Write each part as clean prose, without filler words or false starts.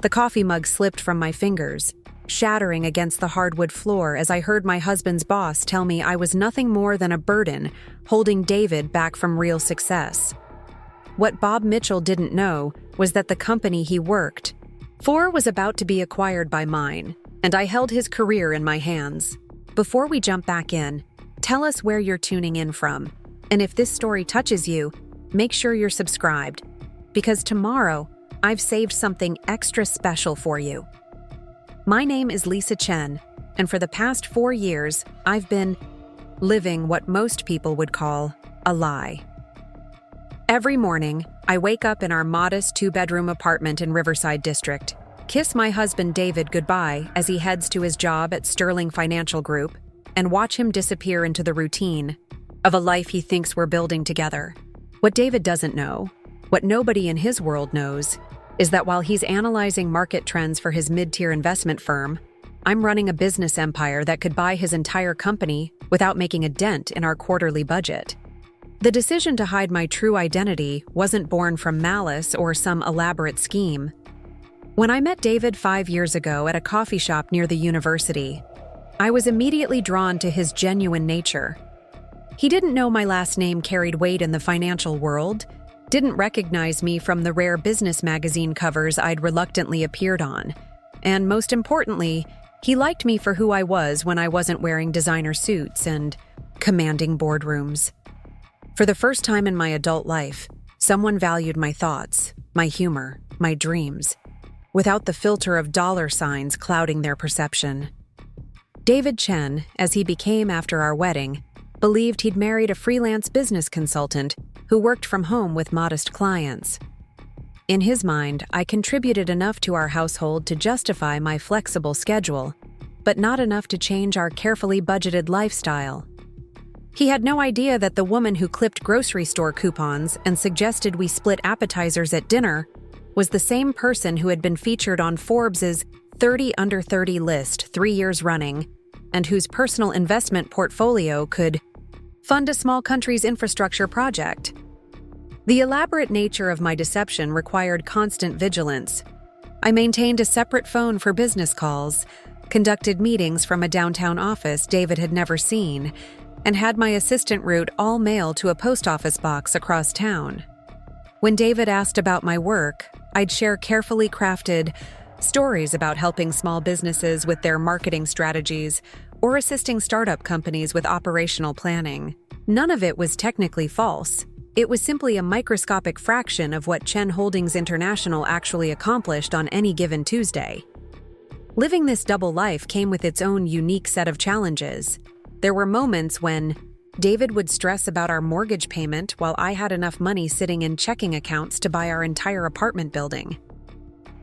The coffee mug slipped from my fingers, shattering against the hardwood floor as I heard my husband's boss tell me I was nothing more than a burden holding David back from real success. What Bob Mitchell didn't know was that the company he worked for was about to be acquired by mine, and I held his career in my hands. Before we jump back in, tell us where you're tuning in from, and if this story touches you, make sure you're subscribed, because tomorrow I've saved something extra special for you. My name is Lisa Chen, and for the past 4 years, I've been living what most people would call a lie. Every morning, I wake up in our modest 2-bedroom apartment in Riverside District, kiss my husband David goodbye as he heads to his job at Sterling Financial Group, and watch him disappear into the routine of a life he thinks we're building together. What David doesn't know, what nobody in his world knows, is that while he's analyzing market trends for his mid-tier investment firm, I'm running a business empire that could buy his entire company without making a dent in our quarterly budget. The decision to hide my true identity wasn't born from malice or some elaborate scheme. When I met David 5 years ago at a coffee shop near the university, I was immediately drawn to his genuine nature. He didn't know my last name carried weight in the financial world, didn't recognize me from the rare business magazine covers I'd reluctantly appeared on, and most importantly, he liked me for who I was when I wasn't wearing designer suits and commanding boardrooms. For the first time in my adult life, someone valued my thoughts, my humor, my dreams, without the filter of dollar signs clouding their perception. David Chen, as he became after our wedding, believed he'd married a freelance business consultant who worked from home with modest clients. In his mind, I contributed enough to our household to justify my flexible schedule, but not enough to change our carefully budgeted lifestyle. He had no idea that the woman who clipped grocery store coupons and suggested we split appetizers at dinner was the same person who had been featured on Forbes's 30 Under 30 list 3 years running, and whose personal investment portfolio could fund a small country's infrastructure project. The elaborate nature of my deception required constant vigilance. I maintained a separate phone for business calls, conducted meetings from a downtown office David had never seen, and had my assistant route all mail to a post office box across town. When David asked about my work, I'd share carefully crafted stories about helping small businesses with their marketing strategies or assisting startup companies with operational planning. None of it was technically false. It was simply a microscopic fraction of what Chen Holdings International actually accomplished on any given Tuesday. Living this double life came with its own unique set of challenges. There were moments when David would stress about our mortgage payment while I had enough money sitting in checking accounts to buy our entire apartment building.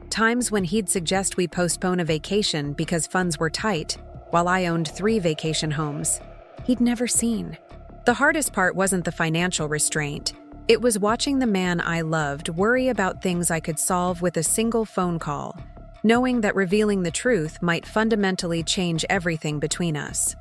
Times when he'd suggest we postpone a vacation because funds were tight, while I owned 3 vacation homes he'd never seen. The hardest part wasn't the financial restraint. It was watching the man I loved worry about things I could solve with a single phone call, knowing that revealing the truth might fundamentally change everything between us.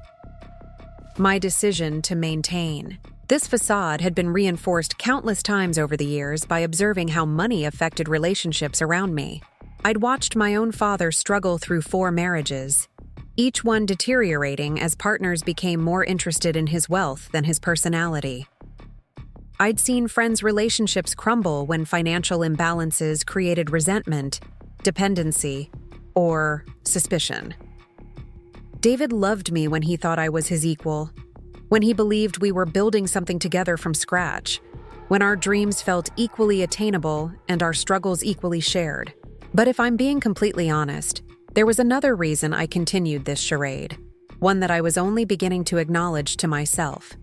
My decision to maintain this facade had been reinforced countless times over the years by observing how money affected relationships around me. I'd watched my own father struggle through 4 marriages, each one deteriorating as partners became more interested in his wealth than his personality. I'd seen friends' relationships crumble when financial imbalances created resentment, dependency, or suspicion. David loved me when he thought I was his equal, when he believed we were building something together from scratch, when our dreams felt equally attainable and our struggles equally shared. But if I'm being completely honest, there was another reason I continued this charade, one that I was only beginning to acknowledge to myself.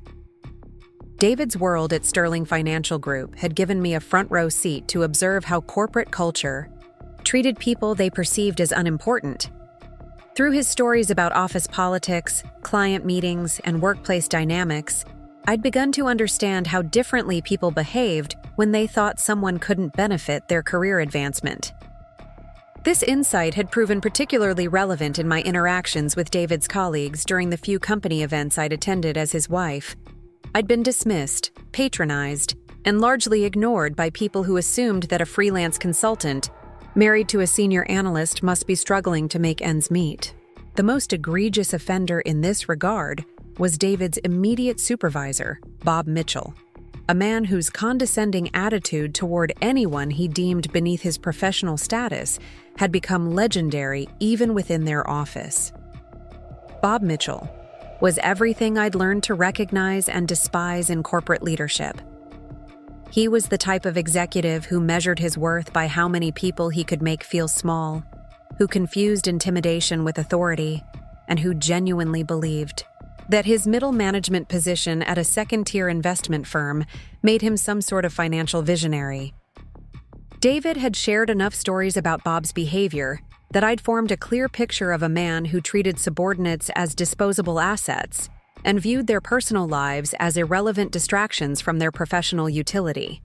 David's world at Sterling Financial Group had given me a front-row seat to observe how corporate culture treated people they perceived as unimportant. Through his stories about office politics, client meetings, and workplace dynamics, I'd begun to understand how differently people behaved when they thought someone couldn't benefit their career advancement. This insight had proven particularly relevant in my interactions with David's colleagues during the few company events I'd attended as his wife. I'd been dismissed, patronized, and largely ignored by people who assumed that a freelance consultant Married to a senior analyst, must be struggling to make ends meet. The most egregious offender in this regard was David's immediate supervisor, Bob Mitchell, a man whose condescending attitude toward anyone he deemed beneath his professional status had become legendary even within their office. Bob Mitchell was everything I'd learned to recognize and despise in corporate leadership. He was the type of executive who measured his worth by how many people he could make feel small, who confused intimidation with authority, and who genuinely believed that his middle management position at a second-tier investment firm made him some sort of financial visionary. David had shared enough stories about Bob's behavior that I'd formed a clear picture of a man who treated subordinates as disposable assets and viewed their personal lives as irrelevant distractions from their professional utility.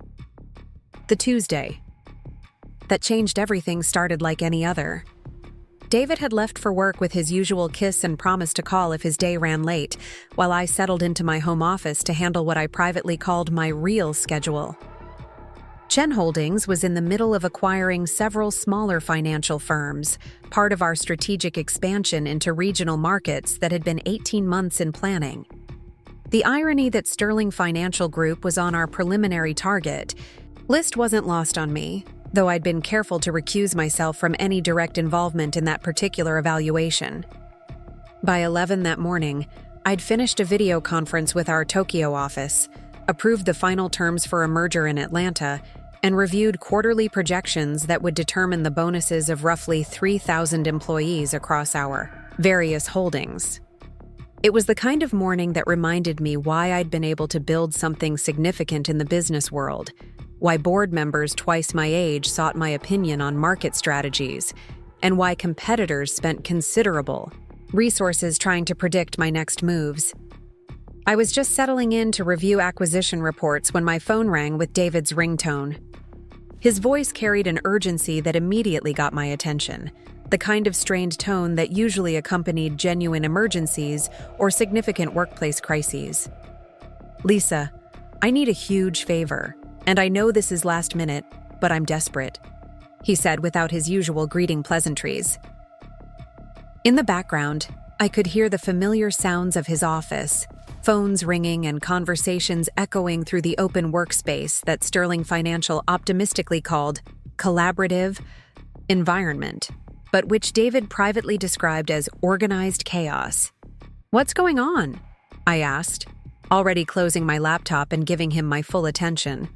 The Tuesday that changed everything started like any other. David had left for work with his usual kiss and promise to call if his day ran late, while I settled into my home office to handle what I privately called my real schedule. Chen Holdings was in the middle of acquiring several smaller financial firms, part of our strategic expansion into regional markets that had been 18 months in planning. The irony that Sterling Financial Group was on our preliminary target list wasn't lost on me, though I'd been careful to recuse myself from any direct involvement in that particular evaluation. By 11 that morning, I'd finished a video conference with our Tokyo office, approved the final terms for a merger in Atlanta, and reviewed quarterly projections that would determine the bonuses of roughly 3,000 employees across our various holdings. It was the kind of morning that reminded me why I'd been able to build something significant in the business world, why board members twice my age sought my opinion on market strategies, and why competitors spent considerable resources trying to predict my next moves. I was just settling in to review acquisition reports when my phone rang with David's ringtone. His voice carried an urgency that immediately got my attention, the kind of strained tone that usually accompanied genuine emergencies or significant workplace crises. "Lisa, I need a huge favor, and I know this is last minute, but I'm desperate," he said without his usual greeting pleasantries. In the background, I could hear the familiar sounds of his office, phones ringing and conversations echoing through the open workspace that Sterling Financial optimistically called collaborative environment, but which David privately described as organized chaos. "What's going on?" I asked, already closing my laptop and giving him my full attention.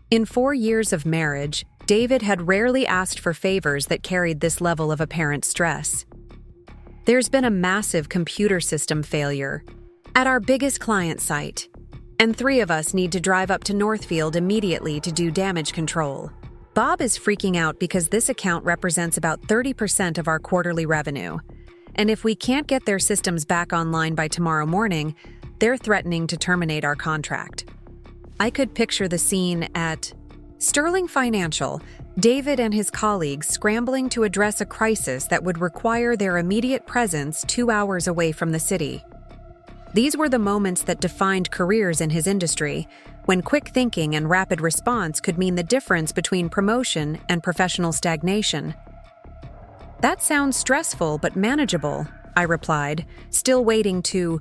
In 4 years of marriage, David had rarely asked for favors that carried this level of apparent stress. "There's been a massive computer system failure at our biggest client site, and 3 of us need to drive up to Northfield immediately to do damage control. Bob is freaking out because this account represents about 30% of our quarterly revenue, and if we can't get their systems back online by tomorrow morning, they're threatening to terminate our contract." I could picture the scene at Sterling Financial, David and his colleagues scrambling to address a crisis that would require their immediate presence 2 hours away from the city. These were the moments that defined careers in his industry, when quick thinking and rapid response could mean the difference between promotion and professional stagnation. "That sounds stressful but manageable," I replied, still waiting to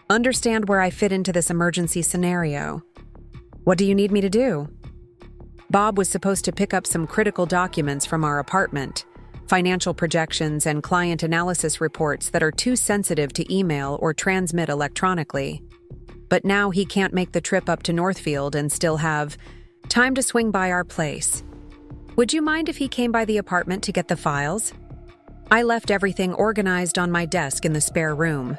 understand where I fit into this emergency scenario. "What do you need me to do?" Bob was supposed to pick up some critical documents from our apartment, financial projections and client analysis reports that are too sensitive to email or transmit electronically. But now he can't make the trip up to Northfield and still have time to swing by our place. "Would you mind if he came by the apartment to get the files?" I left everything organized on my desk in the spare room.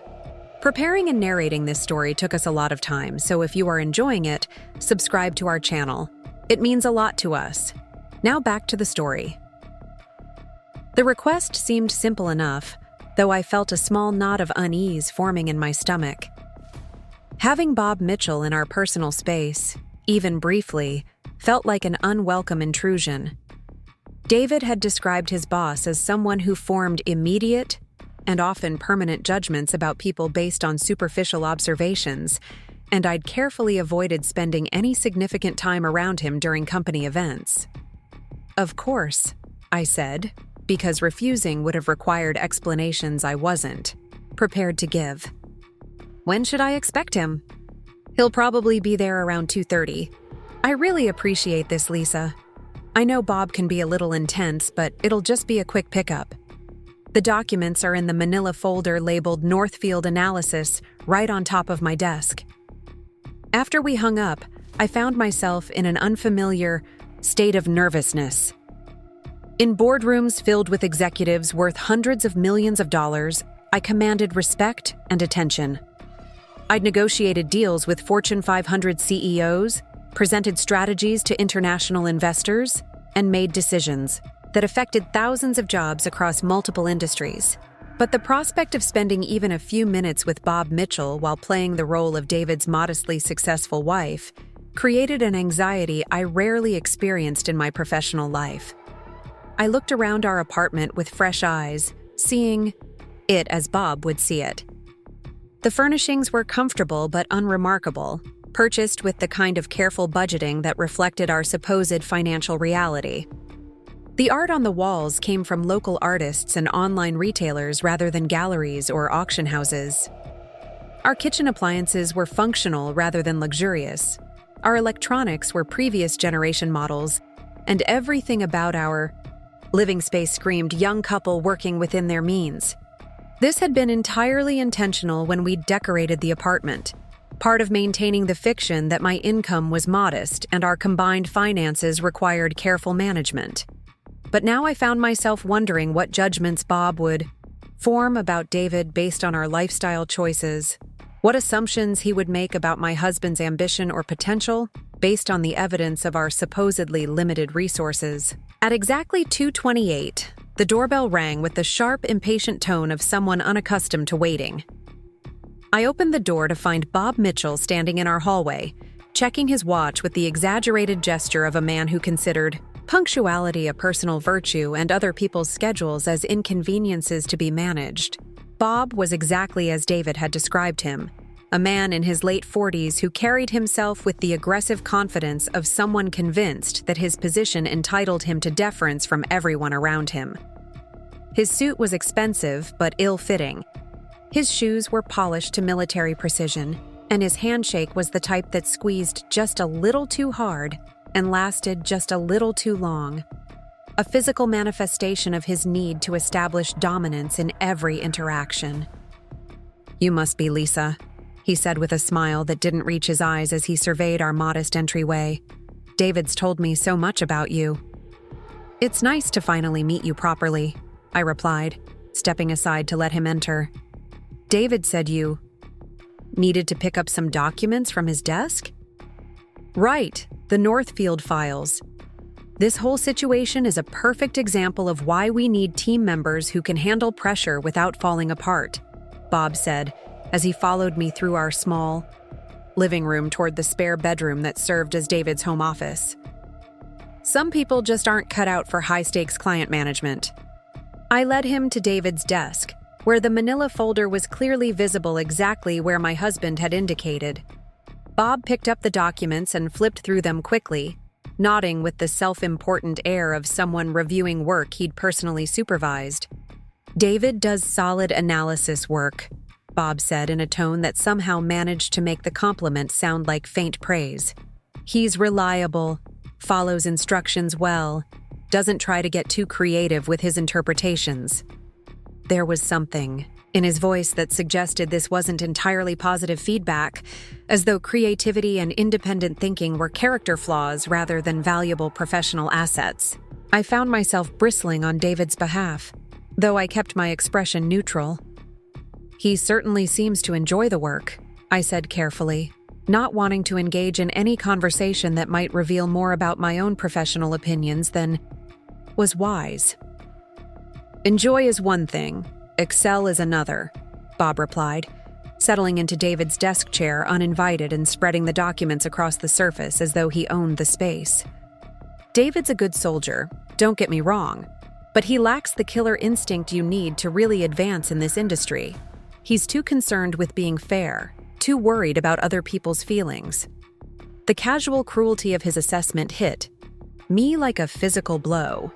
Preparing and narrating this story took us a lot of time, so if you are enjoying it, subscribe to our channel. It means a lot to us. Now back to the story. The request seemed simple enough, though I felt a small knot of unease forming in my stomach. Having Bob Mitchell in our personal space, even briefly, felt like an unwelcome intrusion. David had described his boss as someone who formed immediate and often permanent judgments about people based on superficial observations, and I'd carefully avoided spending any significant time around him during company events. Of course, I said, because refusing would have required explanations I wasn't prepared to give. When should I expect him? He'll probably be there around 2:30. I really appreciate this, Lisa. I know Bob can be a little intense, but it'll just be a quick pickup. The documents are in the manila folder labeled Northfield Analysis right on top of my desk. After we hung up, I found myself in an unfamiliar state of nervousness. In boardrooms filled with executives worth hundreds of millions of dollars, I commanded respect and attention. I'd negotiated deals with Fortune 500 CEOs, presented strategies to international investors, and made decisions that affected thousands of jobs across multiple industries. But the prospect of spending even a few minutes with Bob Mitchell while playing the role of David's modestly successful wife created an anxiety I rarely experienced in my professional life. I looked around our apartment with fresh eyes, seeing it as Bob would see it. The furnishings were comfortable but unremarkable, purchased with the kind of careful budgeting that reflected our supposed financial reality. The art on the walls came from local artists and online retailers rather than galleries or auction houses. Our kitchen appliances were functional rather than luxurious. Our electronics were previous generation models, and everything about our living space screamed young couple working within their means. This had been entirely intentional when we decorated the apartment, part of maintaining the fiction that my income was modest and our combined finances required careful management. But now I found myself wondering what judgments Bob would form about David based on our lifestyle choices, what assumptions he would make about my husband's ambition or potential based on the evidence of our supposedly limited resources. At exactly 2:28, the doorbell rang with the sharp, impatient tone of someone unaccustomed to waiting. I opened the door to find Bob Mitchell standing in our hallway, checking his watch with the exaggerated gesture of a man who considered punctuality a personal virtue and other people's schedules as inconveniences to be managed. Bob was exactly as David had described him, a man in his late 40s who carried himself with the aggressive confidence of someone convinced that his position entitled him to deference from everyone around him. His suit was expensive but ill-fitting. His shoes were polished to military precision, and his handshake was the type that squeezed just a little too hard and lasted just a little too long, a physical manifestation of his need to establish dominance in every interaction. "You must be Lisa," he said with a smile that didn't reach his eyes as he surveyed our modest entryway. "David's told me so much about you." "It's nice to finally meet you properly," I replied, stepping aside to let him enter. "David said you needed to pick up some documents from his desk?" "Right, the Northfield files. This whole situation is a perfect example of why we need team members who can handle pressure without falling apart," Bob said, as he followed me through our small living room toward the spare bedroom that served as David's home office. "Some people just aren't cut out for high-stakes client management." I led him to David's desk, where the manila folder was clearly visible exactly where my husband had indicated. Bob picked up the documents and flipped through them quickly, nodding with the self-important air of someone reviewing work he'd personally supervised. "David does solid analysis work," Bob said in a tone that somehow managed to make the compliment sound like faint praise. "He's reliable, follows instructions well, doesn't try to get too creative with his interpretations." There was something in his voice that suggested this wasn't entirely positive feedback, as though creativity and independent thinking were character flaws rather than valuable professional assets. I found myself bristling on David's behalf, though I kept my expression neutral. "He certainly seems to enjoy the work," I said carefully, not wanting to engage in any conversation that might reveal more about my own professional opinions than was wise. "Enjoy is one thing, excel is another," Bob replied, settling into David's desk chair uninvited and spreading the documents across the surface as though he owned the space. "David's a good soldier, don't get me wrong, but he lacks the killer instinct you need to really advance in this industry. He's too concerned with being fair, too worried about other people's feelings." The casual cruelty of his assessment hit me like a physical blow.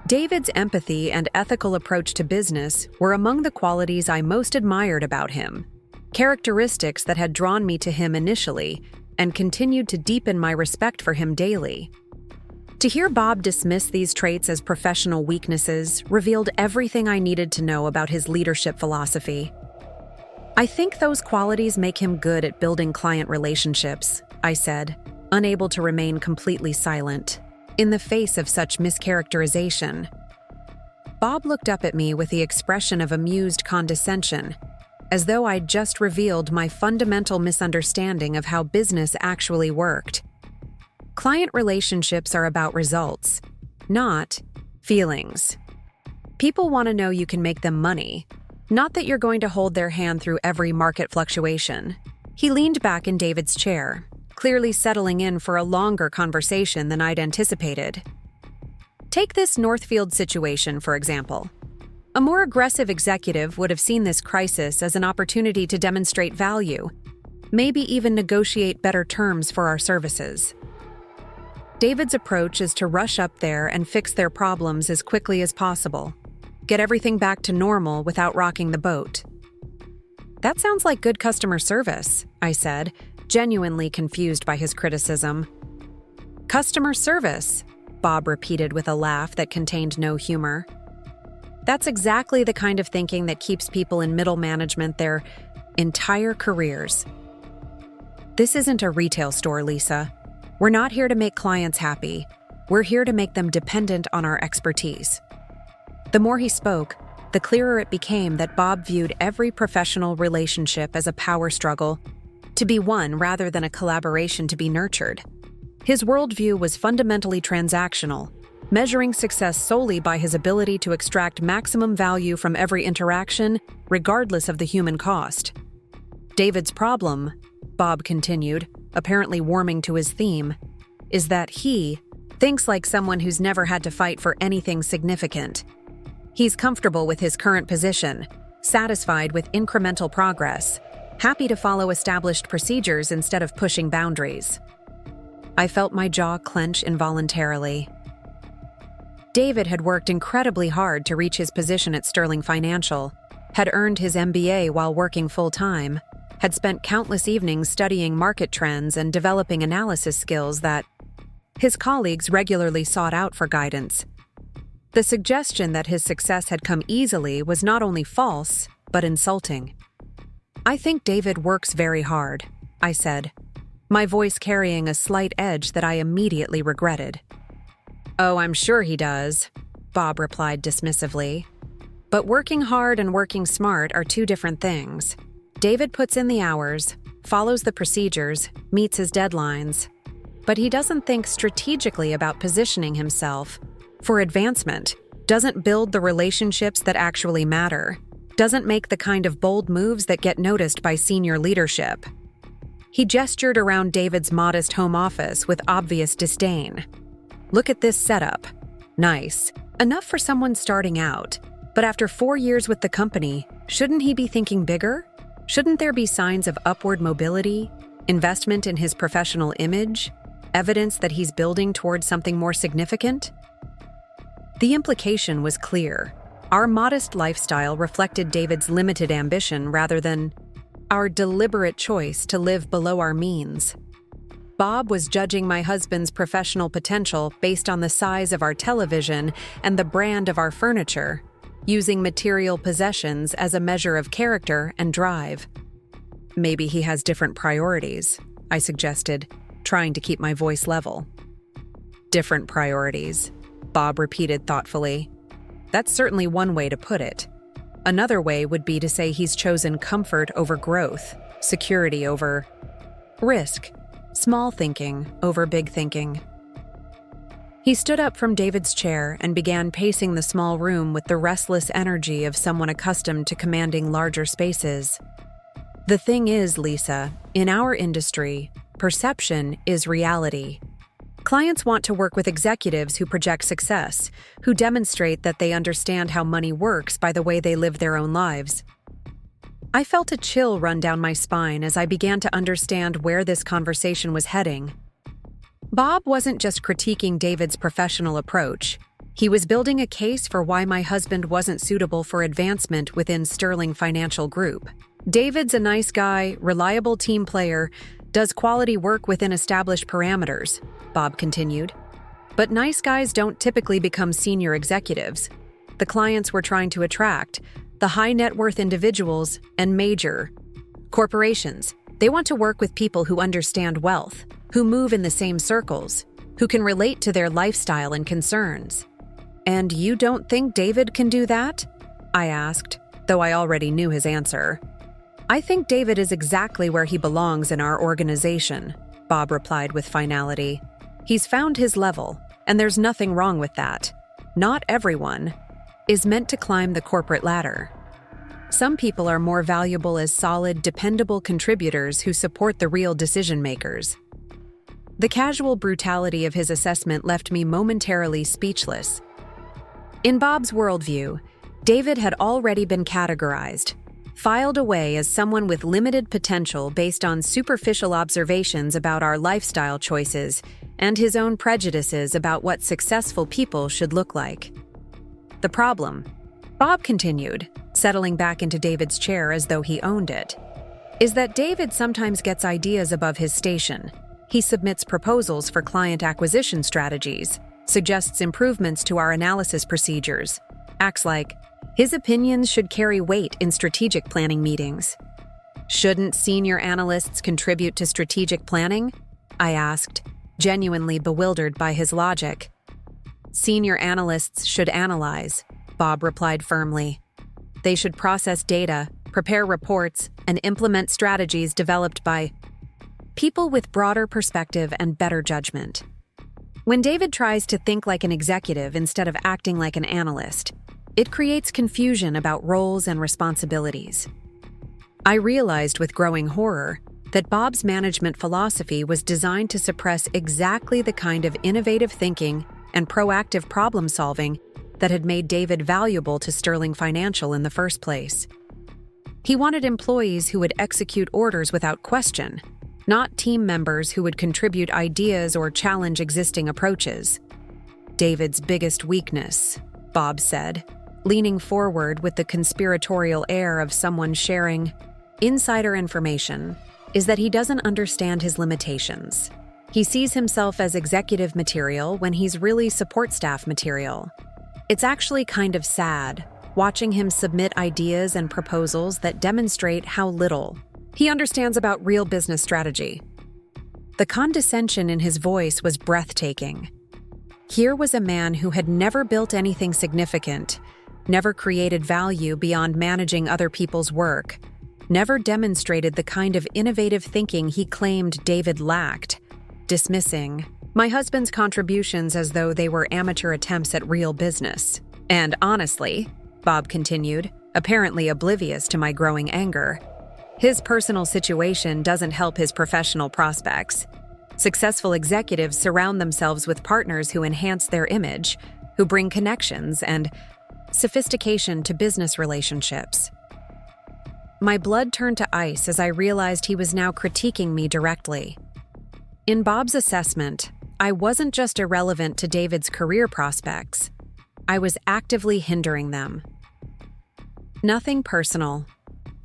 David's empathy and ethical approach to business were among the qualities I most admired about him, characteristics that had drawn me to him initially and continued to deepen my respect for him daily. To hear Bob dismiss these traits as professional weaknesses revealed everything I needed to know about his leadership philosophy. "I think those qualities make him good at building client relationships," I said, unable to remain completely silent in the face of such mischaracterization. Bob looked up at me with the expression of amused condescension, as though I'd just revealed my fundamental misunderstanding of how business actually worked. Client relationships are about results, not feelings. People want to know you can make them money, not that you're going to hold their hand through every market fluctuation. He leaned back in David's chair, clearly settling in for a longer conversation than I'd anticipated. Take this Northfield situation, for example. A more aggressive executive would have seen this crisis as an opportunity to demonstrate value, maybe even negotiate better terms for our services. David's approach is to rush up there and fix their problems as quickly as possible, get everything back to normal without rocking the boat. "That sounds like good customer service," I said, genuinely confused by his criticism. "Customer service," Bob repeated with a laugh that contained no humor. "That's exactly the kind of thinking that keeps people in middle management their entire careers." "This isn't a retail store, Lisa. We're not here to make clients happy. We're here to make them dependent on our expertise." The more he spoke, the clearer it became that Bob viewed every professional relationship as a power struggle, to be won rather than a collaboration to be nurtured. His worldview was fundamentally transactional, measuring success solely by his ability to extract maximum value from every interaction, regardless of the human cost. "David's problem," Bob continued, apparently warming to his theme, "is that he thinks like someone who's never had to fight for anything significant. He's comfortable with his current position, satisfied with incremental progress, happy to follow established procedures instead of pushing boundaries." I felt my jaw clench involuntarily. David had worked incredibly hard to reach his position at Sterling Financial, had earned his MBA while working full-time, had spent countless evenings studying market trends and developing analysis skills that his colleagues regularly sought out for guidance. The suggestion that his success had come easily was not only false, but insulting. "I think David works very hard," I said, my voice carrying a slight edge that I immediately regretted. "Oh, I'm sure he does," Bob replied dismissively. "But working hard and working smart are two different things. David puts in the hours, follows the procedures, meets his deadlines. But he doesn't think strategically about positioning himself for advancement, doesn't build the relationships that actually matter, doesn't make the kind of bold moves that get noticed by senior leadership." He gestured around David's modest home office with obvious disdain. "Look at this setup. Nice. Enough for someone starting out. But after 4 years with the company, shouldn't he be thinking bigger? Shouldn't there be signs of upward mobility, investment in his professional image, evidence that he's building towards something more significant?" The implication was clear. Our modest lifestyle reflected David's limited ambition rather than our deliberate choice to live below our means. Bob was judging my husband's professional potential based on the size of our television and the brand of our furniture, using material possessions as a measure of character and drive. "Maybe he has different priorities," I suggested, trying to keep my voice level. "Different priorities," Bob repeated thoughtfully. "That's certainly one way to put it. Another way would be to say he's chosen comfort over growth, security over risk, small thinking over big thinking." He stood up from David's chair and began pacing the small room with the restless energy of someone accustomed to commanding larger spaces. "The thing is, Lisa, in our industry, perception is reality. Clients want to work with executives who project success, who demonstrate that they understand how money works by the way they live their own lives." I felt a chill run down my spine as I began to understand where this conversation was heading. Bob wasn't just critiquing David's professional approach. He was building a case for why my husband wasn't suitable for advancement within Sterling Financial Group. David's a nice guy, reliable team player, does quality work within established parameters, Bob continued. But nice guys don't typically become senior executives. The clients we're trying to attract, the high net worth individuals and major corporations, they want to work with people who understand wealth, who move in the same circles, who can relate to their lifestyle and concerns. And you don't think David can do that? I asked, though I already knew his answer. I think David is exactly where he belongs in our organization, Bob replied with finality. He's found his level, and there's nothing wrong with that. Not everyone is meant to climb the corporate ladder. Some people are more valuable as solid, dependable contributors who support the real decision makers. The casual brutality of his assessment left me momentarily speechless. In Bob's worldview, David had already been categorized, filed away as someone with limited potential based on superficial observations about our lifestyle choices and his own prejudices about what successful people should look like. The problem, Bob continued, settling back into David's chair as though he owned it, is that David sometimes gets ideas above his station. He submits proposals for client acquisition strategies, suggests improvements to our analysis procedures, acts like his opinions should carry weight in strategic planning meetings. Shouldn't senior analysts contribute to strategic planning? I asked, genuinely bewildered by his logic. Senior analysts should analyze, Bob replied firmly. They should process data, prepare reports, and implement strategies developed by people with broader perspective and better judgment. When David tries to think like an executive instead of acting like an analyst, it creates confusion about roles and responsibilities. I realized with growing horror that Bob's management philosophy was designed to suppress exactly the kind of innovative thinking and proactive problem-solving that had made David valuable to Sterling Financial in the first place. He wanted employees who would execute orders without question, not team members who would contribute ideas or challenge existing approaches. David's biggest weakness, Bob said, leaning forward with the conspiratorial air of someone sharing insider information, is that he doesn't understand his limitations. He sees himself as executive material when he's really support staff material. It's actually kind of sad, watching him submit ideas and proposals that demonstrate how little he understands about real business strategy. The condescension in his voice was breathtaking. Here was a man who had never built anything significant, never created value beyond managing other people's work, never demonstrated the kind of innovative thinking he claimed David lacked, dismissing my husband's contributions as though they were amateur attempts at real business. And honestly, Bob continued, apparently oblivious to my growing anger, his personal situation doesn't help his professional prospects. Successful executives surround themselves with partners who enhance their image, who bring connections and sophistication to business relationships. My blood turned to ice as I realized he was now critiquing me directly. In Bob's assessment, I wasn't just irrelevant to David's career prospects. I was actively hindering them. Nothing personal,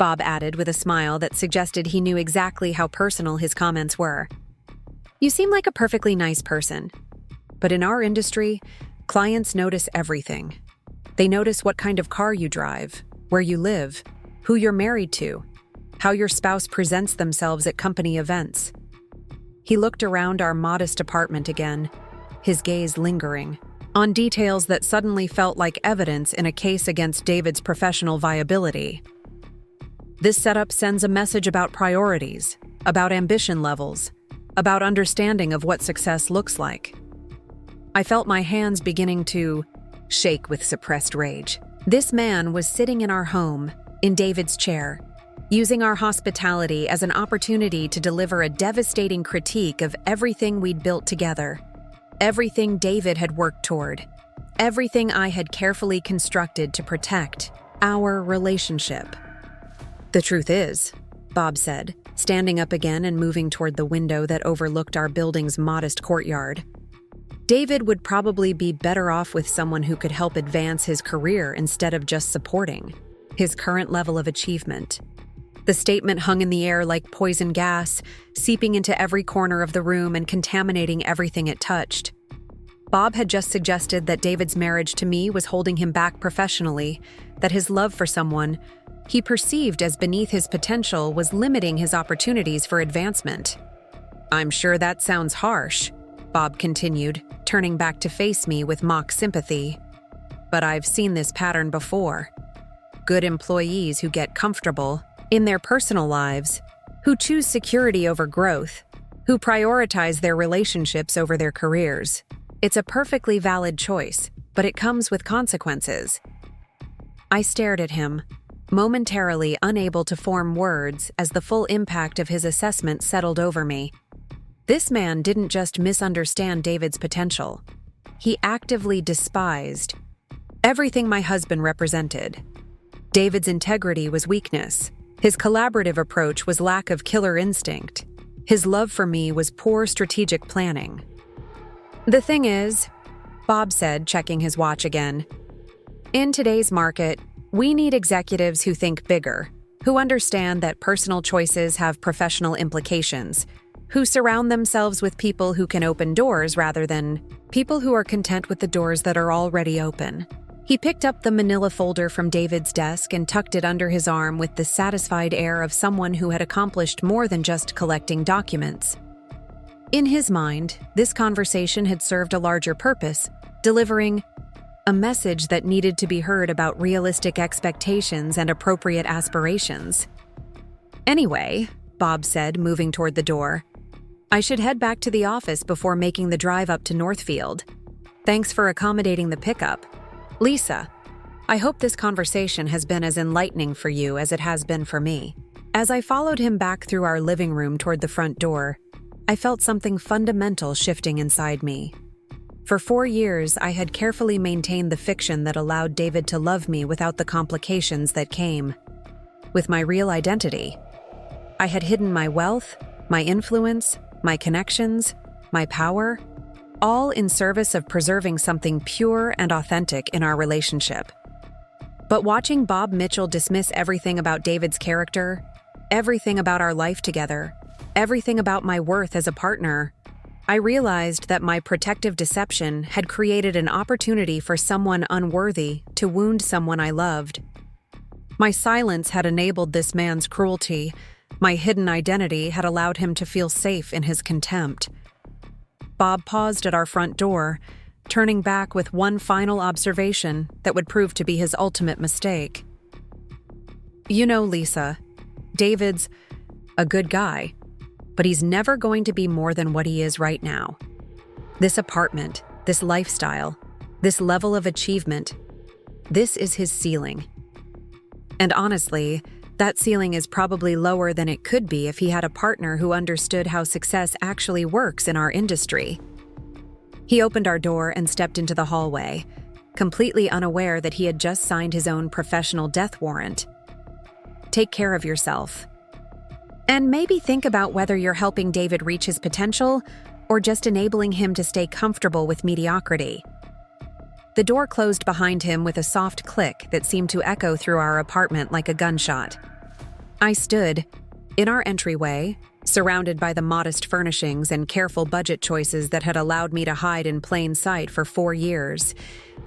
Bob added with a smile that suggested he knew exactly how personal his comments were. You seem like a perfectly nice person, but in our industry, clients notice everything. They notice what kind of car you drive, where you live, who you're married to, how your spouse presents themselves at company events. He looked around our modest apartment again, his gaze lingering on details that suddenly felt like evidence in a case against David's professional viability. This setup sends a message about priorities, about ambition levels, about understanding of what success looks like. I felt my hands beginning to shake with suppressed rage. This man was sitting in our home, in David's chair, using our hospitality as an opportunity to deliver a devastating critique of everything we'd built together, everything David had worked toward, everything I had carefully constructed to protect our relationship. The truth is, Bob said, standing up again and moving toward the window that overlooked our building's modest courtyard, David would probably be better off with someone who could help advance his career instead of just supporting his current level of achievement. The statement hung in the air like poison gas, seeping into every corner of the room and contaminating everything it touched. Bob had just suggested that David's marriage to me was holding him back professionally, that his love for someone he perceived as beneath his potential was limiting his opportunities for advancement. "I'm sure that sounds harsh," Bob continued, turning back to face me with mock sympathy. "But I've seen this pattern before. Good employees who get comfortable in their personal lives, who choose security over growth, who prioritize their relationships over their careers. It's a perfectly valid choice, but it comes with consequences." I stared at him, momentarily unable to form words as the full impact of his assessment settled over me. This man didn't just misunderstand David's potential. He actively despised everything my husband represented. David's integrity was weakness. His collaborative approach was lack of killer instinct. His love for me was poor strategic planning. "The thing is," Bob said, checking his watch again, "in today's market, we need executives who think bigger, who understand that personal choices have professional implications, who surround themselves with people who can open doors rather than people who are content with the doors that are already open." He picked up the manila folder from David's desk and tucked it under his arm with the satisfied air of someone who had accomplished more than just collecting documents. In his mind, this conversation had served a larger purpose, delivering a message that needed to be heard about realistic expectations and appropriate aspirations. "Anyway," Bob said, moving toward the door, "I should head back to the office before making the drive up to Northfield. Thanks for accommodating the pickup. Lisa, I hope this conversation has been as enlightening for you as it has been for me." As I followed him back through our living room toward the front door, I felt something fundamental shifting inside me. For 4 years, I had carefully maintained the fiction that allowed David to love me without the complications that came with my real identity. I had hidden my wealth, my influence, my connections, my power, all in service of preserving something pure and authentic in our relationship. But watching Bob Mitchell dismiss everything about David's character, everything about our life together, everything about my worth as a partner, I realized that my protective deception had created an opportunity for someone unworthy to wound someone I loved. My silence had enabled this man's cruelty. My hidden identity had allowed him to feel safe in his contempt. Bob paused at our front door, turning back with one final observation that would prove to be his ultimate mistake. "You know, Lisa, David's a good guy, but he's never going to be more than what he is right now. This apartment, this lifestyle, this level of achievement, this is his ceiling. And honestly, that ceiling is probably lower than it could be if he had a partner who understood how success actually works in our industry." He opened our door and stepped into the hallway, completely unaware that he had just signed his own professional death warrant. "Take care of yourself. And maybe think about whether you're helping David reach his potential or just enabling him to stay comfortable with mediocrity." The door closed behind him with a soft click that seemed to echo through our apartment like a gunshot. I stood in our entryway, surrounded by the modest furnishings and careful budget choices that had allowed me to hide in plain sight for 4 years,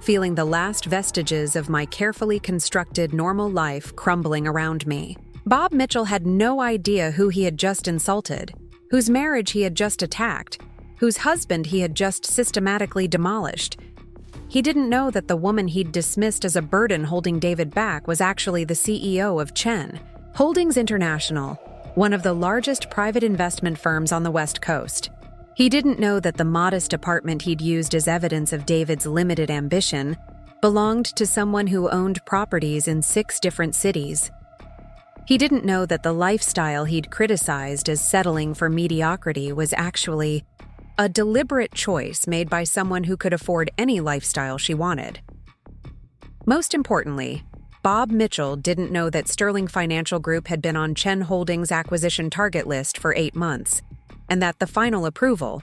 feeling the last vestiges of my carefully constructed normal life crumbling around me. Bob Mitchell had no idea who he had just insulted, whose marriage he had just attacked, whose husband he had just systematically demolished. He didn't know that the woman he'd dismissed as a burden holding David back was actually the CEO of Chen Holdings International, one of the largest private investment firms on the West Coast. He didn't know that the modest apartment he'd used as evidence of David's limited ambition belonged to someone who owned properties in 6 different cities. He didn't know that the lifestyle he'd criticized as settling for mediocrity was actually a deliberate choice made by someone who could afford any lifestyle she wanted. Most importantly, Bob Mitchell didn't know that Sterling Financial Group had been on Chen Holdings' acquisition target list for 8 months, and that the final approval,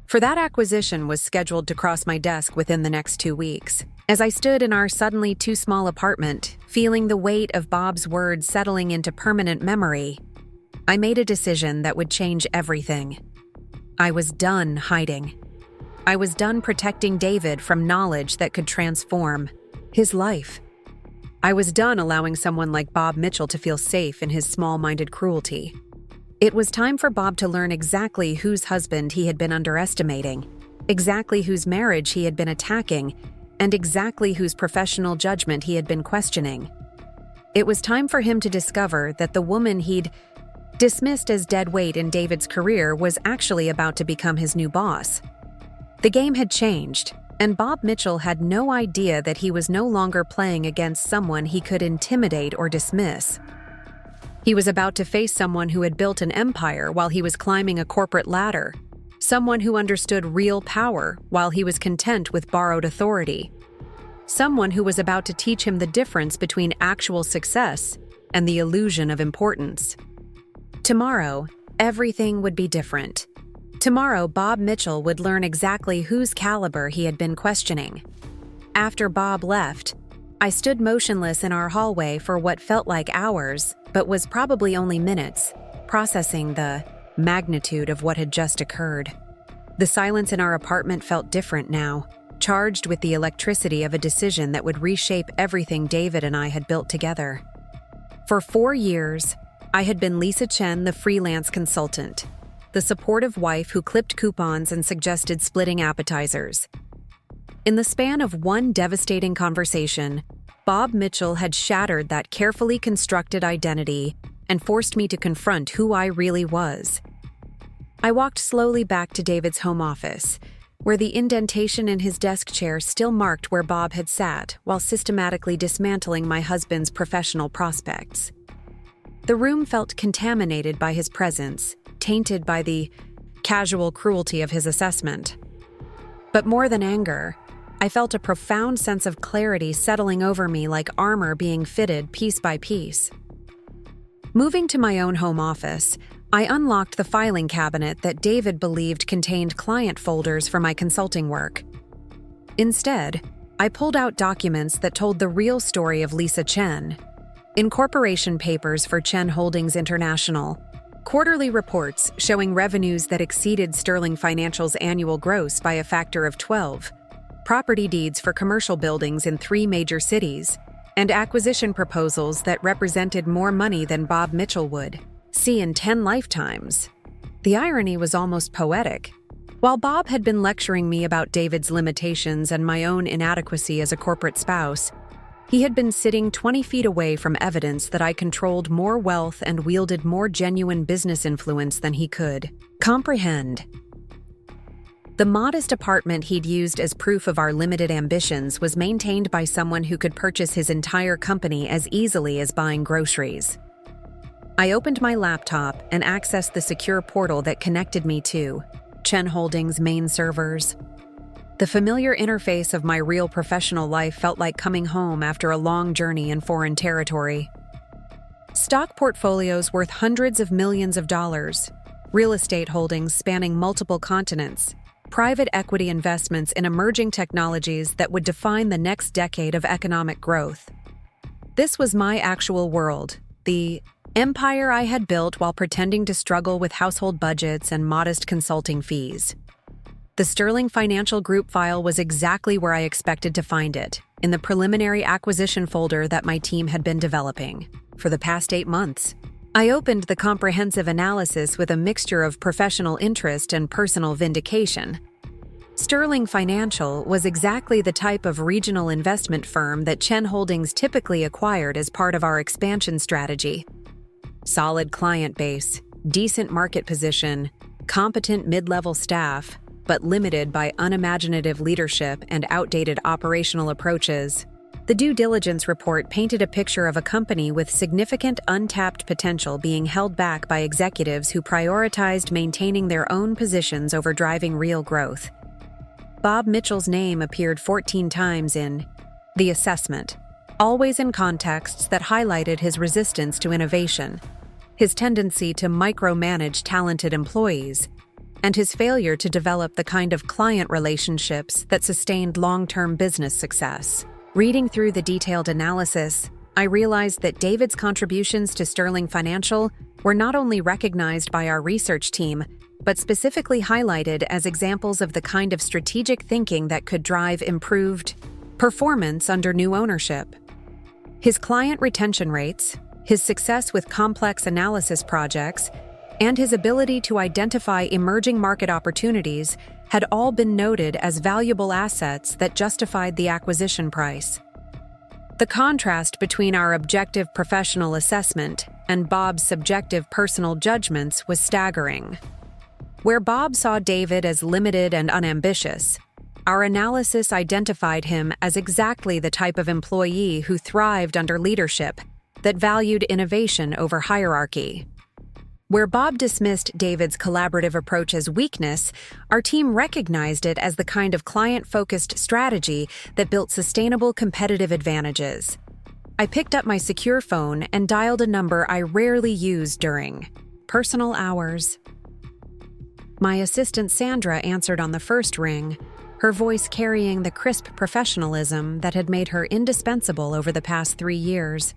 For that acquisition was scheduled to cross my desk within the next 2 weeks. As I stood in our suddenly too small apartment, feeling the weight of Bob's words settling into permanent memory, I made a decision that would change everything. I was done hiding. I was done protecting David from knowledge that could transform his life. I was done allowing someone like Bob Mitchell to feel safe in his small-minded cruelty. It was time for Bob to learn exactly whose husband he had been underestimating, exactly whose marriage he had been attacking, and exactly whose professional judgment he had been questioning. It was time for him to discover that the woman he'd dismissed as dead weight in David's career was actually about to become his new boss. The game had changed, and Bob Mitchell had no idea that he was no longer playing against someone he could intimidate or dismiss. He was about to face someone who had built an empire while he was climbing a corporate ladder, someone who understood real power while he was content with borrowed authority, someone who was about to teach him the difference between actual success and the illusion of importance. Tomorrow, everything would be different. Tomorrow, Bob Mitchell would learn exactly whose caliber he had been questioning. After Bob left, I stood motionless in our hallway for what felt like hours, but was probably only minutes, processing the magnitude of what had just occurred. The silence in our apartment felt different now, charged with the electricity of a decision that would reshape everything David and I had built together. For 4 years, I had been Lisa Chen, the freelance consultant, the supportive wife who clipped coupons and suggested splitting appetizers. In the span of one devastating conversation, Bob Mitchell had shattered that carefully constructed identity and forced me to confront who I really was. I walked slowly back to David's home office, where the indentation in his desk chair still marked where Bob had sat while systematically dismantling my husband's professional prospects. The room felt contaminated by his presence, tainted by the casual cruelty of his assessment. But more than anger, I felt a profound sense of clarity settling over me like armor being fitted piece by piece. Moving to my own home office, I unlocked the filing cabinet that David believed contained client folders for my consulting work. Instead, I pulled out documents that told the real story of Lisa Chen: incorporation papers for Chen Holdings International, quarterly reports showing revenues that exceeded Sterling Financial's annual gross by a factor of 12, property deeds for commercial buildings in 3 major cities, and acquisition proposals that represented more money than Bob Mitchell would see in 10 lifetimes. The irony was almost poetic. While Bob had been lecturing me about David's limitations and my own inadequacy as a corporate spouse, he had been sitting 20 feet away from evidence that I controlled more wealth and wielded more genuine business influence than he could comprehend. The modest apartment he'd used as proof of our limited ambitions was maintained by someone who could purchase his entire company as easily as buying groceries. I opened my laptop and accessed the secure portal that connected me to Chen Holdings' main servers. The familiar interface of my real professional life felt like coming home after a long journey in foreign territory. Stock portfolios worth hundreds of millions of dollars, real estate holdings spanning multiple continents, private equity investments in emerging technologies that would define the next decade of economic growth. This was my actual world, the empire I had built while pretending to struggle with household budgets and modest consulting fees. The Sterling Financial Group file was exactly where I expected to find it, in the preliminary acquisition folder that my team had been developing for the past 8 months. I opened the comprehensive analysis with a mixture of professional interest and personal vindication. Sterling Financial was exactly the type of regional investment firm that Chen Holdings typically acquired as part of our expansion strategy. Solid client base, decent market position, competent mid-level staff, but limited by unimaginative leadership and outdated operational approaches. The due diligence report painted a picture of a company with significant untapped potential being held back by executives who prioritized maintaining their own positions over driving real growth. Bob Mitchell's name appeared 14 times in the assessment, always in contexts that highlighted his resistance to innovation, his tendency to micromanage talented employees, and his failure to develop the kind of client relationships that sustained long-term business success. Reading through the detailed analysis, I realized that David's contributions to Sterling Financial were not only recognized by our research team, but specifically highlighted as examples of the kind of strategic thinking that could drive improved performance under new ownership. His client retention rates, his success with complex analysis projects, and his ability to identify emerging market opportunities had all been noted as valuable assets that justified the acquisition price. The contrast between our objective professional assessment and Bob's subjective personal judgments was staggering. Where Bob saw David as limited and unambitious, our analysis identified him as exactly the type of employee who thrived under leadership that valued innovation over hierarchy. Where Bob dismissed David's collaborative approach as weakness, our team recognized it as the kind of client-focused strategy that built sustainable competitive advantages. I picked up my secure phone and dialed a number I rarely use during personal hours. My assistant Sandra answered on the first ring, her voice carrying the crisp professionalism that had made her indispensable over the past 3 years.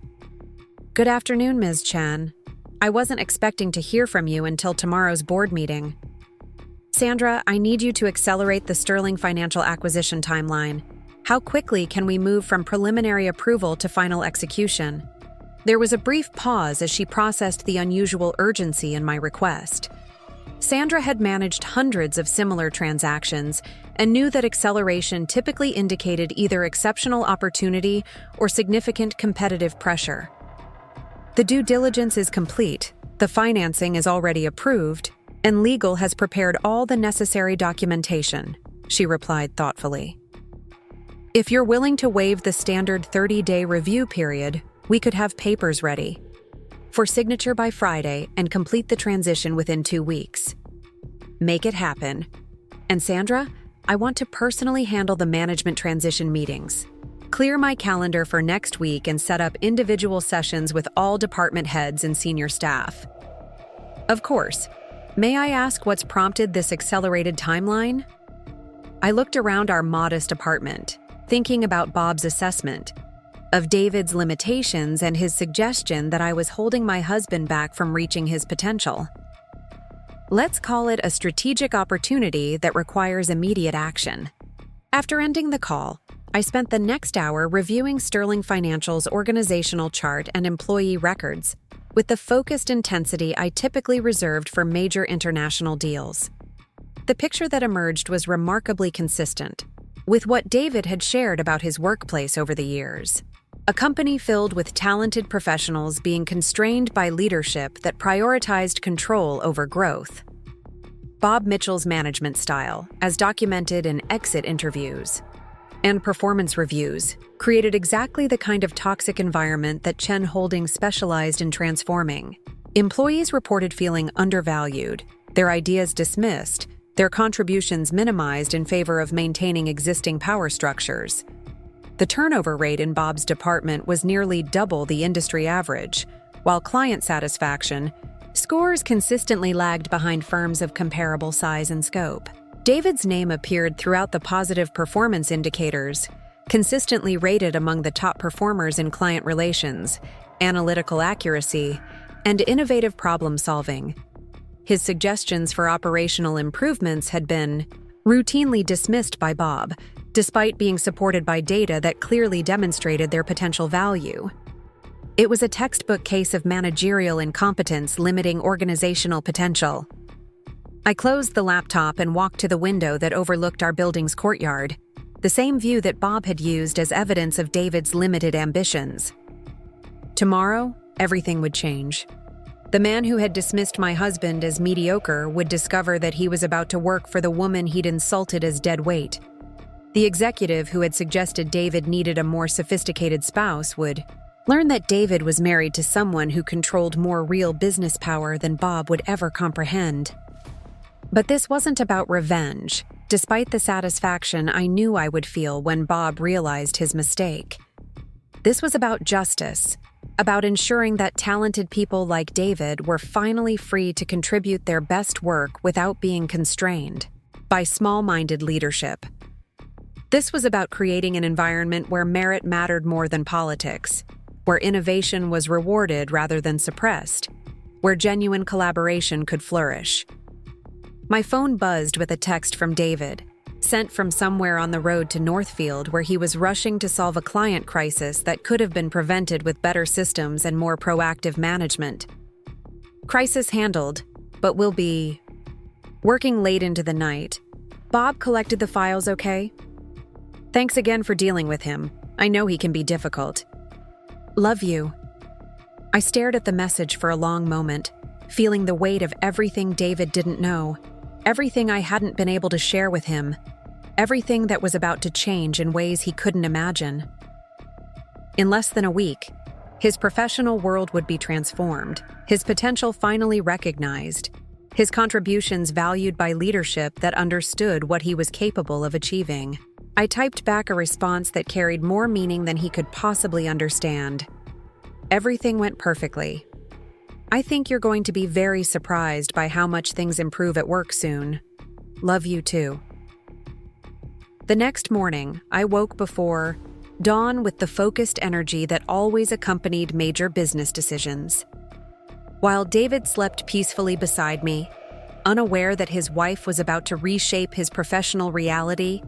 "Good afternoon, Ms. Chen. I wasn't expecting to hear from you until tomorrow's board meeting. Sandra, I need you to accelerate the Sterling Financial acquisition timeline. How quickly can we move from preliminary approval to final execution?" There was a brief pause as she processed the unusual urgency in my request. Sandra had managed hundreds of similar transactions and knew that acceleration typically indicated either exceptional opportunity or significant competitive pressure. "The due diligence is complete, the financing is already approved, and legal has prepared all the necessary documentation," she replied thoughtfully. "If you're willing to waive the standard 30-day review period, we could have papers ready for signature by Friday and complete the transition within 2 weeks. Make it happen. And Sandra, I want to personally handle the management transition meetings. Clear my calendar for next week and set up individual sessions with all department heads and senior staff." "Of course. May I ask what's prompted this accelerated timeline?" I looked around our modest apartment, thinking about Bob's assessment of David's limitations and his suggestion that I was holding my husband back from reaching his potential. Let's call it a strategic opportunity that requires immediate action. After ending the call, I spent the next hour reviewing Sterling Financial's organizational chart and employee records, with the focused intensity I typically reserved for major international deals. The picture that emerged was remarkably consistent with what David had shared about his workplace over the years. A company filled with talented professionals being constrained by leadership that prioritized control over growth. Bob Mitchell's management style, as documented in exit interviews and performance reviews, created exactly the kind of toxic environment that Chen Holdings specialized in transforming. Employees reported feeling undervalued, their ideas dismissed, their contributions minimized in favor of maintaining existing power structures. The turnover rate in Bob's department was nearly double the industry average, while client satisfaction scores consistently lagged behind firms of comparable size and scope. David's name appeared throughout the positive performance indicators, consistently rated among the top performers in client relations, analytical accuracy, and innovative problem-solving. His suggestions for operational improvements had been routinely dismissed by Bob, despite being supported by data that clearly demonstrated their potential value. It was a textbook case of managerial incompetence limiting organizational potential. I closed the laptop and walked to the window that overlooked our building's courtyard, the same view that Bob had used as evidence of David's limited ambitions. Tomorrow, everything would change. The man who had dismissed my husband as mediocre would discover that he was about to work for the woman he'd insulted as dead weight. The executive who had suggested David needed a more sophisticated spouse would learn that David was married to someone who controlled more real business power than Bob would ever comprehend. But this wasn't about revenge, despite the satisfaction I knew I would feel when Bob realized his mistake. This was about justice, about ensuring that talented people like David were finally free to contribute their best work without being constrained by small-minded leadership. This was about creating an environment where merit mattered more than politics, where innovation was rewarded rather than suppressed, where genuine collaboration could flourish. My phone buzzed with a text from David, sent from somewhere on the road to Northfield, where he was rushing to solve a client crisis that could have been prevented with better systems and more proactive management. Crisis handled, but will be working late into the night. Bob collected the files okay? Thanks again for dealing with him. I know he can be difficult. Love you. I stared at the message for a long moment, feeling the weight of everything David didn't know, everything I hadn't been able to share with him, everything that was about to change in ways he couldn't imagine. In less than a week, his professional world would be transformed, his potential finally recognized, his contributions valued by leadership that understood what he was capable of achieving. I typed back a response that carried more meaning than he could possibly understand. Everything went perfectly. I think you're going to be very surprised by how much things improve at work soon. Love you too. The next morning, I woke before dawn with the focused energy that always accompanied major business decisions. While David slept peacefully beside me, unaware that his wife was about to reshape his professional reality,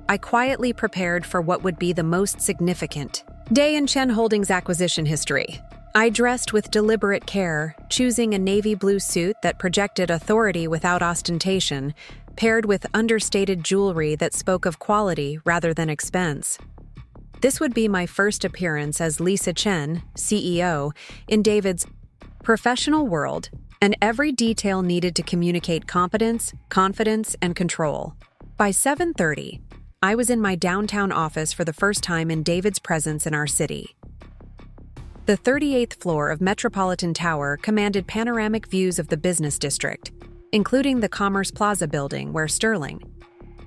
I quietly prepared for what would be the most significant day in Chen Holdings' acquisition history. I dressed with deliberate care, choosing a navy blue suit that projected authority without ostentation, paired with understated jewelry that spoke of quality rather than expense. This would be my first appearance as Lisa Chen, CEO, in David's professional world, and every detail needed to communicate competence, confidence, and control. By 7:30, I was in my downtown office for the first time in David's presence in our city. The 38th floor of Metropolitan Tower commanded panoramic views of the business district, including the Commerce Plaza building where Sterling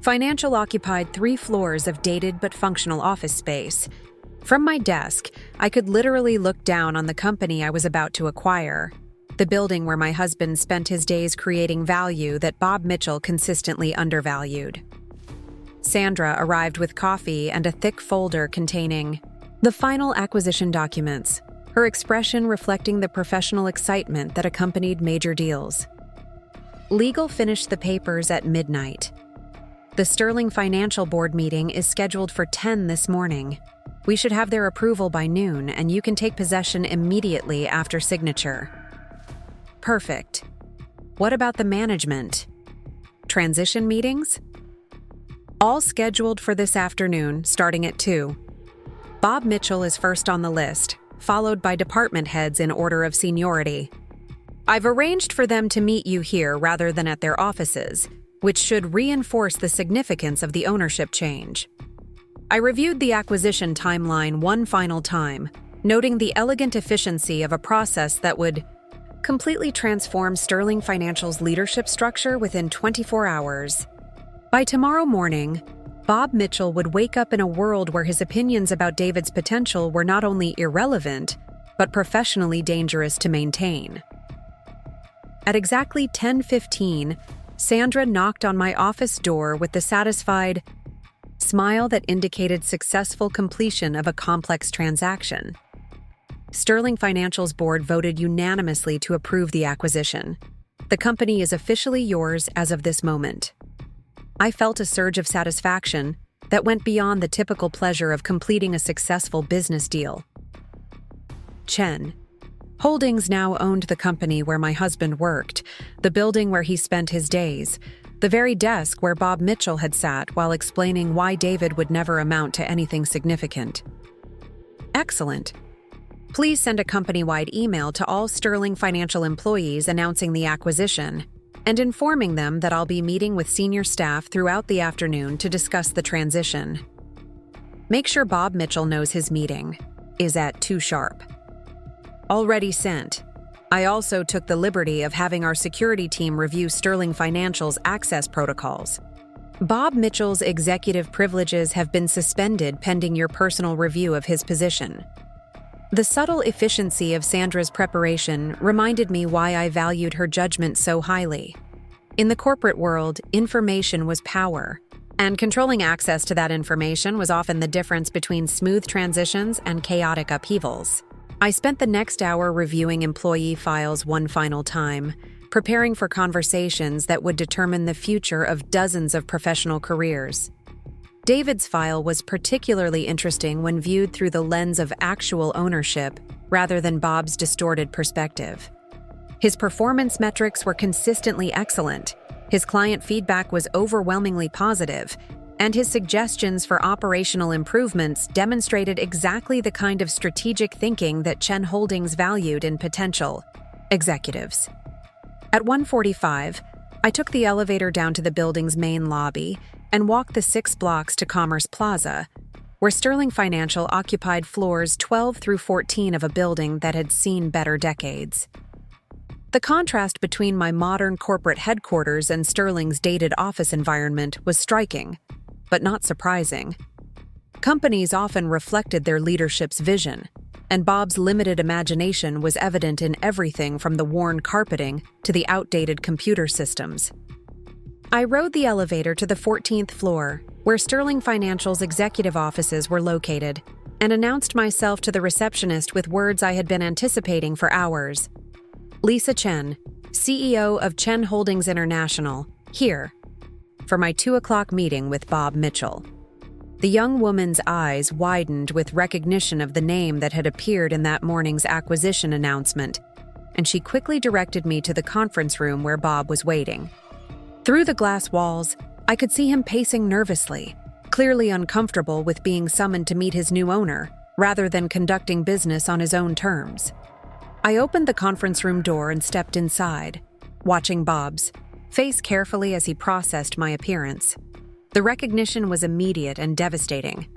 Financial occupied 3 floors of dated but functional office space. From my desk, I could literally look down on the company I was about to acquire, the building where my husband spent his days creating value that Bob Mitchell consistently undervalued. Sandra arrived with coffee and a thick folder containing the final acquisition documents, her expression reflecting the professional excitement that accompanied major deals. Legal finished the papers at midnight. The Sterling Financial Board meeting is scheduled for 10 this morning. We should have their approval by noon, and you can take possession immediately after signature. Perfect. What about the management? Transition meetings? All scheduled for this afternoon, starting at 2. Bob Mitchell is first on the list, followed by department heads in order of seniority. I've arranged for them to meet you here rather than at their offices, which should reinforce the significance of the ownership change. I reviewed the acquisition timeline one final time, noting the elegant efficiency of a process that would completely transform Sterling Financial's leadership structure within 24 hours. By tomorrow morning, Bob Mitchell would wake up in a world where his opinions about David's potential were not only irrelevant, but professionally dangerous to maintain. At exactly 10:15, Sandra knocked on my office door with the satisfied smile that indicated successful completion of a complex transaction. Sterling Financial's board voted unanimously to approve the acquisition. The company is officially yours as of this moment. I felt a surge of satisfaction that went beyond the typical pleasure of completing a successful business deal. Chen Holdings now owned the company where my husband worked, the building where he spent his days, the very desk where Bob Mitchell had sat while explaining why David would never amount to anything significant. Excellent. Please send a company-wide email to all Sterling Financial employees announcing the acquisition and informing them that I'll be meeting with senior staff throughout the afternoon to discuss the transition. Make sure Bob Mitchell knows his meeting is at 2 sharp. Already sent. I also took the liberty of having our security team review Sterling Financial's access protocols. Bob Mitchell's executive privileges have been suspended pending your personal review of his position. The subtle efficiency of Sandra's preparation reminded me why I valued her judgment so highly. In the corporate world, information was power, and controlling access to that information was often the difference between smooth transitions and chaotic upheavals. I spent the next hour reviewing employee files one final time, preparing for conversations that would determine the future of dozens of professional careers. David's file was particularly interesting when viewed through the lens of actual ownership rather than Bob's distorted perspective. His performance metrics were consistently excellent, his client feedback was overwhelmingly positive, and his suggestions for operational improvements demonstrated exactly the kind of strategic thinking that Chen Holdings valued in potential executives. At 1:45, I took the elevator down to the building's main lobby and walked the 6 blocks to Commerce Plaza, where Sterling Financial occupied floors 12 through 14 of a building that had seen better decades. The contrast between my modern corporate headquarters and Sterling's dated office environment was striking, but not surprising. Companies often reflected their leadership's vision, and Bob's limited imagination was evident in everything from the worn carpeting to the outdated computer systems. I rode the elevator to the 14th floor, where Sterling Financial's executive offices were located, and announced myself to the receptionist with words I had been anticipating for hours. Lisa Chen, CEO of Chen Holdings International, here, for my 2 o'clock meeting with Bob Mitchell. The young woman's eyes widened with recognition of the name that had appeared in that morning's acquisition announcement, and she quickly directed me to the conference room where Bob was waiting. Through the glass walls, I could see him pacing nervously, clearly uncomfortable with being summoned to meet his new owner, rather than conducting business on his own terms. I opened the conference room door and stepped inside, watching Bob's face carefully as he processed my appearance. The recognition was immediate and devastating.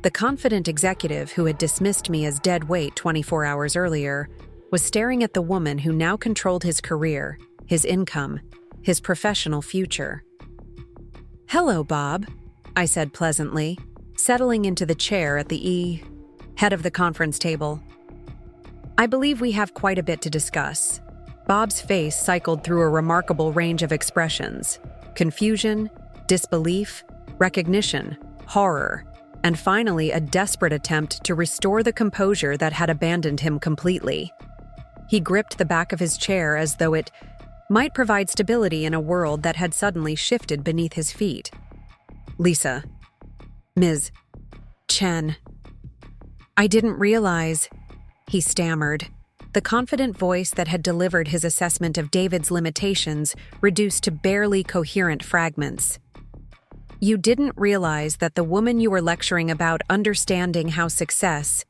The confident executive who had dismissed me as dead weight 24 hours earlier was staring at the woman who now controlled his career, his income, his professional future. "Hello, Bob," I said pleasantly, settling into the chair at the head of the conference table. "I believe we have quite a bit to discuss." Bob's face cycled through a remarkable range of expressions: confusion, disbelief, recognition, horror, and finally a desperate attempt to restore the composure that had abandoned him completely. He gripped the back of his chair as though it might provide stability in a world that had suddenly shifted beneath his feet. "Lisa. Ms. Chen. I didn't realize," he stammered. The confident voice that had delivered his assessment of David's limitations reduced to barely coherent fragments. "You didn't realize that the woman you were lecturing about understanding how success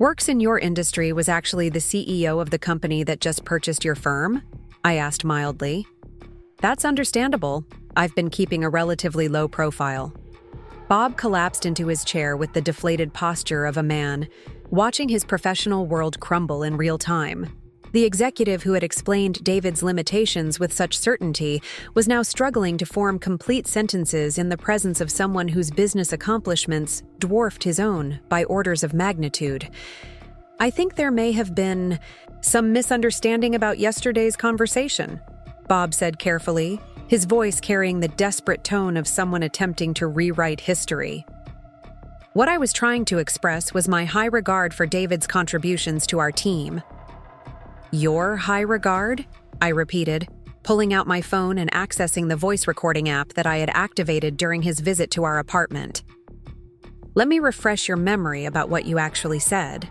works in your industry was actually the CEO of the company that just purchased your firm?" I asked mildly. "That's understandable. I've been keeping a relatively low profile." Bob collapsed into his chair with the deflated posture of a man watching his professional world crumble in real time. The executive who had explained David's limitations with such certainty was now struggling to form complete sentences in the presence of someone whose business accomplishments dwarfed his own by orders of magnitude. "I think there may have been some misunderstanding about yesterday's conversation," Bob said carefully, his voice carrying the desperate tone of someone attempting to rewrite history. "What I was trying to express was my high regard for David's contributions to our team." "Your high regard?" I repeated, pulling out my phone and accessing the voice recording app that I had activated during his visit to our apartment. "Let me refresh your memory about what you actually said."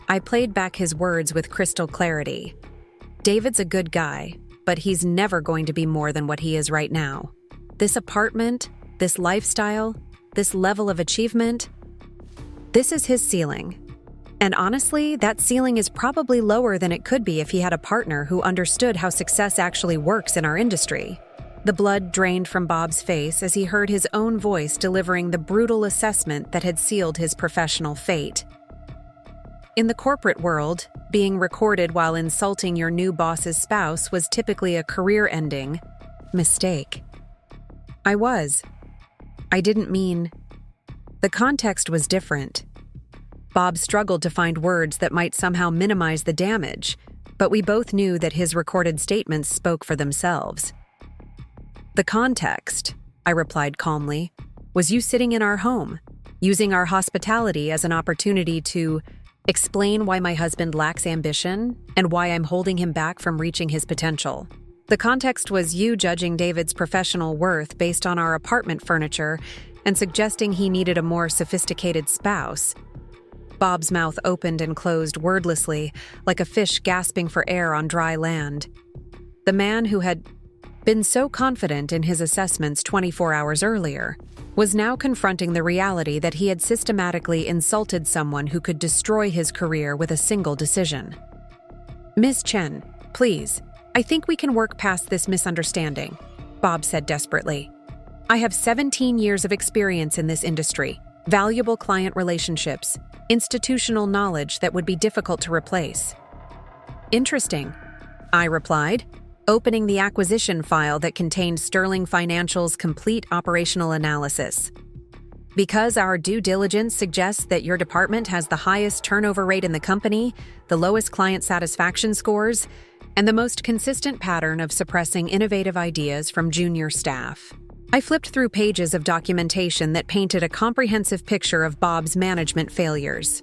I played back his words with crystal clarity. "David's a good guy, but he's never going to be more than what he is right now. This apartment, this lifestyle, this level of achievement, this is his ceiling. And honestly, that ceiling is probably lower than it could be if he had a partner who understood how success actually works in our industry." The blood drained from Bob's face as he heard his own voice delivering the brutal assessment that had sealed his professional fate. In the corporate world, being recorded while insulting your new boss's spouse was typically a career-ending mistake. I didn't mean. The context was different. Bob struggled to find words that might somehow minimize the damage, but we both knew that his recorded statements spoke for themselves. "The context," I replied calmly, "was you sitting in our home, using our hospitality as an opportunity to explain why my husband lacks ambition and why I'm holding him back from reaching his potential. The context was you judging David's professional worth based on our apartment furniture and suggesting he needed a more sophisticated spouse." Bob's mouth opened and closed wordlessly, like a fish gasping for air on dry land. The man who had been so confident in his assessments 24 hours earlier was now confronting the reality that he had systematically insulted someone who could destroy his career with a single decision. "Miss Chen, please, I think we can work past this misunderstanding," Bob said desperately. "I have 17 years of experience in this industry, valuable client relationships, institutional knowledge that would be difficult to replace." "Interesting," I replied, opening the acquisition file that contained Sterling Financial's complete operational analysis. "Because our due diligence suggests that your department has the highest turnover rate in the company, the lowest client satisfaction scores, and the most consistent pattern of suppressing innovative ideas from junior staff." I flipped through pages of documentation that painted a comprehensive picture of Bob's management failures.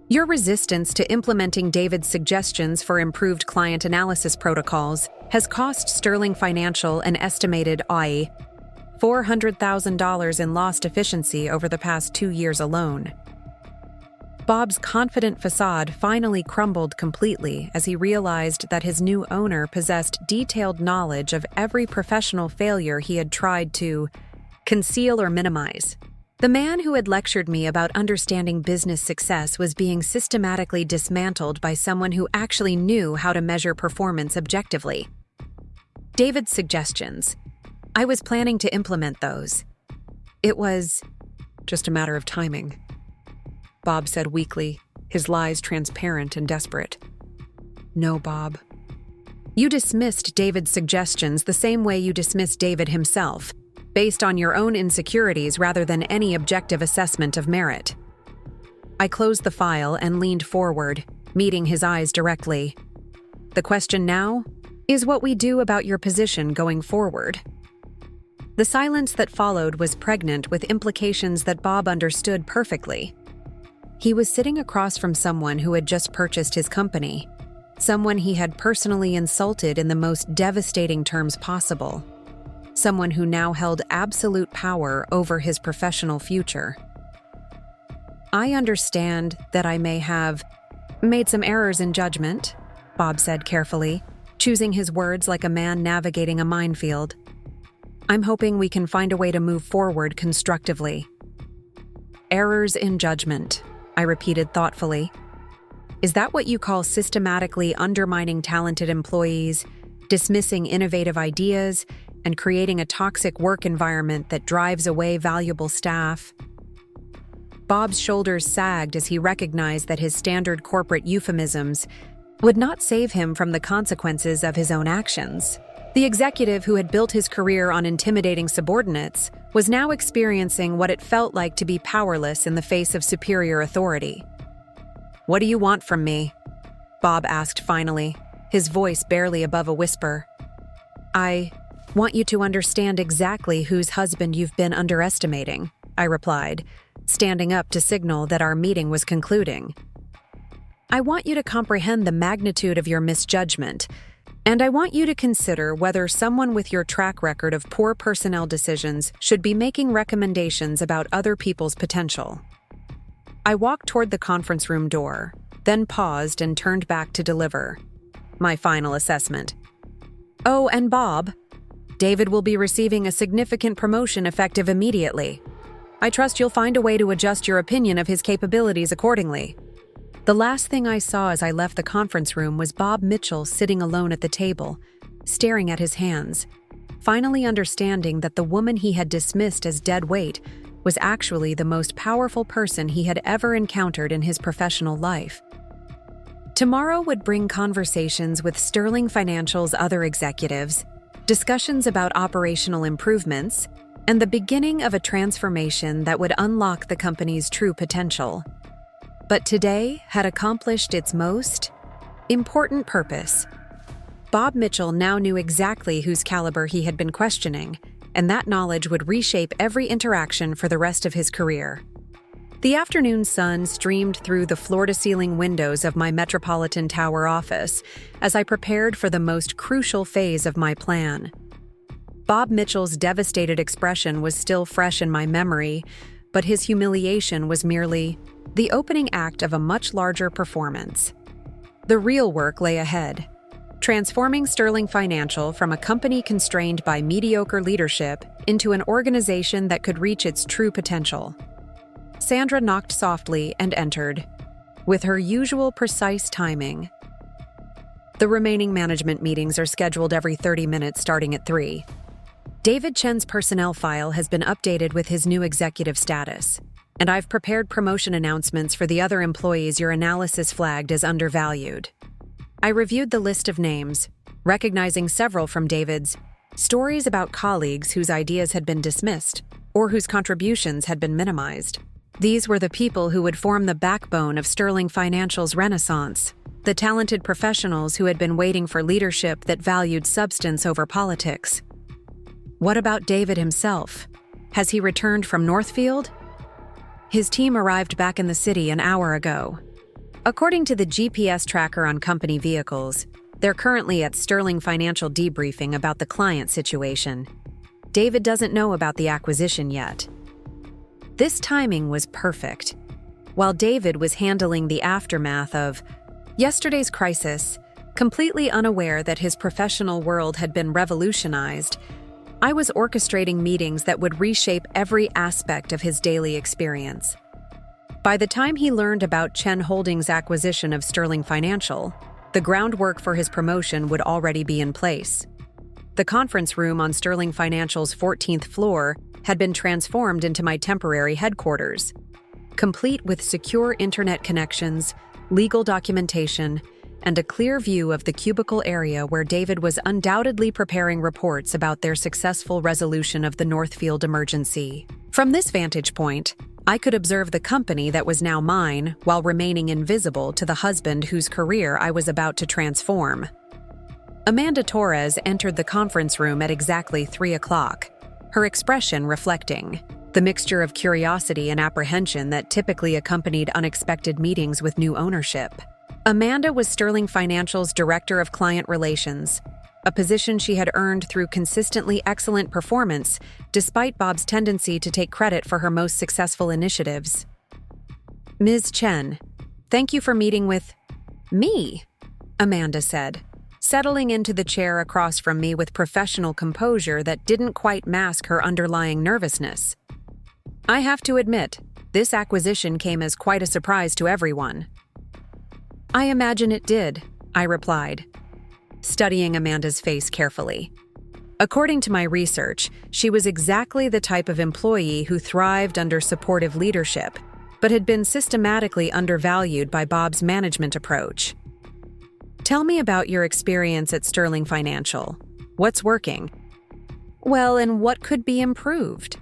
"Your resistance to implementing David's suggestions for improved client analysis protocols has cost Sterling Financial an estimated $400,000 in lost efficiency over the past 2 years alone." Bob's confident facade finally crumbled completely as he realized that his new owner possessed detailed knowledge of every professional failure he had tried to conceal or minimize. The man who had lectured me about understanding business success was being systematically dismantled by someone who actually knew how to measure performance objectively. David's suggestions. I was planning to implement those. It was just a matter of timing, Bob said weakly, his lies transparent and desperate. "No, Bob. You dismissed David's suggestions the same way you dismissed David himself, based on your own insecurities rather than any objective assessment of merit." I closed the file and leaned forward, meeting his eyes directly. "The question now is what we do about your position going forward." The silence that followed was pregnant with implications that Bob understood perfectly. He was sitting across from someone who had just purchased his company, someone he had personally insulted in the most devastating terms possible, someone who now held absolute power over his professional future. "I understand that I may have made some errors in judgment," Bob said carefully, choosing his words like a man navigating a minefield. "I'm hoping we can find a way to move forward constructively." "Errors in judgment," I repeated thoughtfully. "Is that what you call systematically undermining talented employees, dismissing innovative ideas, and creating a toxic work environment that drives away valuable staff?" Bob's shoulders sagged as he recognized that his standard corporate euphemisms would not save him from the consequences of his own actions. The executive who had built his career on intimidating subordinates was now experiencing what it felt like to be powerless in the face of superior authority. "What do you want from me?" Bob asked finally, his voice barely above a whisper. "I want you to understand exactly whose husband you've been underestimating," I replied, standing up to signal that our meeting was concluding. "I want you to comprehend the magnitude of your misjudgment, and I want you to consider whether someone with your track record of poor personnel decisions should be making recommendations about other people's potential." I walked toward the conference room door, then paused and turned back to deliver my final assessment. "Oh, and Bob, David will be receiving a significant promotion effective immediately. I trust you'll find a way to adjust your opinion of his capabilities accordingly." The last thing I saw as I left the conference room was Bob Mitchell sitting alone at the table, staring at his hands, finally understanding that the woman he had dismissed as dead weight was actually the most powerful person he had ever encountered in his professional life. Tomorrow would bring conversations with Sterling Financial's other executives, discussions about operational improvements, and the beginning of a transformation that would unlock the company's true potential. but today had accomplished its most important purpose. Bob Mitchell now knew exactly whose caliber he had been questioning, and that knowledge would reshape every interaction for the rest of his career. The afternoon sun streamed through the floor-to-ceiling windows of my Metropolitan Tower office as I prepared for the most crucial phase of my plan. Bob Mitchell's devastated expression was still fresh in my memory, but his humiliation was merely the opening act of a much larger performance. The real work lay ahead, transforming Sterling Financial from a company constrained by mediocre leadership into an organization that could reach its true potential. Sandra knocked softly and entered, with her usual precise timing. The remaining management meetings are scheduled every 30 minutes starting at 3. David Chen's personnel file has been updated with his new executive status, and I've prepared promotion announcements for the other employees your analysis flagged as undervalued. I reviewed the list of names, recognizing several from David's stories about colleagues whose ideas had been dismissed or whose contributions had been minimized. These were the people who would form the backbone of Sterling Financial's renaissance, the talented professionals who had been waiting for leadership that valued substance over politics. What about David himself? Has he returned from Northfield? His team arrived back in the city an hour ago. According to the GPS tracker on company vehicles, they're currently at Sterling Financial debriefing about the client situation. David doesn't know about the acquisition yet. This timing was perfect. While David was handling the aftermath of yesterday's crisis, completely unaware that his professional world had been revolutionized, I was orchestrating meetings that would reshape every aspect of his daily experience. By the time he learned about Chen Holdings' acquisition of Sterling Financial, the groundwork for his promotion would already be in place. The conference room on Sterling Financial's 14th floor had been transformed into my temporary headquarters, complete with secure internet connections, legal documentation, and a clear view of the cubicle area where David was undoubtedly preparing reports about their successful resolution of the Northfield emergency. From this vantage point, I could observe the company that was now mine while remaining invisible to the husband whose career I was about to transform. Amanda Torres entered the conference room at exactly 3 o'clock, her expression reflecting the mixture of curiosity and apprehension that typically accompanied unexpected meetings with new ownership. Amanda was Sterling Financial's Director of Client Relations, a position she had earned through consistently excellent performance, despite Bob's tendency to take credit for her most successful initiatives. Ms. Chen, thank you for meeting with me, Amanda said, settling into the chair across from me with professional composure that didn't quite mask her underlying nervousness. I have to admit, this acquisition came as quite a surprise to everyone. I imagine it did, I replied, studying Amanda's face carefully. According to my research, she was exactly the type of employee who thrived under supportive leadership, but had been systematically undervalued by Bob's management approach. Tell me about your experience at Sterling Financial. What's working? Well, and what could be improved?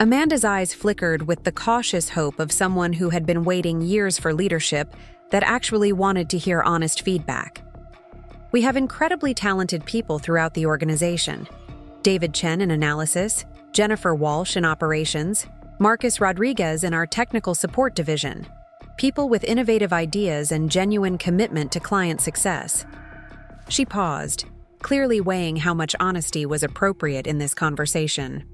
Amanda's eyes flickered with the cautious hope of someone who had been waiting years for leadership that actually wanted to hear honest feedback. We have incredibly talented people throughout the organization. David Chen in analysis, Jennifer Walsh in operations, Marcus Rodriguez in our technical support division. People with innovative ideas and genuine commitment to client success. She paused, clearly weighing how much honesty was appropriate in this conversation.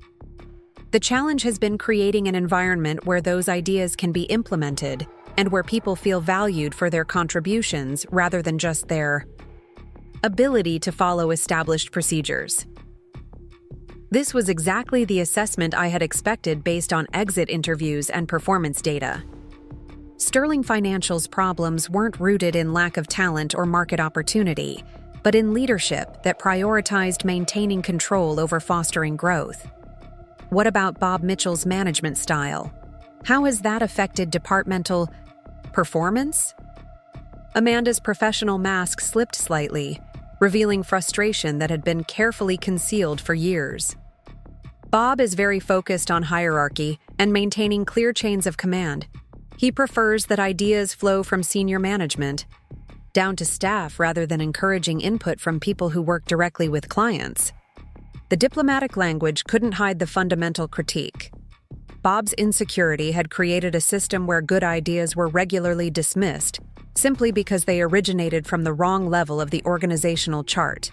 The challenge has been creating an environment where those ideas can be implemented and where people feel valued for their contributions rather than just their ability to follow established procedures. This was exactly the assessment I had expected based on exit interviews and performance data. Sterling Financial's problems weren't rooted in lack of talent or market opportunity, but in leadership that prioritized maintaining control over fostering growth. What about Bob Mitchell's management style? How has that affected departmental performance? Amanda's professional mask slipped slightly, revealing frustration that had been carefully concealed for years. Bob is very focused on hierarchy and maintaining clear chains of command. He prefers that ideas flow from senior management down to staff rather than encouraging input from people who work directly with clients. The diplomatic language couldn't hide the fundamental critique. Bob's insecurity had created a system where good ideas were regularly dismissed simply because they originated from the wrong level of the organizational chart.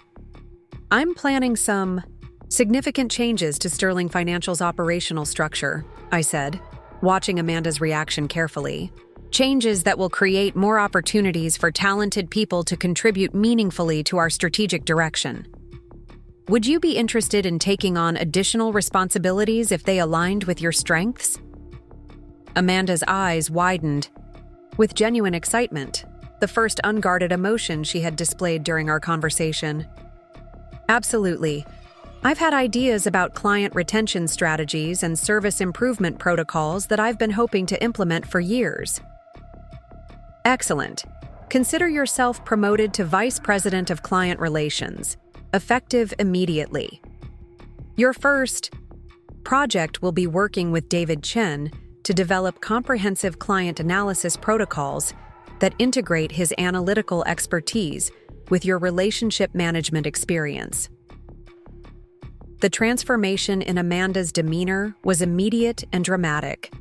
"I'm planning some significant changes to Sterling Financial's operational structure," I said, watching Amanda's reaction carefully. "Changes that will create more opportunities for talented people to contribute meaningfully to our strategic direction. Would you be interested in taking on additional responsibilities if they aligned with your strengths?" Amanda's eyes widened with genuine excitement, the first unguarded emotion she had displayed during our conversation. "Absolutely. I've had ideas about client retention strategies and service improvement protocols that I've been hoping to implement for years." "Excellent. Consider yourself promoted to Vice President of Client Relations, effective immediately. Your first project will be working with David Chen to develop comprehensive client analysis protocols that integrate his analytical expertise with your relationship management experience." The transformation in Amanda's demeanor was immediate and dramatic.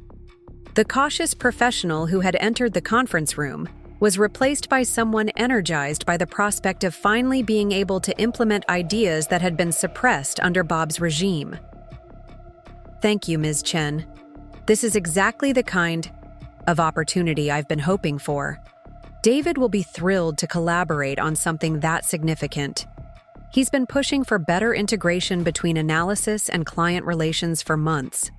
The cautious professional who had entered the conference room was replaced by someone energized by the prospect of finally being able to implement ideas that had been suppressed under Bob's regime. "Thank you, Ms. Chen. This is exactly the kind of opportunity I've been hoping for. David will be thrilled to collaborate on something that significant. He's been pushing for better integration between analysis and client relations for months."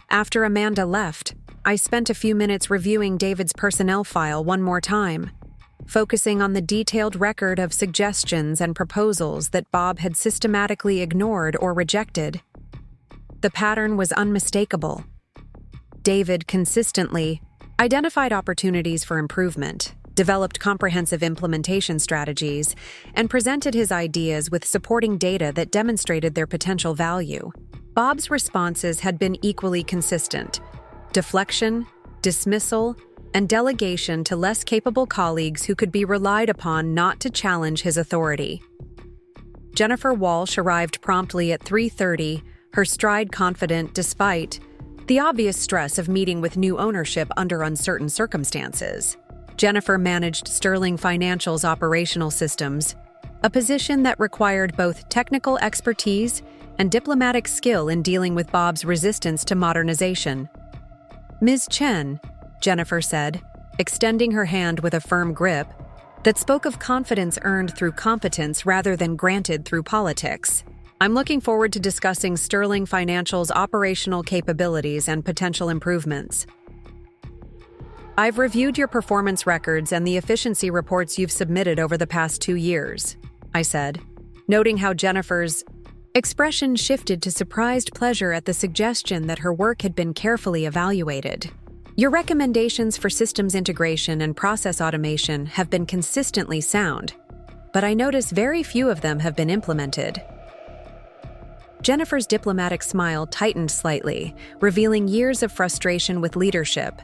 After Amanda left, I spent a few minutes reviewing David's personnel file one more time, focusing on the detailed record of suggestions and proposals that Bob had systematically ignored or rejected. The pattern was unmistakable. David consistently identified opportunities for improvement, developed comprehensive implementation strategies, and presented his ideas with supporting data that demonstrated their potential value. Bob's responses had been equally consistent: deflection, dismissal, and delegation to less capable colleagues who could be relied upon not to challenge his authority. Jennifer Walsh arrived promptly at 3:30, her stride confident despite the obvious stress of meeting with new ownership under uncertain circumstances. Jennifer managed Sterling Financial's operational systems, a position that required both technical expertise and diplomatic skill in dealing with Bob's resistance to modernization. "Ms. Chen," Jennifer said, extending her hand with a firm grip that spoke of confidence earned through competence rather than granted through politics. "I'm looking forward to discussing Sterling Financial's operational capabilities and potential improvements. I've reviewed your performance records and the efficiency reports you've submitted over the past 2 years," I said, noting how Jennifer's expression shifted to surprised pleasure at the suggestion that her work had been carefully evaluated. "Your recommendations for systems integration and process automation have been consistently sound, but I notice very few of them have been implemented." Jennifer's diplomatic smile tightened slightly, revealing years of frustration with leadership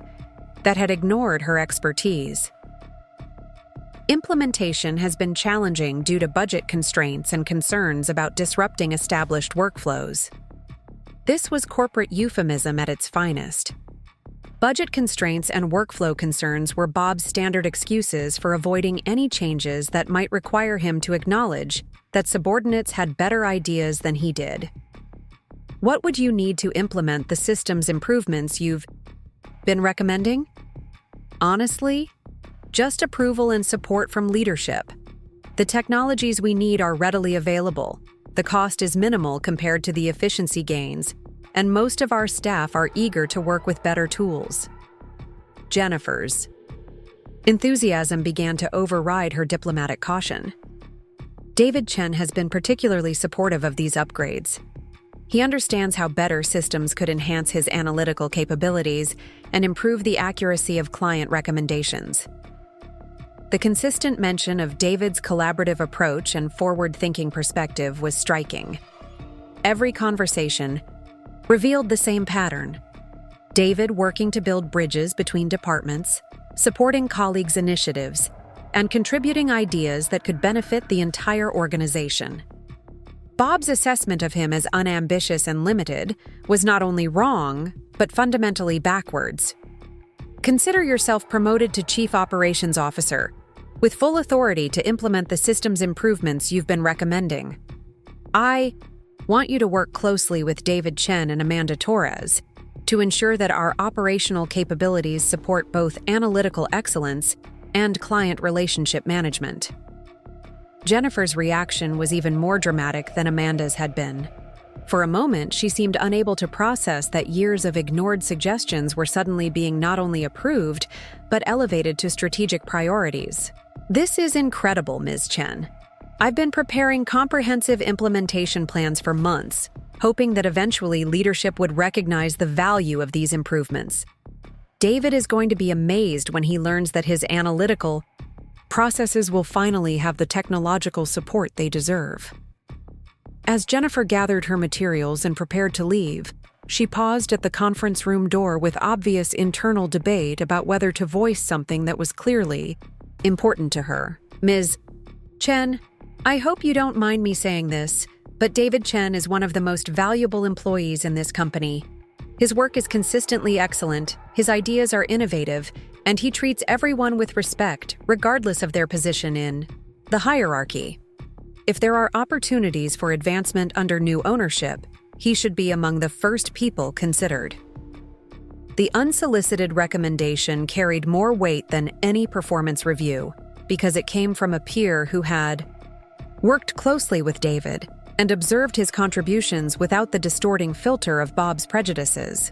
that had ignored her expertise. "Implementation has been challenging due to budget constraints and concerns about disrupting established workflows." This was corporate euphemism at its finest. Budget constraints and workflow concerns were Bob's standard excuses for avoiding any changes that might require him to acknowledge that subordinates had better ideas than he did. "What would you need to implement the systems improvements you've been recommending?" "Honestly, just approval and support from leadership. The technologies we need are readily available, the cost is minimal compared to the efficiency gains, and most of our staff are eager to work with better tools." Jennifer's enthusiasm began to override her diplomatic caution. David Chen has been particularly supportive of these upgrades. He understands how better systems could enhance his analytical capabilities and improve the accuracy of client recommendations. The consistent mention of David's collaborative approach and forward-thinking perspective was striking. Every conversation revealed the same pattern. David working to build bridges between departments, supporting colleagues' initiatives, and contributing ideas that could benefit the entire organization. Bob's assessment of him as unambitious and limited was not only wrong, but fundamentally backwards. Consider yourself promoted to Chief Operations Officer, with full authority to implement the systems improvements you've been recommending. I want you to work closely with David Chen and Amanda Torres to ensure that our operational capabilities support both analytical excellence and client relationship management. Jennifer's reaction was even more dramatic than Amanda's had been. For a moment, she seemed unable to process that years of ignored suggestions were suddenly being not only approved, but elevated to strategic priorities. This is incredible, Ms. Chen. I've been preparing comprehensive implementation plans for months, hoping that eventually leadership would recognize the value of these improvements. David is going to be amazed when he learns that his analytical processes will finally have the technological support they deserve. As Jennifer gathered her materials and prepared to leave, she paused at the conference room door with obvious internal debate about whether to voice something that was clearly important to her. Ms. Chen, I hope you don't mind me saying this, but David Chen is one of the most valuable employees in this company. His work is consistently excellent, his ideas are innovative, and he treats everyone with respect, regardless of their position in the hierarchy. If there are opportunities for advancement under new ownership, he should be among the first people considered. The unsolicited recommendation carried more weight than any performance review because it came from a peer who had worked closely with David and observed his contributions without the distorting filter of Bob's prejudices.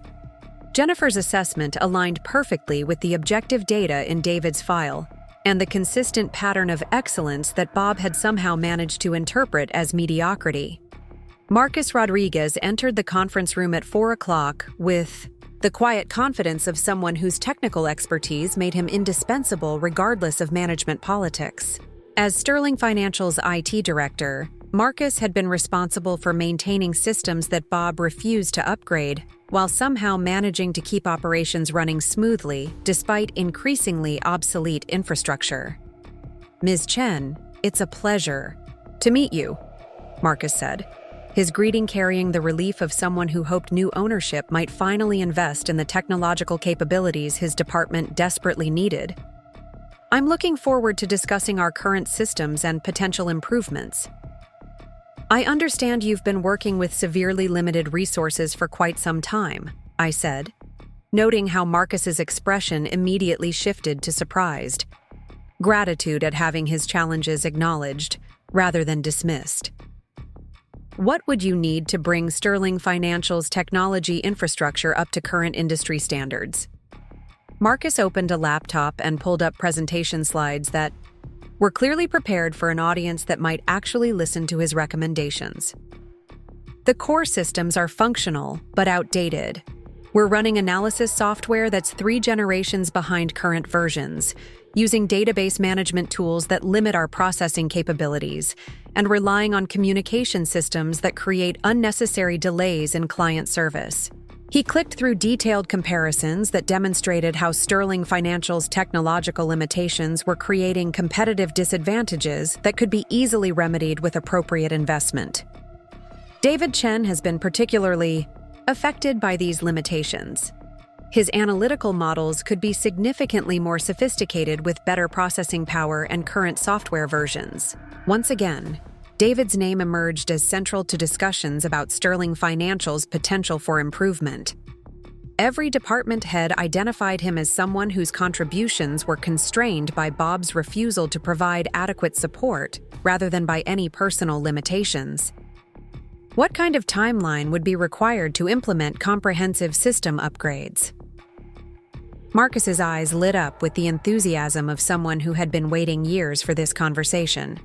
Jennifer's assessment aligned perfectly with the objective data in David's file and the consistent pattern of excellence that Bob had somehow managed to interpret as mediocrity. Marcus Rodriguez entered the conference room at 4 o'clock with the quiet confidence of someone whose technical expertise made him indispensable regardless of management politics. As Sterling Financial's IT director, Marcus had been responsible for maintaining systems that Bob refused to upgrade, while somehow managing to keep operations running smoothly despite increasingly obsolete infrastructure. Ms. Chen, it's a pleasure to meet you, Marcus said, his greeting carrying the relief of someone who hoped new ownership might finally invest in the technological capabilities his department desperately needed. I'm looking forward to discussing our current systems and potential improvements. I understand you've been working with severely limited resources for quite some time, I said, noting how Marcus's expression immediately shifted to surprised, gratitude at having his challenges acknowledged rather than dismissed. What would you need to bring Sterling Financial's technology infrastructure up to current industry standards? Marcus opened a laptop and pulled up presentation slides that were clearly prepared for an audience that might actually listen to his recommendations. The core systems are functional, but outdated. We're running analysis software that's 3 generations behind current versions, using database management tools that limit our processing capabilities, and relying on communication systems that create unnecessary delays in client service. He clicked through detailed comparisons that demonstrated how Sterling Financial's technological limitations were creating competitive disadvantages that could be easily remedied with appropriate investment. David Chen has been particularly affected by these limitations. His analytical models could be significantly more sophisticated with better processing power and current software versions. Once again, David's name emerged as central to discussions about Sterling Financial's potential for improvement. Every department head identified him as someone whose contributions were constrained by Bob's refusal to provide adequate support rather than by any personal limitations. What kind of timeline would be required to implement comprehensive system upgrades? Marcus's eyes lit up with the enthusiasm of someone who had been waiting years for this conversation.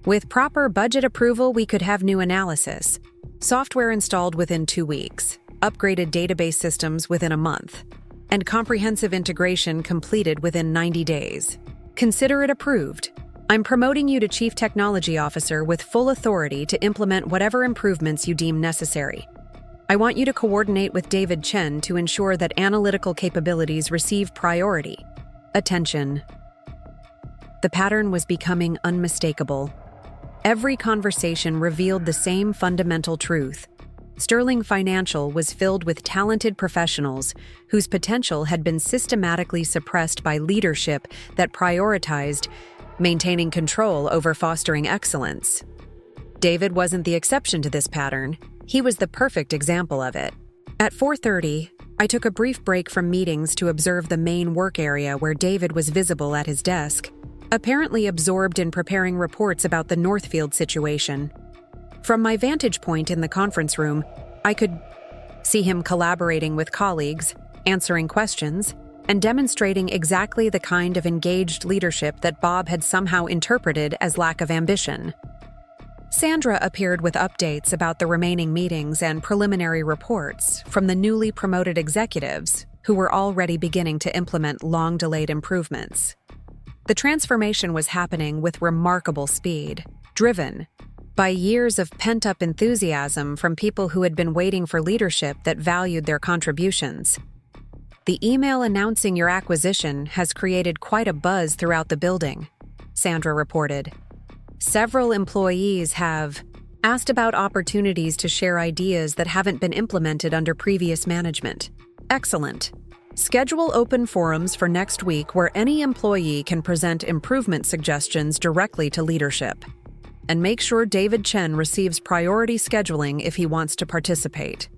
With proper budget approval, we could have new analysis, software installed within 2 weeks, upgraded database systems within a month, and comprehensive integration completed within 90 days. Consider it approved. I'm promoting you to Chief Technology Officer with full authority to implement whatever improvements you deem necessary. I want you to coordinate with David Chen to ensure that analytical capabilities receive priority. Attention. The pattern was becoming unmistakable. Every conversation revealed the same fundamental truth. Sterling Financial was filled with talented professionals whose potential had been systematically suppressed by leadership that prioritized maintaining control over fostering excellence. David wasn't the exception to this pattern. He was the perfect example of it. At 4:30, I took a brief break from meetings to observe the main work area where David was visible at his desk, apparently absorbed in preparing reports about the Northfield situation. From my vantage point in the conference room, I could see him collaborating with colleagues, answering questions, and demonstrating exactly the kind of engaged leadership that Bob had somehow interpreted as lack of ambition. Sandra appeared with updates about the remaining meetings and preliminary reports from the newly promoted executives who were already beginning to implement long-delayed improvements. The transformation was happening with remarkable speed, driven by years of pent-up enthusiasm from people who had been waiting for leadership that valued their contributions. The email announcing your acquisition has created quite a buzz throughout the building, Sandra reported. Several employees have asked about opportunities to share ideas that haven't been implemented under previous management. Excellent. Schedule open forums for next week where any employee can present improvement suggestions directly to leadership. And make sure David Chen receives priority scheduling if he wants to participate.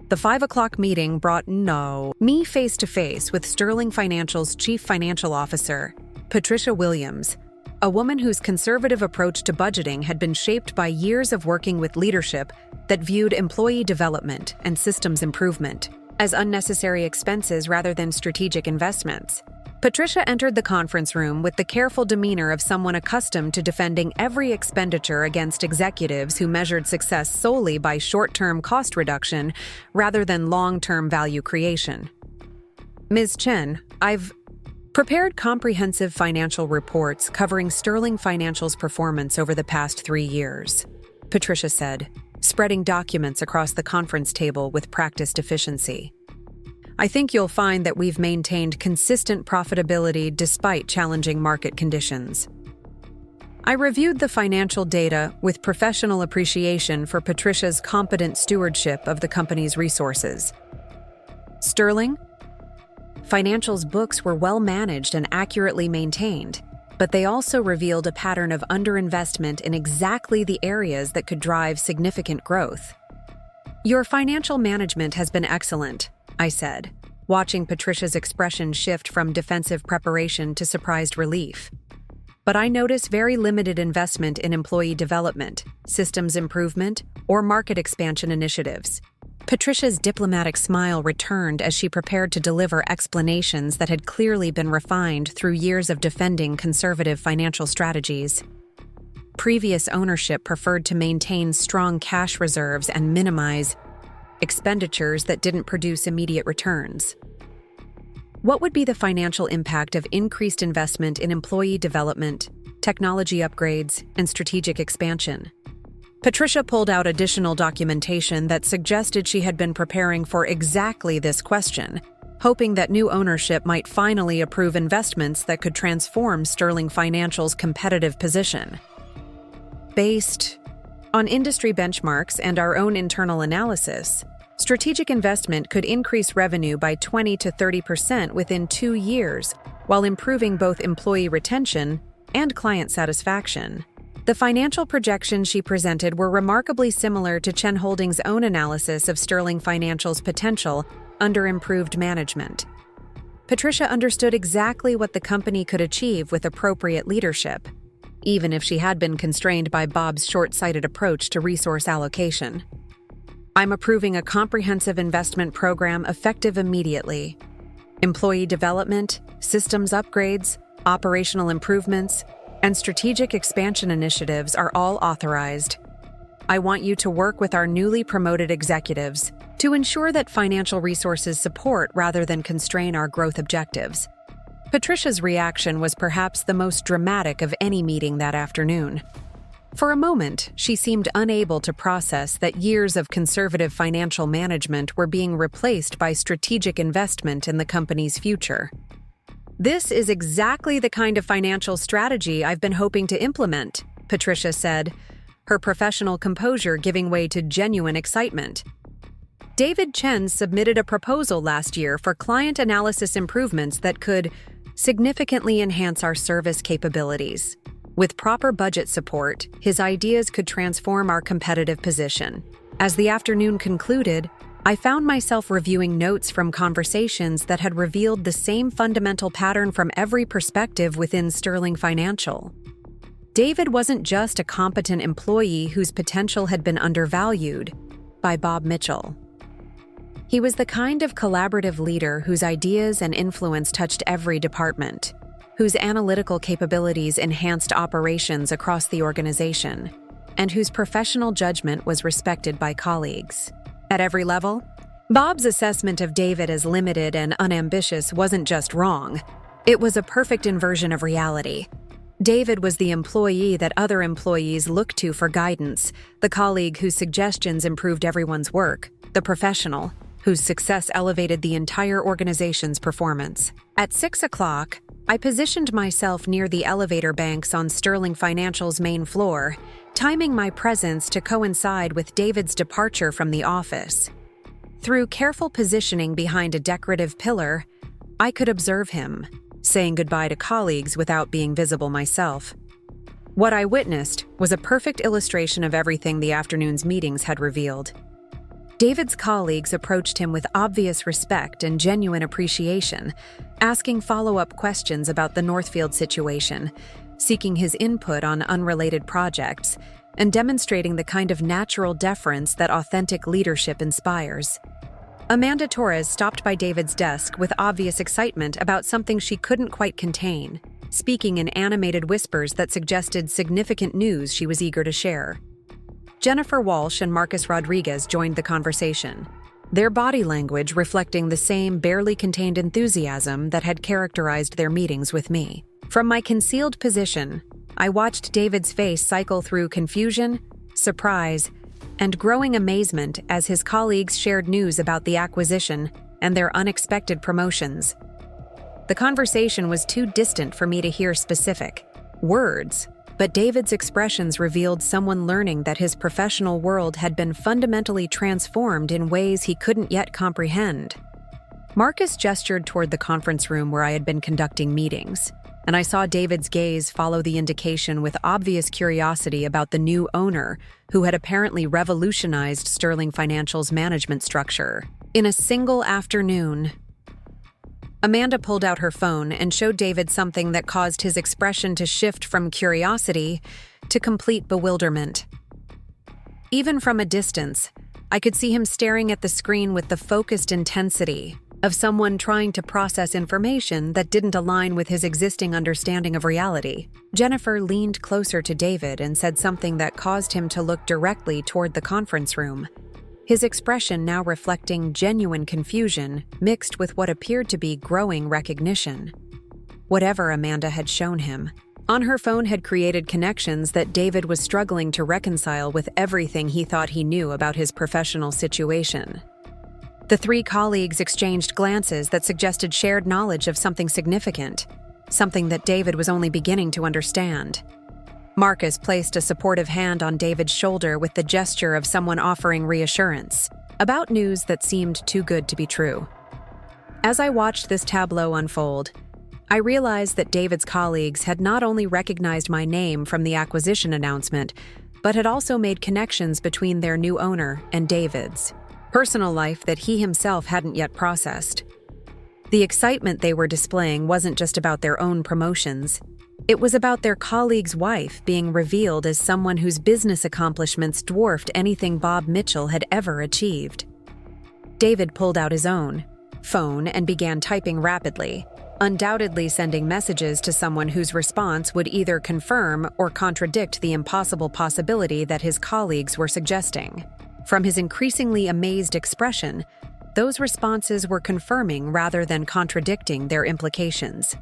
The 5 o'clock meeting brought me face-to-face with Sterling Financial's Chief Financial Officer, Patricia Williams, a woman whose conservative approach to budgeting had been shaped by years of working with leadership that viewed employee development and systems improvement as unnecessary expenses rather than strategic investments. Patricia entered the conference room with the careful demeanor of someone accustomed to defending every expenditure against executives who measured success solely by short-term cost reduction rather than long-term value creation. Ms. Chen, I've prepared comprehensive financial reports covering Sterling Financial's performance over the past 3 years, Patricia said, spreading documents across the conference table with practiced efficiency. I think you'll find that we've maintained consistent profitability despite challenging market conditions. I reviewed the financial data with professional appreciation for Patricia's competent stewardship of the company's resources. Sterling Financial's books were well managed and accurately maintained, but they also revealed a pattern of underinvestment in exactly the areas that could drive significant growth. Your financial management has been excellent, I said, watching Patricia's expression shift from defensive preparation to surprised relief. But I notice very limited investment in employee development, systems improvement, or market expansion initiatives. Patricia's diplomatic smile returned as she prepared to deliver explanations that had clearly been refined through years of defending conservative financial strategies. Previous ownership preferred to maintain strong cash reserves and minimize expenditures that didn't produce immediate returns. What would be the financial impact of increased investment in employee development, technology upgrades, and strategic expansion? Patricia pulled out additional documentation that suggested she had been preparing for exactly this question, hoping that new ownership might finally approve investments that could transform Sterling Financial's competitive position. Based on industry benchmarks and our own internal analysis, strategic investment could increase revenue by 20 to 30% within 2 years, while improving both employee retention and client satisfaction. The financial projections she presented were remarkably similar to Chen Holdings' own analysis of Sterling Financial's potential under improved management. Patricia understood exactly what the company could achieve with appropriate leadership, even if she had been constrained by Bob's short-sighted approach to resource allocation. I'm approving a comprehensive investment program effective immediately. Employee development, systems upgrades, operational improvements, and strategic expansion initiatives are all authorized. I want you to work with our newly promoted executives to ensure that financial resources support rather than constrain our growth objectives. Patricia's reaction was perhaps the most dramatic of any meeting that afternoon. For a moment, she seemed unable to process that years of conservative financial management were being replaced by strategic investment in the company's future. "This is exactly the kind of financial strategy I've been hoping to implement," Patricia said, her professional composure giving way to genuine excitement. "David Chen submitted a proposal last year for client analysis improvements that could significantly enhance our service capabilities. With proper budget support, his ideas could transform our competitive position." As the afternoon concluded, I found myself reviewing notes from conversations that had revealed the same fundamental pattern from every perspective within Sterling Financial. David wasn't just a competent employee whose potential had been undervalued by Bob Mitchell. He was the kind of collaborative leader whose ideas and influence touched every department, whose analytical capabilities enhanced operations across the organization, and whose professional judgment was respected by colleagues. At every level, Bob's assessment of David as limited and unambitious wasn't just wrong. It was a perfect inversion of reality. David was the employee that other employees looked to for guidance, the colleague whose suggestions improved everyone's work, the professional whose success elevated the entire organization's performance. At 6 o'clock, I positioned myself near the elevator banks on Sterling Financial's main floor, timing my presence to coincide with David's departure from the office. Through careful positioning behind a decorative pillar, I could observe him, saying goodbye to colleagues without being visible myself. What I witnessed was a perfect illustration of everything the afternoon's meetings had revealed. David's colleagues approached him with obvious respect and genuine appreciation, asking follow-up questions about the Northfield situation, seeking his input on unrelated projects, and demonstrating the kind of natural deference that authentic leadership inspires. Amanda Torres stopped by David's desk with obvious excitement about something she couldn't quite contain, speaking in animated whispers that suggested significant news she was eager to share. Jennifer Walsh and Marcus Rodriguez joined the conversation, their body language reflecting the same barely contained enthusiasm that had characterized their meetings with me. From my concealed position, I watched David's face cycle through confusion, surprise, and growing amazement as his colleagues shared news about the acquisition and their unexpected promotions. The conversation was too distant for me to hear specific words, but David's expressions revealed someone learning that his professional world had been fundamentally transformed in ways he couldn't yet comprehend. Marcus gestured toward the conference room where I had been conducting meetings, and I saw David's gaze follow the indication with obvious curiosity about the new owner who had apparently revolutionized Sterling Financial's management structure. In a single afternoon, Amanda pulled out her phone and showed David something that caused his expression to shift from curiosity to complete bewilderment. Even from a distance, I could see him staring at the screen with the focused intensity of someone trying to process information that didn't align with his existing understanding of reality. Jennifer leaned closer to David and said something that caused him to look directly toward the conference room, his expression now reflecting genuine confusion mixed with what appeared to be growing recognition. Whatever Amanda had shown him on her phone had created connections that David was struggling to reconcile with everything he thought he knew about his professional situation. The three colleagues exchanged glances that suggested shared knowledge of something significant, something that David was only beginning to understand. Marcus placed a supportive hand on David's shoulder with the gesture of someone offering reassurance about news that seemed too good to be true. As I watched this tableau unfold, I realized that David's colleagues had not only recognized my name from the acquisition announcement, but had also made connections between their new owner and David's personal life that he himself hadn't yet processed. The excitement they were displaying wasn't just about their own promotions. It was about their colleague's wife being revealed as someone whose business accomplishments dwarfed anything Bob Mitchell had ever achieved. David pulled out his own phone and began typing rapidly, undoubtedly sending messages to someone whose response would either confirm or contradict the impossible possibility that his colleagues were suggesting. From his increasingly amazed expression, those responses were confirming rather than contradicting their implications.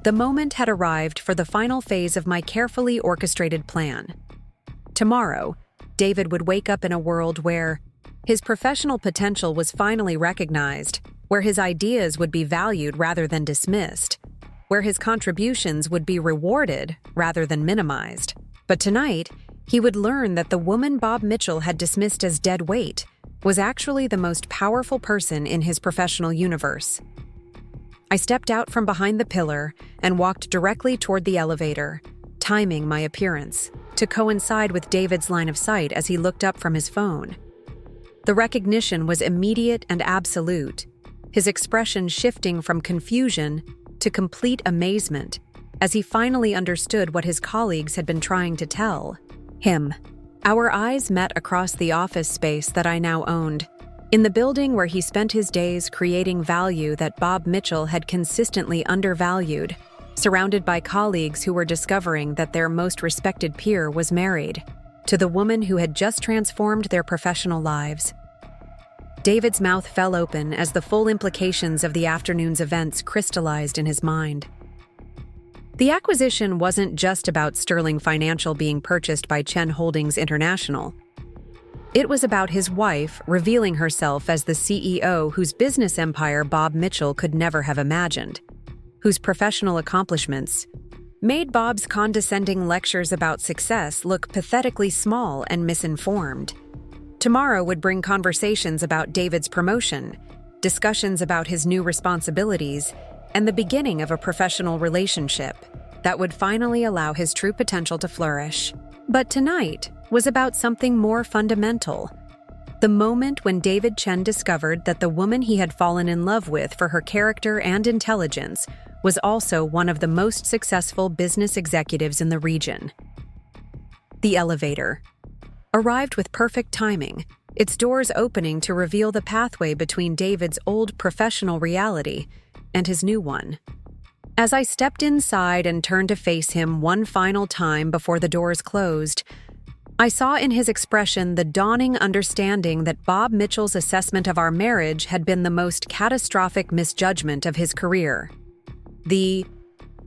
The moment had arrived for the final phase of my carefully orchestrated plan. Tomorrow, David would wake up in a world where his professional potential was finally recognized, where his ideas would be valued rather than dismissed, where his contributions would be rewarded rather than minimized. But tonight, he would learn that the woman Bob Mitchell had dismissed as dead weight was actually the most powerful person in his professional universe. I stepped out from behind the pillar and walked directly toward the elevator, timing my appearance to coincide with David's line of sight as he looked up from his phone. The recognition was immediate and absolute, his expression shifting from confusion to complete amazement as he finally understood what his colleagues had been trying to tell him. Our eyes met across the office space that I now owned, in the building where he spent his days creating value that Bob Mitchell had consistently undervalued, surrounded by colleagues who were discovering that their most respected peer was married to the woman who had just transformed their professional lives. David's mouth fell open as the full implications of the afternoon's events crystallized in his mind. The acquisition wasn't just about Sterling Financial being purchased by Chen Holdings International. It was about his wife revealing herself as the CEO whose business empire Bob Mitchell could never have imagined, whose professional accomplishments made Bob's condescending lectures about success look pathetically small and misinformed. Tomorrow would bring conversations about David's promotion, discussions about his new responsibilities, and the beginning of a professional relationship that would finally allow his true potential to flourish. But tonight was about something more fundamental. The moment when David Chen discovered that the woman he had fallen in love with for her character and intelligence was also one of the most successful business executives in the region. The elevator arrived with perfect timing, its doors opening to reveal the pathway between David's old professional reality and his new one. As I stepped inside and turned to face him one final time before the doors closed, I saw in his expression the dawning understanding that Bob Mitchell's assessment of our marriage had been the most catastrophic misjudgment of his career. The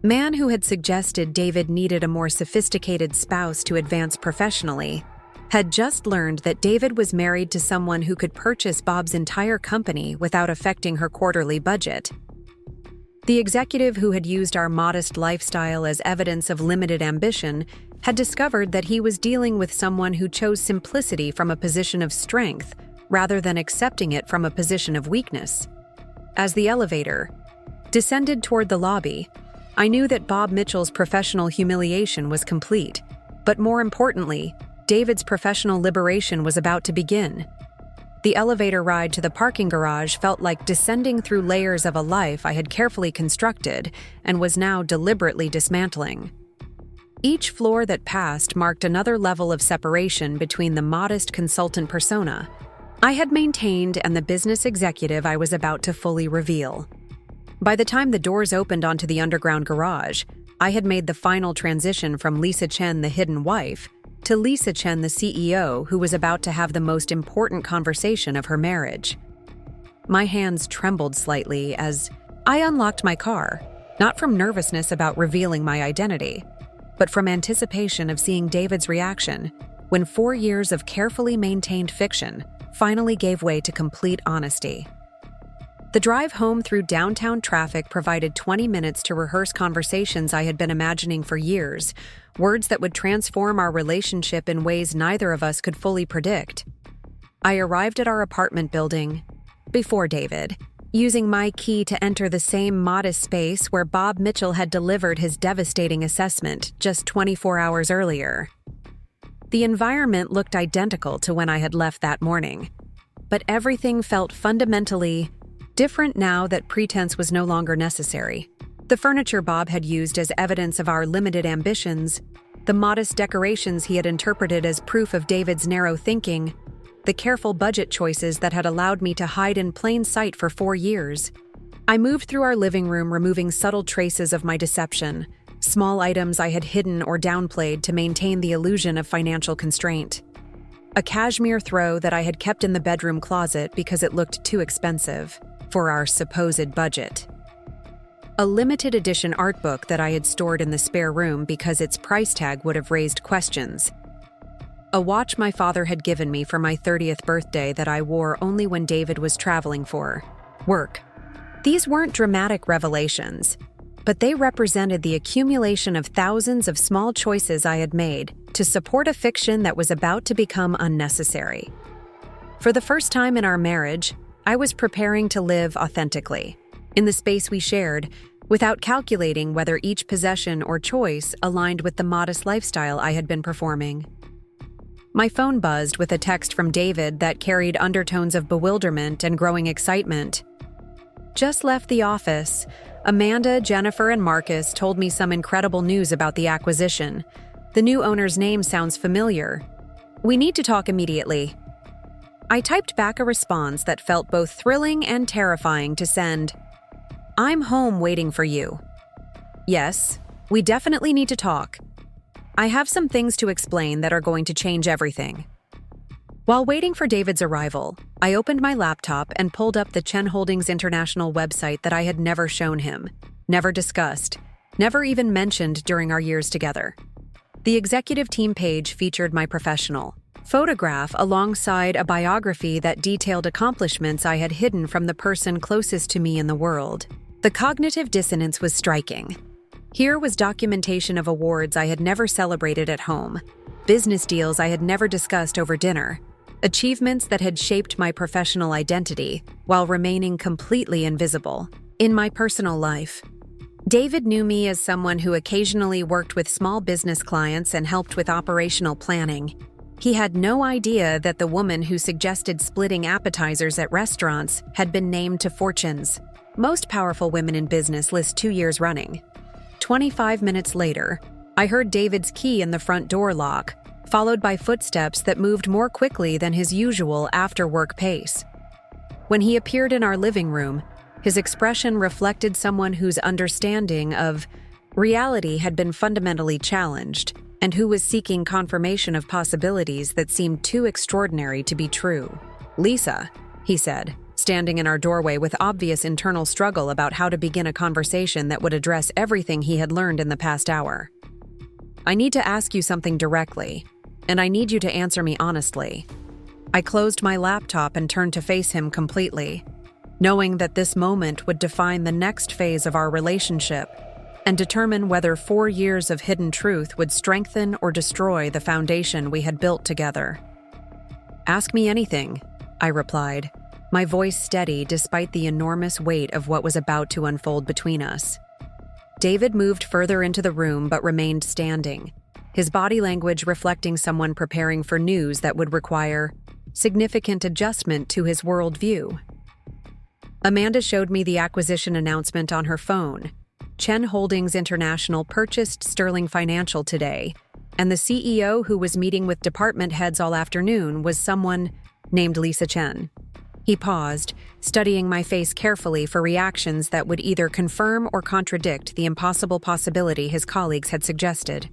man who had suggested David needed a more sophisticated spouse to advance professionally had just learned that David was married to someone who could purchase Bob's entire company without affecting her quarterly budget. The executive who had used our modest lifestyle as evidence of limited ambition had discovered that he was dealing with someone who chose simplicity from a position of strength rather than accepting it from a position of weakness. As the elevator descended toward the lobby, I knew that Bob Mitchell's professional humiliation was complete, but more importantly, David's professional liberation was about to begin. The elevator ride to the parking garage felt like descending through layers of a life I had carefully constructed and was now deliberately dismantling. Each floor that passed marked another level of separation between the modest consultant persona I had maintained and the business executive I was about to fully reveal. By the time the doors opened onto the underground garage, I had made the final transition from Lisa Chen, the hidden wife, to Lisa Chen, the CEO, who was about to have the most important conversation of her marriage. My hands trembled slightly as I unlocked my car, not from nervousness about revealing my identity, but from anticipation of seeing David's reaction when 4 years of carefully maintained fiction finally gave way to complete honesty. The drive home through downtown traffic provided 20 minutes to rehearse conversations I had been imagining for years, words that would transform our relationship in ways neither of us could fully predict. I arrived at our apartment building before David, using my key to enter the same modest space where Bob Mitchell had delivered his devastating assessment just 24 hours earlier. The environment looked identical to when I had left that morning, but everything felt fundamentally different now that pretense was no longer necessary. The furniture Bob had used as evidence of our limited ambitions, the modest decorations he had interpreted as proof of David's narrow thinking, the careful budget choices that had allowed me to hide in plain sight for 4 years. I moved through our living room, removing subtle traces of my deception, small items I had hidden or downplayed to maintain the illusion of financial constraint. A cashmere throw that I had kept in the bedroom closet because it looked too expensive for our supposed budget. a limited edition art book that I had stored in the spare room because its price tag would have raised questions. A watch my father had given me for my 30th birthday that I wore only when David was traveling for work. These weren't dramatic revelations, but they represented the accumulation of thousands of small choices I had made to support a fiction that was about to become unnecessary. For the first time in our marriage, I was preparing to live authentically, in the space we shared, without calculating whether each possession or choice aligned with the modest lifestyle I had been performing. My phone buzzed with a text from David that carried undertones of bewilderment and growing excitement. Just left the office. Amanda, Jennifer, and Marcus told me some incredible news about the acquisition. The new owner's name sounds familiar. We need to talk immediately. I typed back a response that felt both thrilling and terrifying to send. I'm home waiting for you. Yes, we definitely need to talk. I have some things to explain that are going to change everything. While waiting for David's arrival, I opened my laptop and pulled up the Chen Holdings International website that I had never shown him, never discussed, never even mentioned during our years together. The executive team page featured my professional photograph alongside a biography that detailed accomplishments I had hidden from the person closest to me in the world. The cognitive dissonance was striking. Here was documentation of awards I had never celebrated at home, business deals I had never discussed over dinner, achievements that had shaped my professional identity while remaining completely invisible. In my personal life, David knew me as someone who occasionally worked with small business clients and helped with operational planning. He had no idea that the woman who suggested splitting appetizers at restaurants had been named to Fortune's Most Powerful Women in Business list 2 years running. 25 minutes later, I heard David's key in the front door lock, followed by footsteps that moved more quickly than his usual after-work pace. When he appeared in our living room, his expression reflected someone whose understanding of reality had been fundamentally challenged and who was seeking confirmation of possibilities that seemed too extraordinary to be true. "Lisa," he said, standing in our doorway with obvious internal struggle about how to begin a conversation that would address everything he had learned in the past hour. "I need to ask you something directly, and I need you to answer me honestly." I closed my laptop and turned to face him completely, knowing that this moment would define the next phase of our relationship and determine whether 4 years of hidden truth would strengthen or destroy the foundation we had built together. "Ask me anything," I replied, my voice steady despite the enormous weight of what was about to unfold between us. David moved further into the room but remained standing, his body language reflecting someone preparing for news that would require significant adjustment to his worldview. Amanda showed me the acquisition announcement on her phone. Chen Holdings International purchased Sterling Financial today, and the CEO who was meeting with department heads all afternoon was someone named Lisa Chen. He paused, studying my face carefully for reactions that would either confirm or contradict the impossible possibility his colleagues had suggested.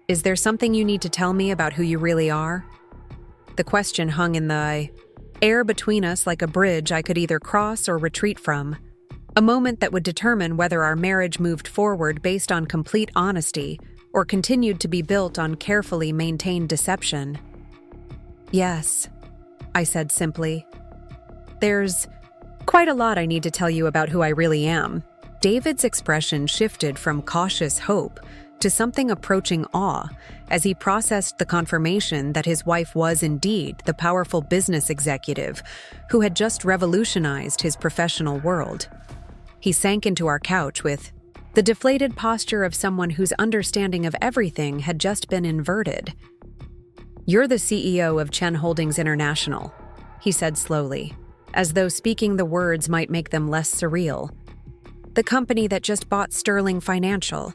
"Is there something you need to tell me about who you really are?" The question hung in the air between us like a bridge I could either cross or retreat from, a moment that would determine whether our marriage moved forward based on complete honesty or continued to be built on carefully maintained deception. "Yes," I said simply. "There's quite a lot I need to tell you about who I really am." David's expression shifted from cautious hope to something approaching awe as he processed the confirmation that his wife was indeed the powerful business executive who had just revolutionized his professional world. He sank into our couch with the deflated posture of someone whose understanding of everything had just been inverted. "You're the CEO of Chen Holdings International," he said slowly, as though speaking the words might make them less surreal. "The company that just bought Sterling Financial.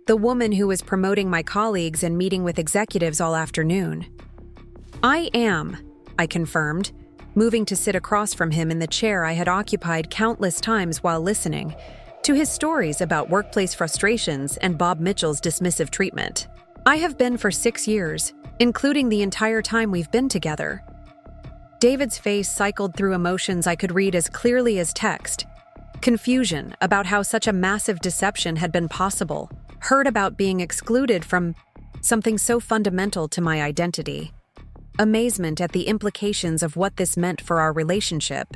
The woman who was promoting my colleagues and meeting with executives all afternoon." "I am," I confirmed, moving to sit across from him in the chair I had occupied countless times while listening to his stories about workplace frustrations and Bob Mitchell's dismissive treatment. "I have been for 6 years, including the entire time we've been together." David's face cycled through emotions I could read as clearly as text. Confusion about how such a massive deception had been possible. Heard about being excluded from something so fundamental to my identity. Amazement at the implications of what this meant for our relationship.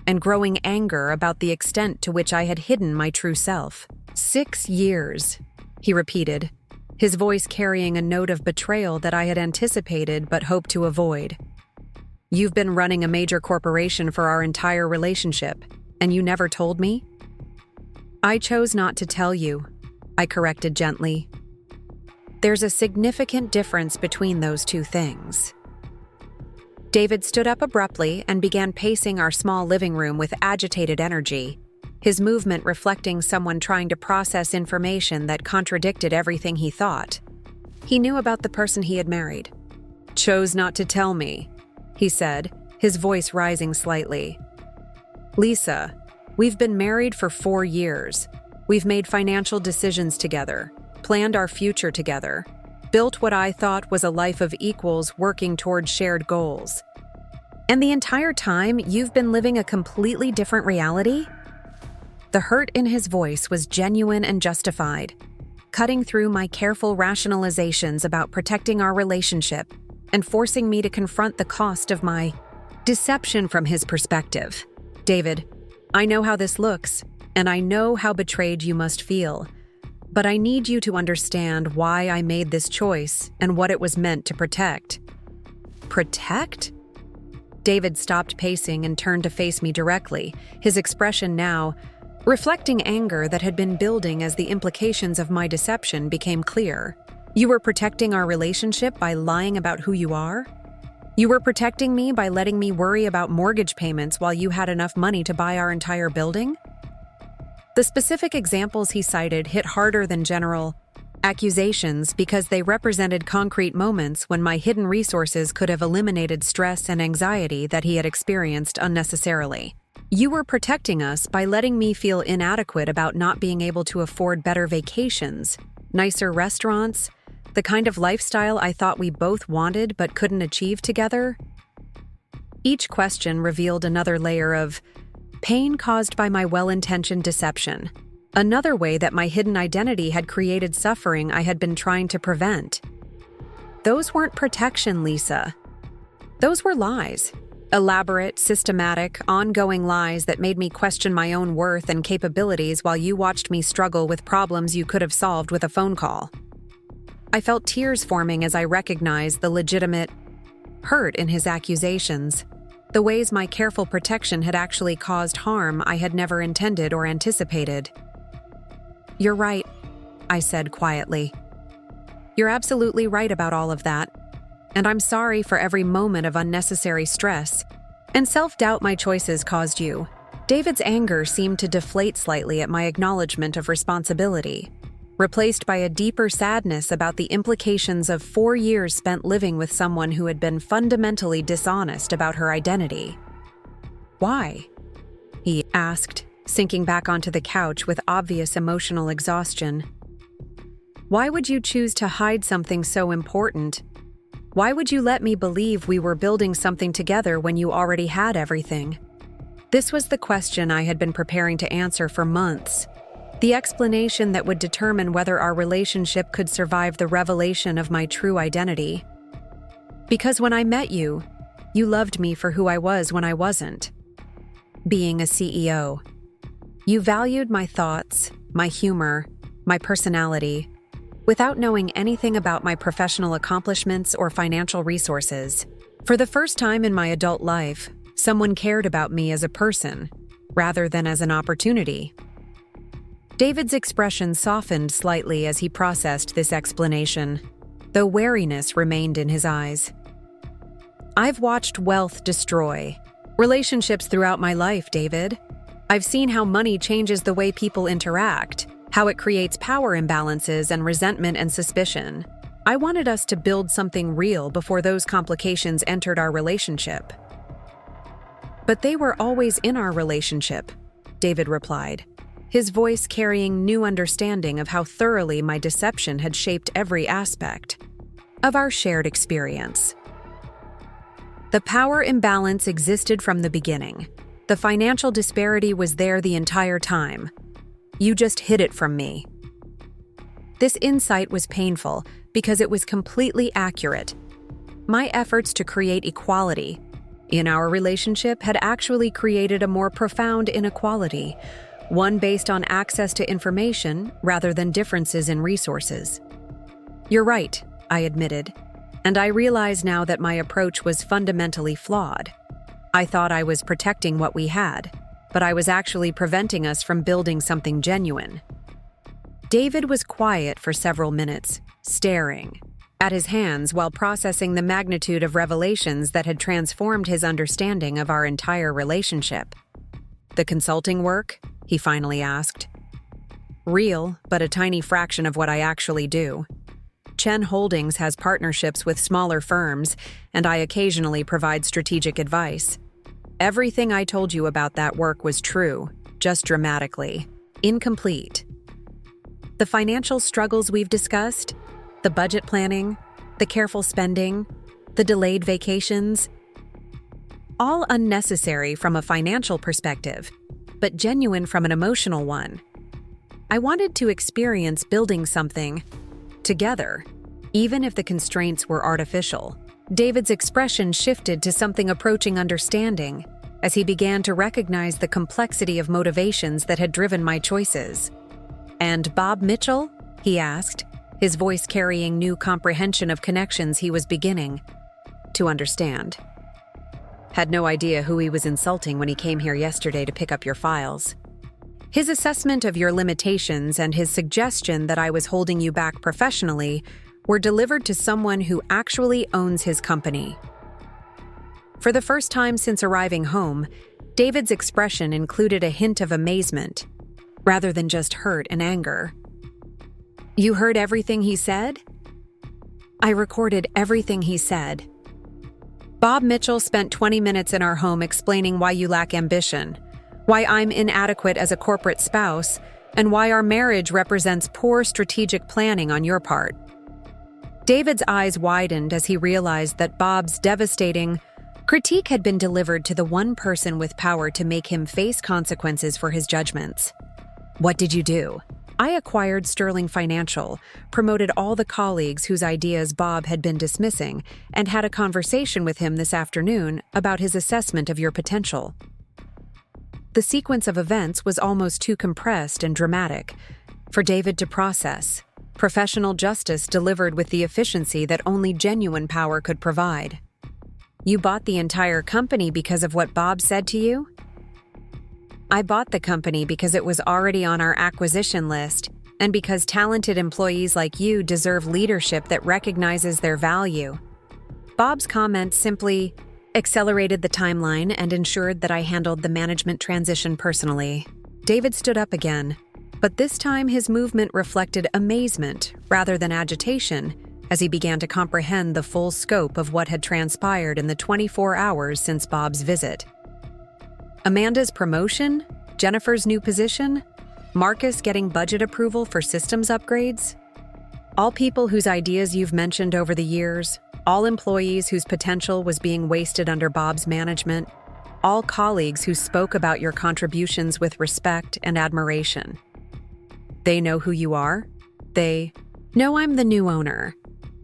And growing anger about the extent to which I had hidden my true self. 6 years, he repeated, his voice carrying a note of betrayal that I had anticipated but hoped to avoid. You've been running a major corporation for our entire relationship, and you never told me? I chose not to tell you, I corrected gently. There's a significant difference between those two things. David stood up abruptly and began pacing our small living room with agitated energy, his movement reflecting someone trying to process information that contradicted everything he thought. He knew about the person he had married. Chose not to tell me, he said, his voice rising slightly. Lisa, we've been married for 4 years. We've made financial decisions together, planned our future together, built what I thought was a life of equals working towards shared goals. And the entire time, you've been living a completely different reality? The hurt in his voice was genuine and justified, cutting through my careful rationalizations about protecting our relationship and forcing me to confront the cost of my deception from his perspective. David, I know how this looks, and I know how betrayed you must feel, but I need you to understand why I made this choice and what it was meant to protect. Protect? David stopped pacing and turned to face me directly, his expression now reflecting anger that had been building as the implications of my deception became clear. You were protecting our relationship by lying about who you are? You were protecting me by letting me worry about mortgage payments while you had enough money to buy our entire building? The specific examples he cited hit harder than general accusations because they represented concrete moments when my hidden resources could have eliminated stress and anxiety that he had experienced unnecessarily. You were protecting us by letting me feel inadequate about not being able to afford better vacations, nicer restaurants, the kind of lifestyle I thought we both wanted but couldn't achieve together. Each question revealed another layer of pain caused by my well-intentioned deception, another way that my hidden identity had created suffering I had been trying to prevent. Those weren't protection, Lisa. Those were lies. Elaborate, systematic, ongoing lies that made me question my own worth and capabilities while you watched me struggle with problems you could have solved with a phone call. I felt tears forming as I recognized the legitimate hurt in his accusations, the ways my careful protection had actually caused harm I had never intended or anticipated. You're right, I said quietly. You're absolutely right about all of that. And I'm sorry for every moment of unnecessary stress and self-doubt my choices caused you. David's anger seemed to deflate slightly at my acknowledgement of responsibility, replaced by a deeper sadness about the implications of 4 years spent living with someone who had been fundamentally dishonest about her identity. Why? He asked, sinking back onto the couch with obvious emotional exhaustion. Why would you choose to hide something so important? Why would you let me believe we were building something together when you already had everything? This was the question I had been preparing to answer for months. The explanation that would determine whether our relationship could survive the revelation of my true identity. Because when I met you, you loved me for who I was when I wasn't. Being a CEO. You valued my thoughts, my humor, my personality, without knowing anything about my professional accomplishments or financial resources. For the first time in my adult life, someone cared about me as a person, rather than as an opportunity. David's expression softened slightly as he processed this explanation, though wariness remained in his eyes. I've watched wealth destroy relationships throughout my life, David. I've seen how money changes the way people interact, how it creates power imbalances and resentment and suspicion. I wanted us to build something real before those complications entered our relationship. But they were always in our relationship, David replied, his voice carrying new understanding of how thoroughly my deception had shaped every aspect of our shared experience. The power imbalance existed from the beginning. The financial disparity was there the entire time. You just hid it from me. This insight was painful because it was completely accurate. My efforts to create equality in our relationship had actually created a more profound inequality, one based on access to information rather than differences in resources. You're right, I admitted, and I realize now that my approach was fundamentally flawed. I thought I was protecting what we had, but I was actually preventing us from building something genuine. David was quiet for several minutes, staring at his hands while processing the magnitude of revelations that had transformed his understanding of our entire relationship. The consulting work? He finally asked. Real, but a tiny fraction of what I actually do. Chen Holdings has partnerships with smaller firms, and I occasionally provide strategic advice. Everything I told you about that work was true, just dramatically incomplete. The financial struggles we've discussed, the budget planning, the careful spending, the delayed vacations, all unnecessary from a financial perspective, but genuine from an emotional one. I wanted to experience building something together, even if the constraints were artificial. David's expression shifted to something approaching understanding as he began to recognize the complexity of motivations that had driven my choices. And Bob Mitchell? He asked, his voice carrying new comprehension of connections he was beginning to understand. Had no idea who he was insulting when he came here yesterday to pick up your files. His assessment of your limitations and his suggestion that I was holding you back professionally were delivered to someone who actually owns his company. For the first time since arriving home, David's expression included a hint of amazement, rather than just hurt and anger. You heard everything he said? I recorded everything he said. Bob Mitchell spent 20 minutes in our home explaining why you lack ambition, why I'm inadequate as a corporate spouse, and why our marriage represents poor strategic planning on your part. David's eyes widened as he realized that Bob's devastating critique had been delivered to the one person with power to make him face consequences for his judgments. What did you do? I acquired Sterling Financial, promoted all the colleagues whose ideas Bob had been dismissing, and had a conversation with him this afternoon about his assessment of your potential. The sequence of events was almost too compressed and dramatic for David to process. Professional justice delivered with the efficiency that only genuine power could provide. You bought the entire company because of what Bob said to you? I bought the company because it was already on our acquisition list, and because talented employees like you deserve leadership that recognizes their value. Bob's comment simply accelerated the timeline and ensured that I handled the management transition personally. David stood up again, but this time his movement reflected amazement rather than agitation as he began to comprehend the full scope of what had transpired in the 24 hours since Bob's visit. Amanda's promotion? Jennifer's new position? Marcus getting budget approval for systems upgrades? All people whose ideas you've mentioned over the years, all employees whose potential was being wasted under Bob's management, all colleagues who spoke about your contributions with respect and admiration. They know who you are? They know I'm the new owner.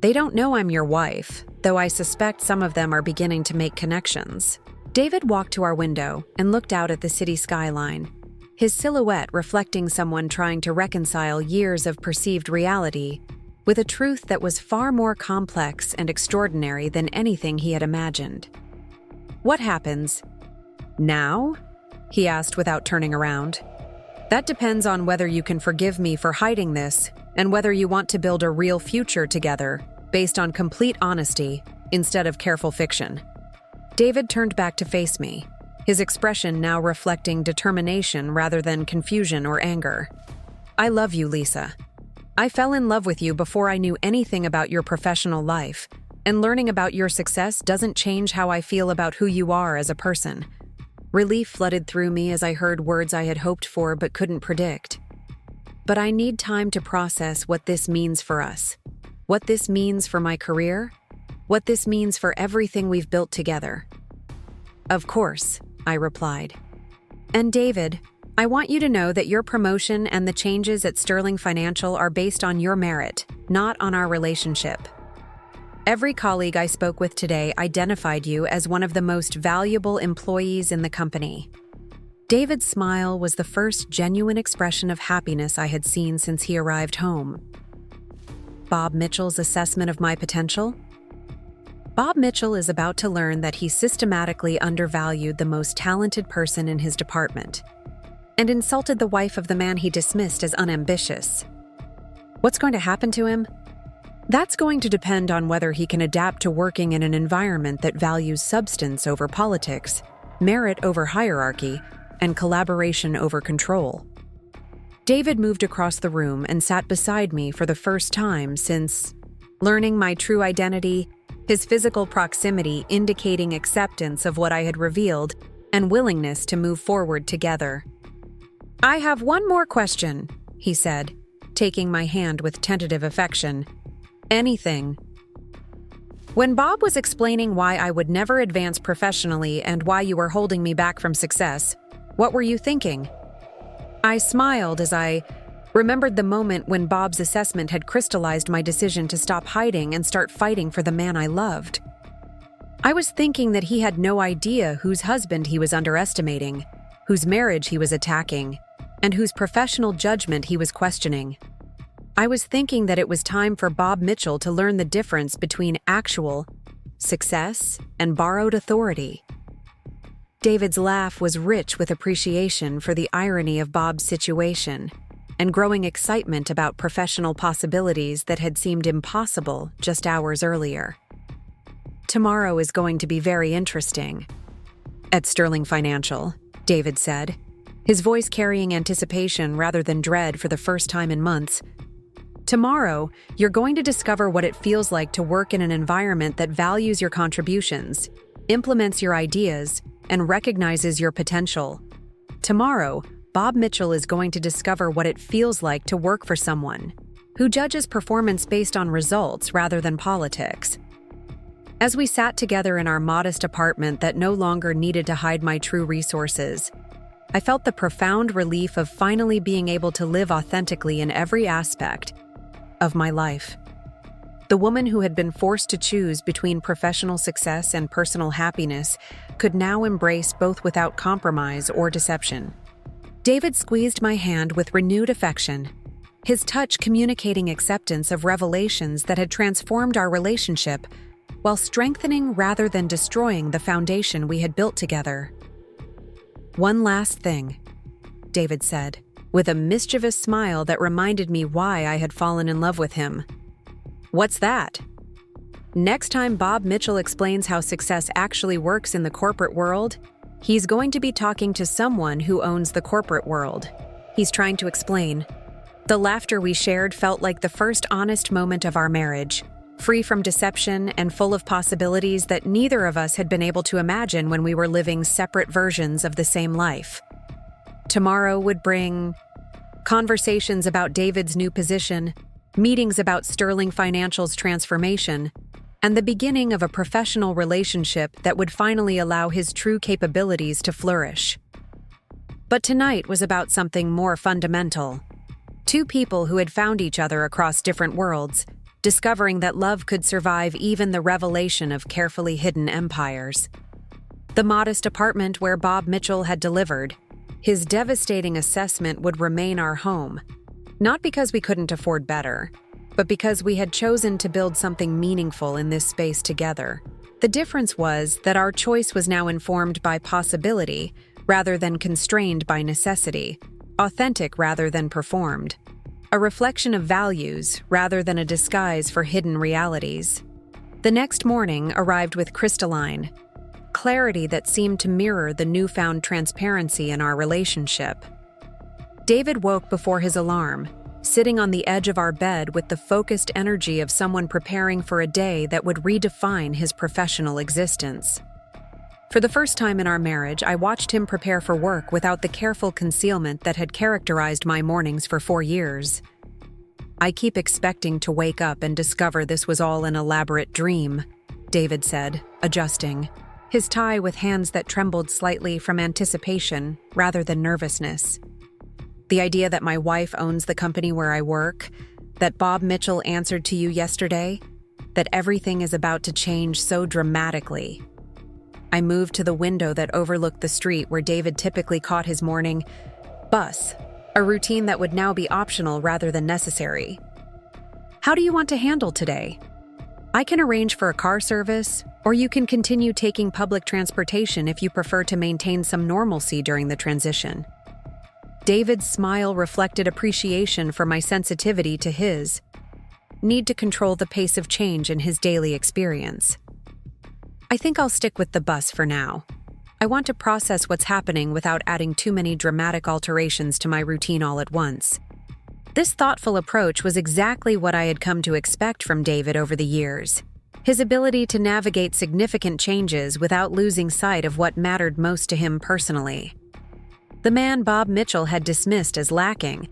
They don't know I'm your wife, though I suspect some of them are beginning to make connections. David walked to our window and looked out at the city skyline, his silhouette reflecting someone trying to reconcile years of perceived reality with a truth that was far more complex and extraordinary than anything he had imagined. What happens now? He asked without turning around. That depends on whether you can forgive me for hiding this and whether you want to build a real future together based on complete honesty instead of careful fiction. David turned back to face me, his expression now reflecting determination rather than confusion or anger. I love you, Lisa. I fell in love with you before I knew anything about your professional life, and learning about your success doesn't change how I feel about who you are as a person. Relief flooded through me as I heard words I had hoped for but couldn't predict. But I need time to process what this means for us, what this means for my career, what this means for everything we've built together. Of course, I replied. And David, I want you to know that your promotion and the changes at Sterling Financial are based on your merit, not on our relationship. Every colleague I spoke with today identified you as one of the most valuable employees in the company. David's smile was the first genuine expression of happiness I had seen since he arrived home. Bob Mitchell's assessment of my potential? Bob Mitchell is about to learn that he systematically undervalued the most talented person in his department and insulted the wife of the man he dismissed as unambitious. What's going to happen to him? That's going to depend on whether he can adapt to working in an environment that values substance over politics, merit over hierarchy, and collaboration over control. David moved across the room and sat beside me for the first time since learning my true identity, his physical proximity indicating acceptance of what I had revealed and willingness to move forward together. "I have one more question," he said, taking my hand with tentative affection. "Anything." When Bob was explaining why I would never advance professionally and why you were holding me back from success, what were you thinking? I smiled as I remembered the moment when Bob's assessment had crystallized my decision to stop hiding and start fighting for the man I loved. I was thinking that he had no idea whose husband he was underestimating, whose marriage he was attacking, and whose professional judgment he was questioning. I was thinking that it was time for Bob Mitchell to learn the difference between actual success and borrowed authority. David's laugh was rich with appreciation for the irony of Bob's situation and growing excitement about professional possibilities that had seemed impossible just hours earlier. "Tomorrow is going to be very interesting." "At Sterling Financial," David said, his voice carrying anticipation rather than dread for the first time in months. "Tomorrow, you're going to discover what it feels like to work in an environment that values your contributions, implements your ideas, and recognizes your potential. Tomorrow, Bob Mitchell is going to discover what it feels like to work for someone who judges performance based on results rather than politics." As we sat together in our modest apartment that no longer needed to hide my true resources, I felt the profound relief of finally being able to live authentically in every aspect of my life. The woman who had been forced to choose between professional success and personal happiness could now embrace both without compromise or deception. David squeezed my hand with renewed affection, his touch communicating acceptance of revelations that had transformed our relationship while strengthening rather than destroying the foundation we had built together. "One last thing," David said, with a mischievous smile that reminded me why I had fallen in love with him. "What's that?" "Next time Bob Mitchell explains how success actually works in the corporate world, he's going to be talking to someone who owns the corporate world. He's trying to explain." The laughter we shared felt like the first honest moment of our marriage, free from deception and full of possibilities that neither of us had been able to imagine when we were living separate versions of the same life. Tomorrow would bring conversations about David's new position, meetings about Sterling Financial's transformation, and the beginning of a professional relationship that would finally allow his true capabilities to flourish. But tonight was about something more fundamental. Two people who had found each other across different worlds, discovering that love could survive even the revelation of carefully hidden empires. The modest apartment where Bob Mitchell had delivered, his devastating assessment would remain our home, not because we couldn't afford better, but because we had chosen to build something meaningful in this space together. The difference was that our choice was now informed by possibility rather than constrained by necessity, authentic rather than performed, a reflection of values rather than a disguise for hidden realities. The next morning arrived with crystalline clarity that seemed to mirror the newfound transparency in our relationship. David woke before his alarm, sitting on the edge of our bed with the focused energy of someone preparing for a day that would redefine his professional existence. For the first time in our marriage, I watched him prepare for work without the careful concealment that had characterized my mornings for 4 years. "I keep expecting to wake up and discover this was all an elaborate dream," David said, adjusting. his tie with hands that trembled slightly from anticipation rather than nervousness. The idea that my wife owns the company where I work, that Bob Mitchell answered to you yesterday, that everything is about to change so dramatically. I moved to the window that overlooked the street where David typically caught his morning bus, a routine that would now be optional rather than necessary. How do you want to handle today? I can arrange for a car service, or you can continue taking public transportation if you prefer to maintain some normalcy during the transition. David's smile reflected appreciation for my sensitivity to his need to control the pace of change in his daily experience. I think I'll stick with the bus for now. I want to process what's happening without adding too many dramatic alterations to my routine all at once. This thoughtful approach was exactly what I had come to expect from David over the years. His ability to navigate significant changes without losing sight of what mattered most to him personally. The man Bob Mitchell had dismissed as lacking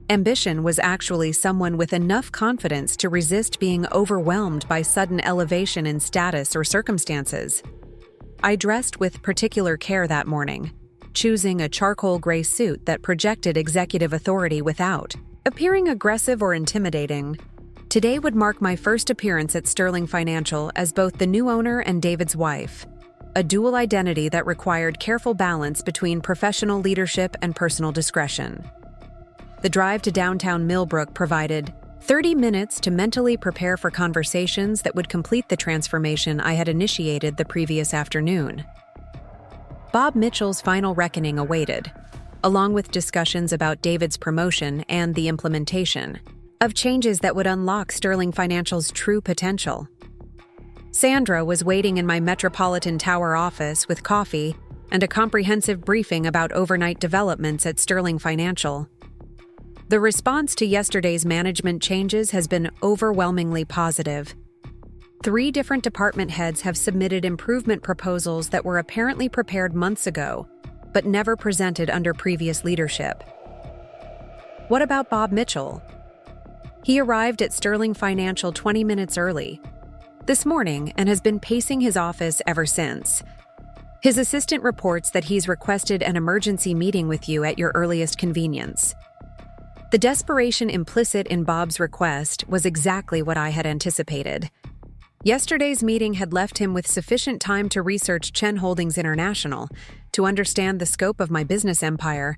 ambition was actually someone with enough confidence to resist being overwhelmed by sudden elevation in status or circumstances. I dressed with particular care that morning, choosing a charcoal gray suit that projected executive authority without appearing aggressive or intimidating. Today would mark my first appearance at Sterling Financial as both the new owner and David's wife, a dual identity that required careful balance between professional leadership and personal discretion. The drive to downtown Millbrook provided 30 minutes to mentally prepare for conversations that would complete the transformation I had initiated the previous afternoon. Bob Mitchell's final reckoning awaited, along with discussions about David's promotion and the implementation of changes that would unlock Sterling Financial's true potential. Sandra was waiting in my Metropolitan Tower office with coffee and a comprehensive briefing about overnight developments at Sterling Financial. The response to yesterday's management changes has been overwhelmingly positive. 3 different department heads have submitted improvement proposals that were apparently prepared months ago, but never presented under previous leadership. What about Bob Mitchell? He arrived at Sterling Financial 20 minutes early this morning and has been pacing his office ever since. His assistant reports that he's requested an emergency meeting with you at your earliest convenience. The desperation implicit in Bob's request was exactly what I had anticipated. Yesterday's meeting had left him with sufficient time to research Chen Holdings International, to understand the scope of my business empire,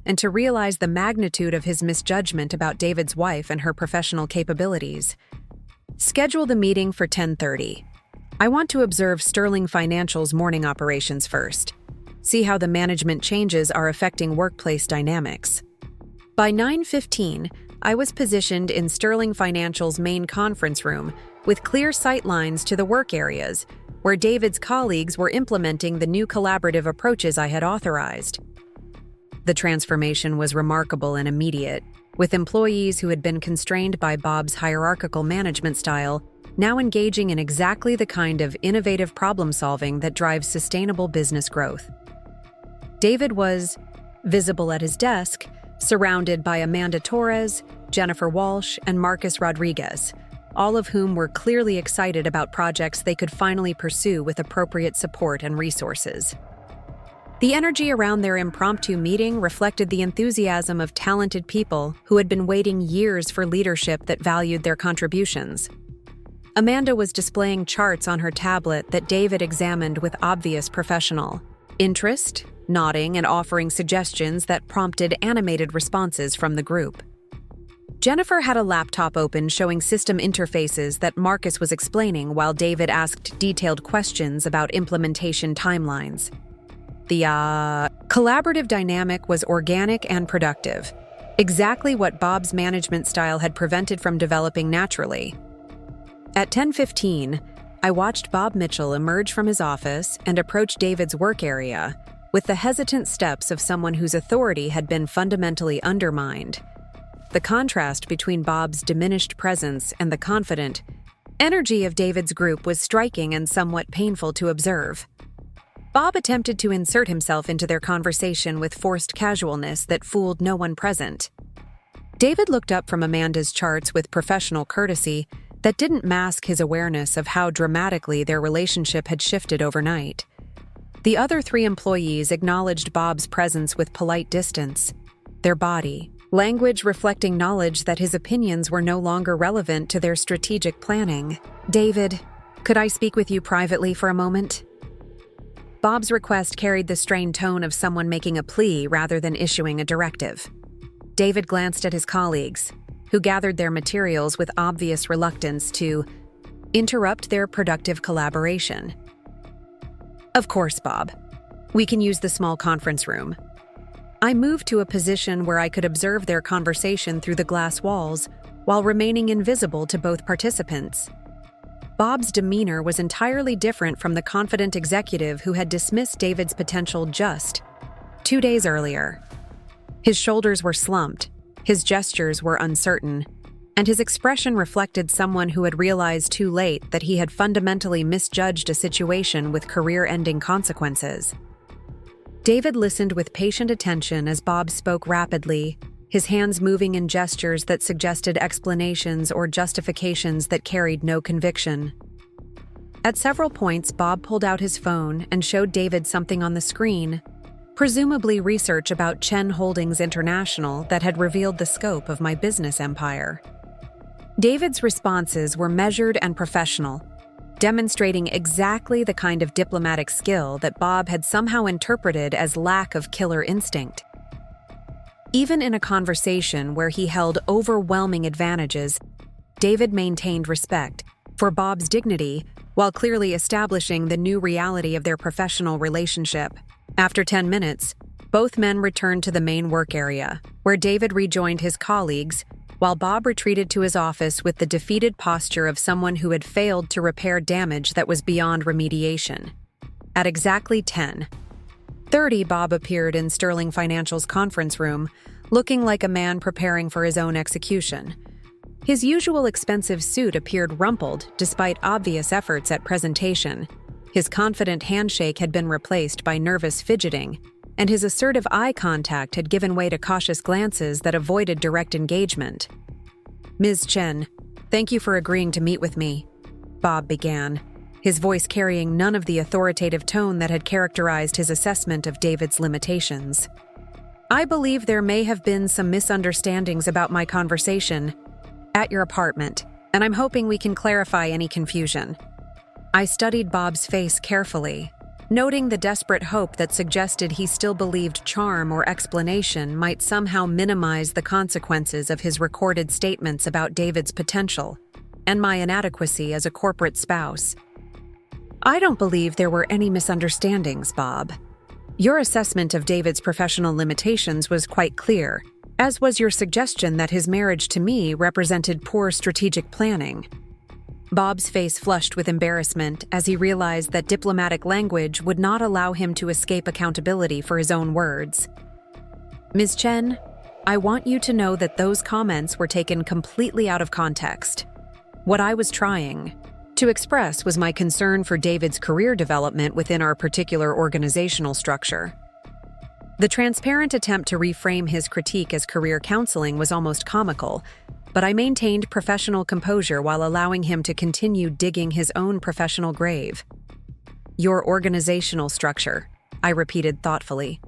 and to realize the magnitude of his misjudgment about David's wife and her professional capabilities. Schedule the meeting for 10:30. I want to observe Sterling Financial's morning operations first. See how the management changes are affecting workplace dynamics. By 9:15, I was positioned in Sterling Financial's main conference room with clear sight lines to the work areas, where David's colleagues were implementing the new collaborative approaches I had authorized. The transformation was remarkable and immediate, with employees who had been constrained by Bob's hierarchical management style now engaging in exactly the kind of innovative problem-solving that drives sustainable business growth. David was visible at his desk, surrounded by Amanda Torres, Jennifer Walsh, and Marcus Rodriguez, all of whom were clearly excited about projects they could finally pursue with appropriate support and resources. The energy around their impromptu meeting reflected the enthusiasm of talented people who had been waiting years for leadership that valued their contributions. Amanda was displaying charts on her tablet that David examined with obvious professional interest, nodding and offering suggestions that prompted animated responses from the group. Jennifer had a laptop open showing system interfaces that Marcus was explaining while David asked detailed questions about implementation timelines. The collaborative dynamic was organic and productive, exactly what Bob's management style had prevented from developing naturally. At 10:15, I watched Bob Mitchell emerge from his office and approach David's work area with the hesitant steps of someone whose authority had been fundamentally undermined. The contrast between Bob's diminished presence and the confident energy of David's group was striking and somewhat painful to observe. Bob attempted to insert himself into their conversation with forced casualness that fooled no one present. David looked up from Amanda's charts with professional courtesy that didn't mask his awareness of how dramatically their relationship had shifted overnight. The other 3 employees acknowledged Bob's presence with polite distance, their body language reflecting knowledge that his opinions were no longer relevant to their strategic planning. "David, could I speak with you privately for a moment?" Bob's request carried the strained tone of someone making a plea rather than issuing a directive. David glanced at his colleagues, who gathered their materials with obvious reluctance to interrupt their productive collaboration. "Of course, Bob. We can use the small conference room." I moved to a position where I could observe their conversation through the glass walls while remaining invisible to both participants. Bob's demeanor was entirely different from the confident executive who had dismissed David's potential just 2 days earlier. His shoulders were slumped, his gestures were uncertain, and his expression reflected someone who had realized too late that he had fundamentally misjudged a situation with career-ending consequences. David listened with patient attention as Bob spoke rapidly, his hands moving in gestures that suggested explanations or justifications that carried no conviction. At several points, Bob pulled out his phone and showed David something on the screen, presumably research about Chen Holdings International that had revealed the scope of my business empire. David's responses were measured and professional, demonstrating exactly the kind of diplomatic skill that Bob had somehow interpreted as lack of killer instinct. Even in a conversation where he held overwhelming advantages, David maintained respect for Bob's dignity while clearly establishing the new reality of their professional relationship. After 10 minutes, both men returned to the main work area, where David rejoined his colleagues, while Bob retreated to his office with the defeated posture of someone who had failed to repair damage that was beyond remediation. At exactly 10:30, Bob appeared in Sterling Financial's conference room, looking like a man preparing for his own execution. His usual expensive suit appeared rumpled despite obvious efforts at presentation. His confident handshake had been replaced by nervous fidgeting, and his assertive eye contact had given way to cautious glances that avoided direct engagement. "Ms. Chen, thank you for agreeing to meet with me," Bob began, his voice carrying none of the authoritative tone that had characterized his assessment of David's limitations. "I believe there may have been some misunderstandings about my conversation at your apartment, and I'm hoping we can clarify any confusion." I studied Bob's face carefully, noting the desperate hope that suggested he still believed charm or explanation might somehow minimize the consequences of his recorded statements about David's potential and my inadequacy as a corporate spouse. "I don't believe there were any misunderstandings, Bob. Your assessment of David's professional limitations was quite clear, as was your suggestion that his marriage to me represented poor strategic planning." Bob's face flushed with embarrassment as he realized that diplomatic language would not allow him to escape accountability for his own words. "Ms. Chen, I want you to know that those comments were taken completely out of context. What I was trying to express was my concern for David's career development within our particular organizational structure." The transparent attempt to reframe his critique as career counseling was almost comical, but I maintained professional composure while allowing him to continue digging his own professional grave. "Your organizational structure," I repeated thoughtfully.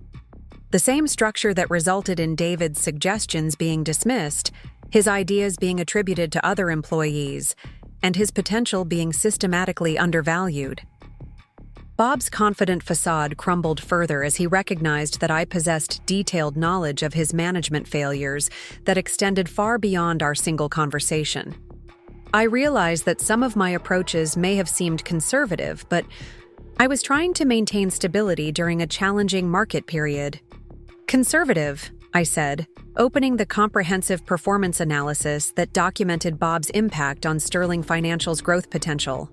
The same structure that resulted in David's suggestions being dismissed, his ideas being attributed to other employees, and his potential being systematically undervalued. Bob's confident facade crumbled further as he recognized that I possessed detailed knowledge of his management failures that extended far beyond our single conversation. I realized that some of my approaches may have seemed conservative, but I was trying to maintain stability during a challenging market period. "Conservative," I said, opening the comprehensive performance analysis that documented Bob's impact on Sterling Financial's growth potential.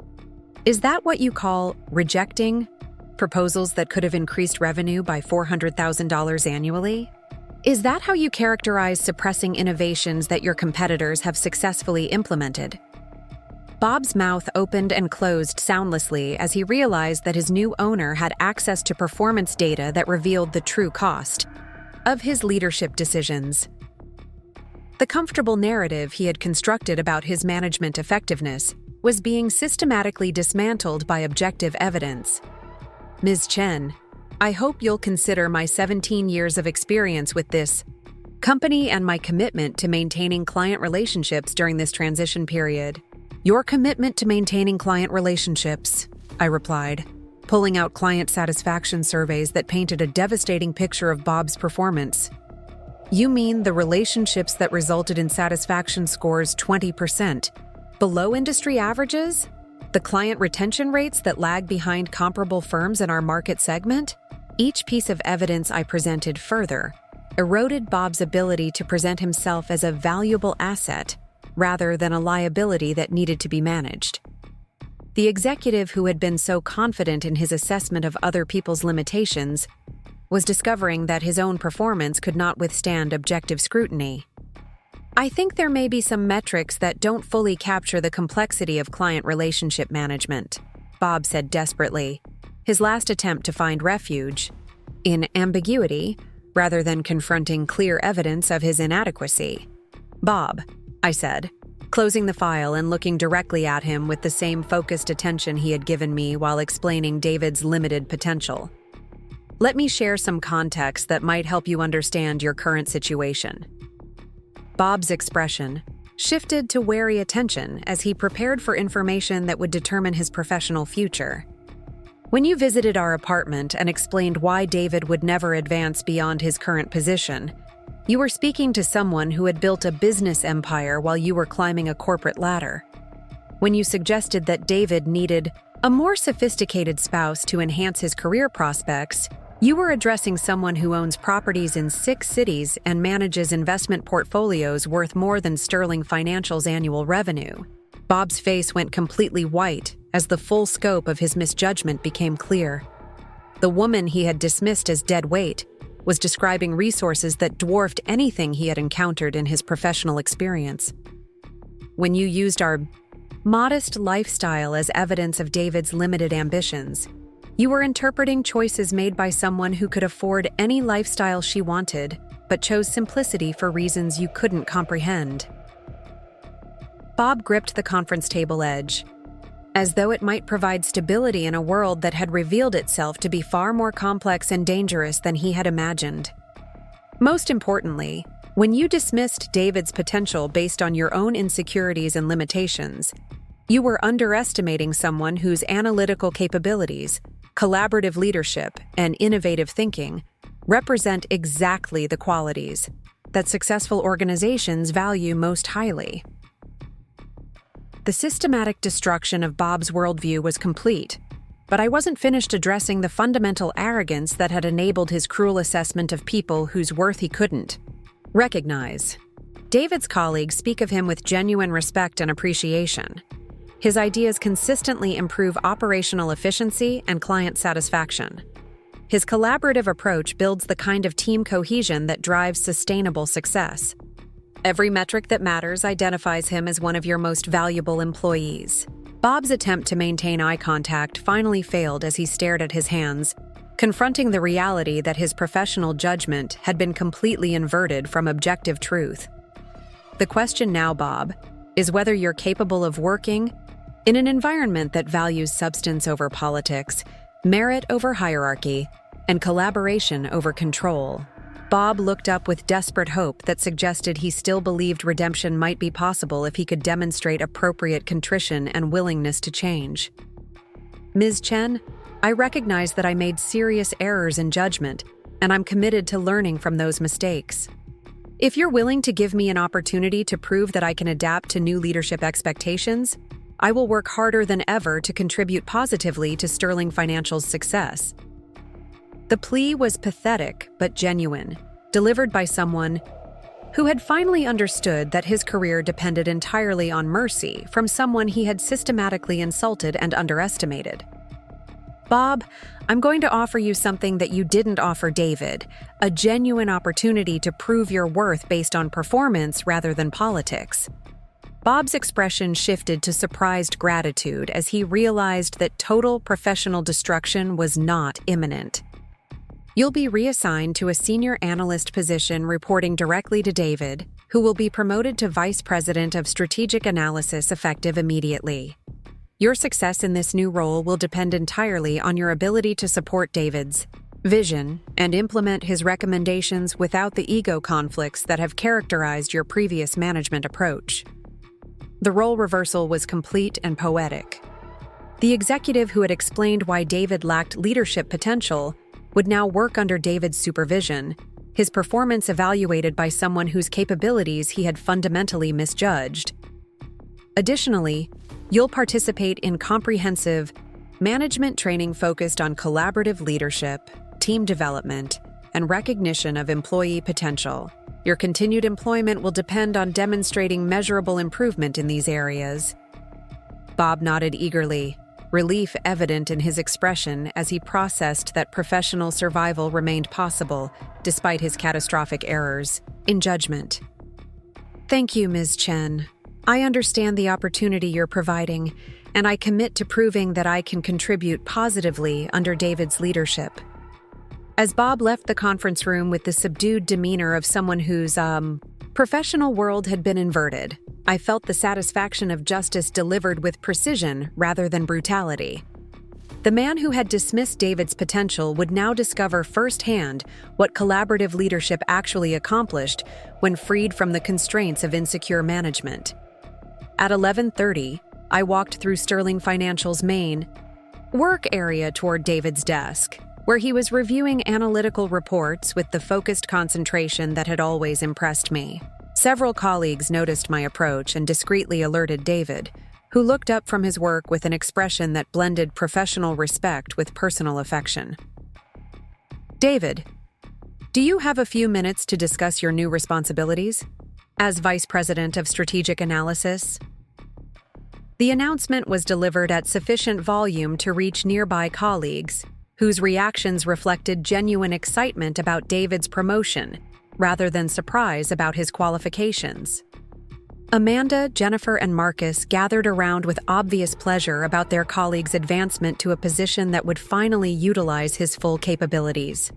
"Is that what you call rejecting proposals that could have increased revenue by $400,000 annually? Is that how you characterize suppressing innovations that your competitors have successfully implemented?" Bob's mouth opened and closed soundlessly as he realized that his new owner had access to performance data that revealed the true cost of his leadership decisions. The comfortable narrative he had constructed about his management effectiveness was being systematically dismantled by objective evidence. Ms. Chen, I hope you'll consider my 17 years of experience with this company and my commitment to maintaining client relationships during this transition period. Your commitment to maintaining client relationships, I replied, pulling out client satisfaction surveys that painted a devastating picture of Bob's performance. You mean the relationships that resulted in satisfaction scores 20% below industry averages? The client retention rates that lag behind comparable firms in our market segment? Each piece of evidence I presented further eroded Bob's ability to present himself as a valuable asset rather than a liability that needed to be managed. The executive who had been so confident in his assessment of other people's limitations was discovering that his own performance could not withstand objective scrutiny. I think there may be some metrics that don't fully capture the complexity of client relationship management, Bob said desperately, his last attempt to find refuge in ambiguity rather than confronting clear evidence of his inadequacy. Bob, I said, closing the file and looking directly at him with the same focused attention he had given me while explaining David's limited potential. Let me share some context that might help you understand your current situation. Bob's expression shifted to wary attention as he prepared for information that would determine his professional future. When you visited our apartment and explained why David would never advance beyond his current position, you were speaking to someone who had built a business empire while you were climbing a corporate ladder. When you suggested that David needed a more sophisticated spouse to enhance his career prospects, you were addressing someone who owns properties in 6 cities and manages investment portfolios worth more than Sterling Financial's annual revenue. Bob's face went completely white as the full scope of his misjudgment became clear. The woman he had dismissed as dead weight was describing resources that dwarfed anything he had encountered in his professional experience. When you used our modest lifestyle as evidence of David's limited ambitions, you were interpreting choices made by someone who could afford any lifestyle she wanted, but chose simplicity for reasons you couldn't comprehend. Bob gripped the conference table edge, as though it might provide stability in a world that had revealed itself to be far more complex and dangerous than he had imagined. Most importantly, when you dismissed David's potential based on your own insecurities and limitations, you were underestimating someone whose analytical capabilities, collaborative leadership, and innovative thinking represent exactly the qualities that successful organizations value most highly. The systematic destruction of Bob's worldview was complete, but I wasn't finished addressing the fundamental arrogance that had enabled his cruel assessment of people whose worth he couldn't recognize. David's colleagues speak of him with genuine respect and appreciation. His ideas consistently improve operational efficiency and client satisfaction. His collaborative approach builds the kind of team cohesion that drives sustainable success. Every metric that matters identifies him as one of your most valuable employees. Bob's attempt to maintain eye contact finally failed as he stared at his hands, confronting the reality that his professional judgment had been completely inverted from objective truth. The question now, Bob, is whether you're capable of working in an environment that values substance over politics, merit over hierarchy, and collaboration over control. Bob looked up with desperate hope that suggested he still believed redemption might be possible if he could demonstrate appropriate contrition and willingness to change. Ms. Chen, I recognize that I made serious errors in judgment, and I'm committed to learning from those mistakes. If you're willing to give me an opportunity to prove that I can adapt to new leadership expectations, I will work harder than ever to contribute positively to Sterling Financial's success. The plea was pathetic but genuine, delivered by someone who had finally understood that his career depended entirely on mercy from someone he had systematically insulted and underestimated. Bob, I'm going to offer you something that you didn't offer David, a genuine opportunity to prove your worth based on performance rather than politics. Bob's expression shifted to surprised gratitude as he realized that total professional destruction was not imminent. You'll be reassigned to a senior analyst position reporting directly to David, who will be promoted to Vice President of Strategic Analysis effective immediately. Your success in this new role will depend entirely on your ability to support David's vision and implement his recommendations without the ego conflicts that have characterized your previous management approach. The role reversal was complete and poetic. The executive who had explained why David lacked leadership potential would now work under David's supervision, his performance evaluated by someone whose capabilities he had fundamentally misjudged. Additionally, you'll participate in comprehensive management training focused on collaborative leadership, team development, and recognition of employee potential. Your continued employment will depend on demonstrating measurable improvement in these areas. Bob nodded eagerly, relief evident in his expression as he processed that professional survival remained possible despite his catastrophic errors in judgment. Thank you, Ms. Chen. I understand the opportunity you're providing, and I commit to proving that I can contribute positively under David's leadership. As Bob left the conference room with the subdued demeanor of someone whose, professional world had been inverted, I felt the satisfaction of justice delivered with precision rather than brutality. The man who had dismissed David's potential would now discover firsthand what collaborative leadership actually accomplished when freed from the constraints of insecure management. At 11:30, I walked through Sterling Financial's main work area toward David's desk, where he was reviewing analytical reports with the focused concentration that had always impressed me. Several colleagues noticed my approach and discreetly alerted David, who looked up from his work with an expression that blended professional respect with personal affection. David, do you have a few minutes to discuss your new responsibilities as Vice President of Strategic Analysis? The announcement was delivered at sufficient volume to reach nearby colleagues, whose reactions reflected genuine excitement about David's promotion, rather than surprise about his qualifications. Amanda, Jennifer, and Marcus gathered around with obvious pleasure about their colleague's advancement to a position that would finally utilize his full capabilities.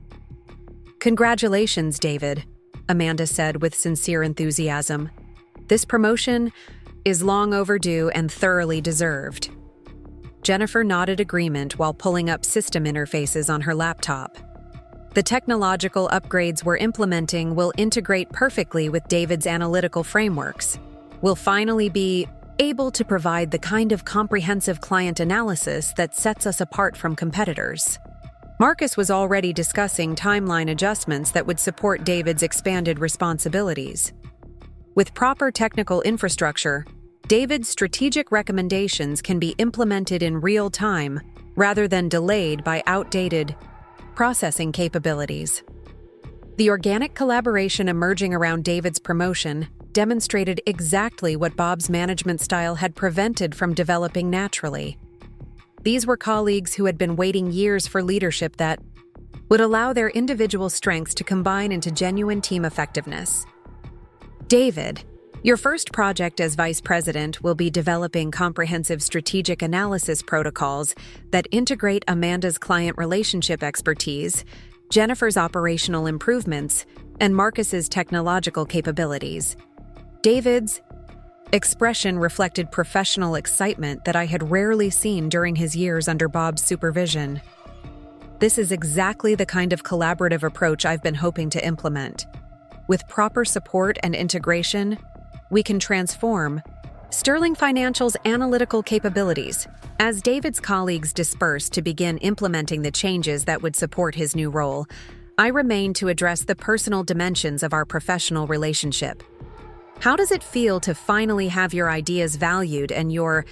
"Congratulations, David," Amanda said with sincere enthusiasm. "This promotion is long overdue and thoroughly deserved." Jennifer nodded agreement while pulling up system interfaces on her laptop. The technological upgrades we're implementing will integrate perfectly with David's analytical frameworks. We'll finally be able to provide the kind of comprehensive client analysis that sets us apart from competitors. Marcus was already discussing timeline adjustments that would support David's expanded responsibilities. With proper technical infrastructure, David's strategic recommendations can be implemented in real time rather than delayed by outdated processing capabilities. The organic collaboration emerging around David's promotion demonstrated exactly what Bob's management style had prevented from developing naturally. These were colleagues who had been waiting years for leadership that would allow their individual strengths to combine into genuine team effectiveness. David, your first project as vice president will be developing comprehensive strategic analysis protocols that integrate Amanda's client relationship expertise, Jennifer's operational improvements, and Marcus's technological capabilities. David's expression reflected professional excitement that I had rarely seen during his years under Bob's supervision. This is exactly the kind of collaborative approach I've been hoping to implement. With proper support and integration, we can transform Sterling Financial's analytical capabilities. As David's colleagues dispersed to begin implementing the changes that would support his new role, I remained to address the personal dimensions of our professional relationship. How does it feel to finally have your ideas valued and your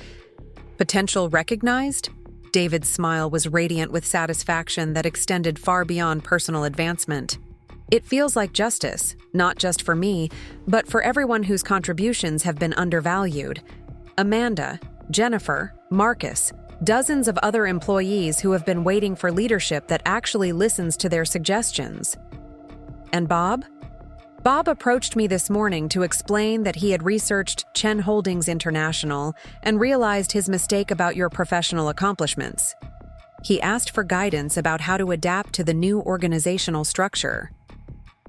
potential recognized? David's smile was radiant with satisfaction that extended far beyond personal advancement. It feels like justice, not just for me, but for everyone whose contributions have been undervalued. Amanda, Jennifer, Marcus, dozens of other employees who have been waiting for leadership that actually listens to their suggestions. And Bob? Bob approached me this morning to explain that he had researched Chen Holdings International and realized his mistake about your professional accomplishments. He asked for guidance about how to adapt to the new organizational structure.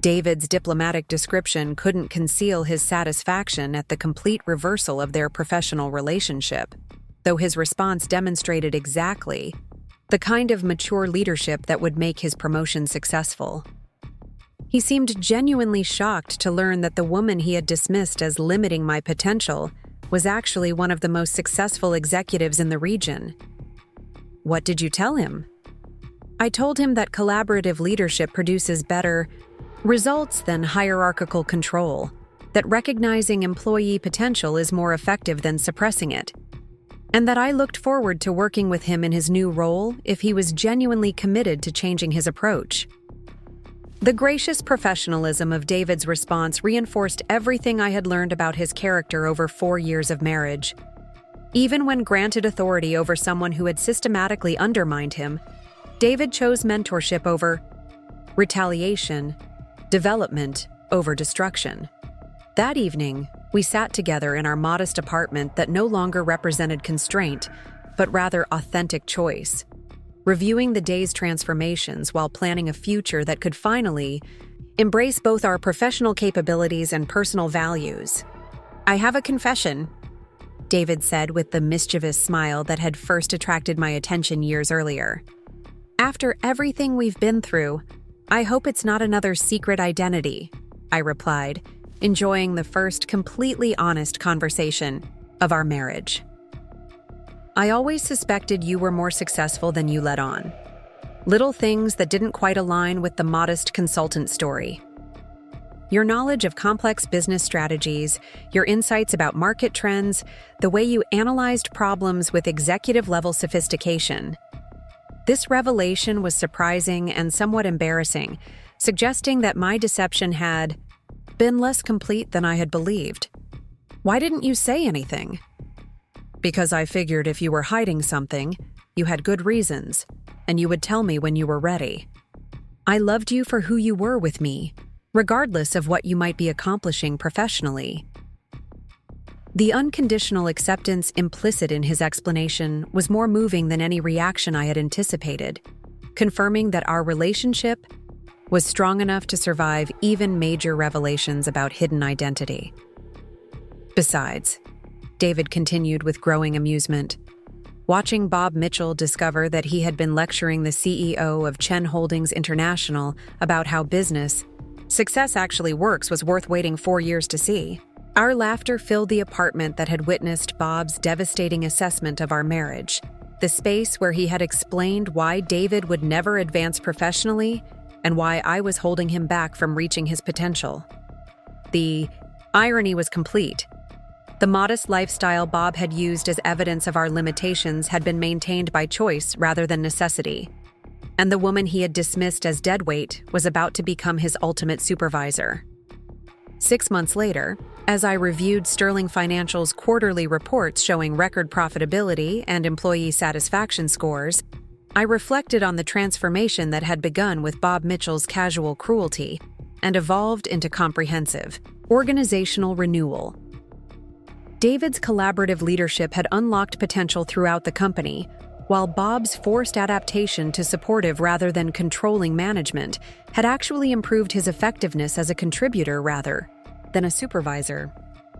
David's diplomatic description couldn't conceal his satisfaction at the complete reversal of their professional relationship. though his response demonstrated exactly the kind of mature leadership that would make his promotion successful. He seemed genuinely shocked to learn that the woman he had dismissed as limiting my potential was actually one of the most successful executives in the region. What did you tell him? I told him that collaborative leadership produces better results than hierarchical control, that recognizing employee potential is more effective than suppressing it, and that I looked forward to working with him in his new role if he was genuinely committed to changing his approach. The gracious professionalism of David's response reinforced everything I had learned about his character over 4 years of marriage. Even when granted authority over someone who had systematically undermined him, David chose mentorship over retaliation, development over destruction. That evening, we sat together in our modest apartment that no longer represented constraint, but rather authentic choice, reviewing the day's transformations while planning a future that could finally embrace both our professional capabilities and personal values. "I have a confession," David said with the mischievous smile that had first attracted my attention years earlier. "After everything we've been through, I hope it's not another secret identity," I replied, enjoying the first completely honest conversation of our marriage. "I always suspected you were more successful than you let on. Little things that didn't quite align with the modest consultant story. Your knowledge of complex business strategies, your insights about market trends, the way you analyzed problems with executive-level sophistication. This revelation was surprising and somewhat embarrassing, suggesting that my deception had been less complete than I had believed. Why didn't you say anything?" "Because I figured if you were hiding something, you had good reasons, and you would tell me when you were ready. I loved you for who you were with me, regardless of what you might be accomplishing professionally." The unconditional acceptance implicit in his explanation was more moving than any reaction I had anticipated, confirming that our relationship was strong enough to survive even major revelations about hidden identity. Besides, David continued with growing amusement, watching Bob Mitchell discover that he had been lecturing the CEO of Chen Holdings International about how business success actually works was worth waiting 4 years to see. Our laughter filled the apartment that had witnessed Bob's devastating assessment of our marriage, the space where he had explained why David would never advance professionally and why I was holding him back from reaching his potential. The irony was complete. The modest lifestyle Bob had used as evidence of our limitations had been maintained by choice rather than necessity, and the woman he had dismissed as deadweight was about to become his ultimate supervisor. 6 months later, as I reviewed Sterling Financial's quarterly reports showing record profitability and employee satisfaction scores, I reflected on the transformation that had begun with Bob Mitchell's casual cruelty and evolved into comprehensive, organizational renewal. David's collaborative leadership had unlocked potential throughout the company, while Bob's forced adaptation to supportive rather than controlling management had actually improved his effectiveness as a contributor rather than a supervisor.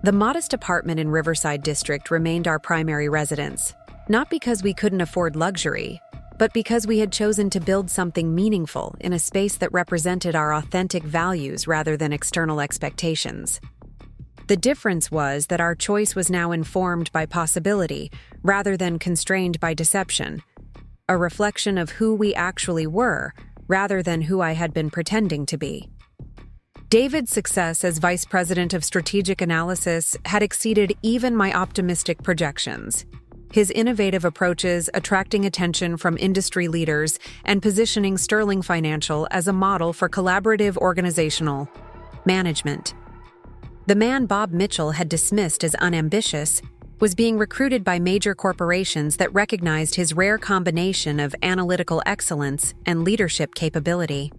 The modest apartment in Riverside District remained our primary residence, not because we couldn't afford luxury, but because we had chosen to build something meaningful in a space that represented our authentic values rather than external expectations. The difference was that our choice was now informed by possibility rather than constrained by deception, a reflection of who we actually were rather than who I had been pretending to be. David's success as Vice President of Strategic Analysis had exceeded even my optimistic projections. His innovative approaches attracting attention from industry leaders and positioning Sterling Financial as a model for collaborative organizational management. The man Bob Mitchell had dismissed as unambitious was being recruited by major corporations that recognized his rare combination of analytical excellence and leadership capability.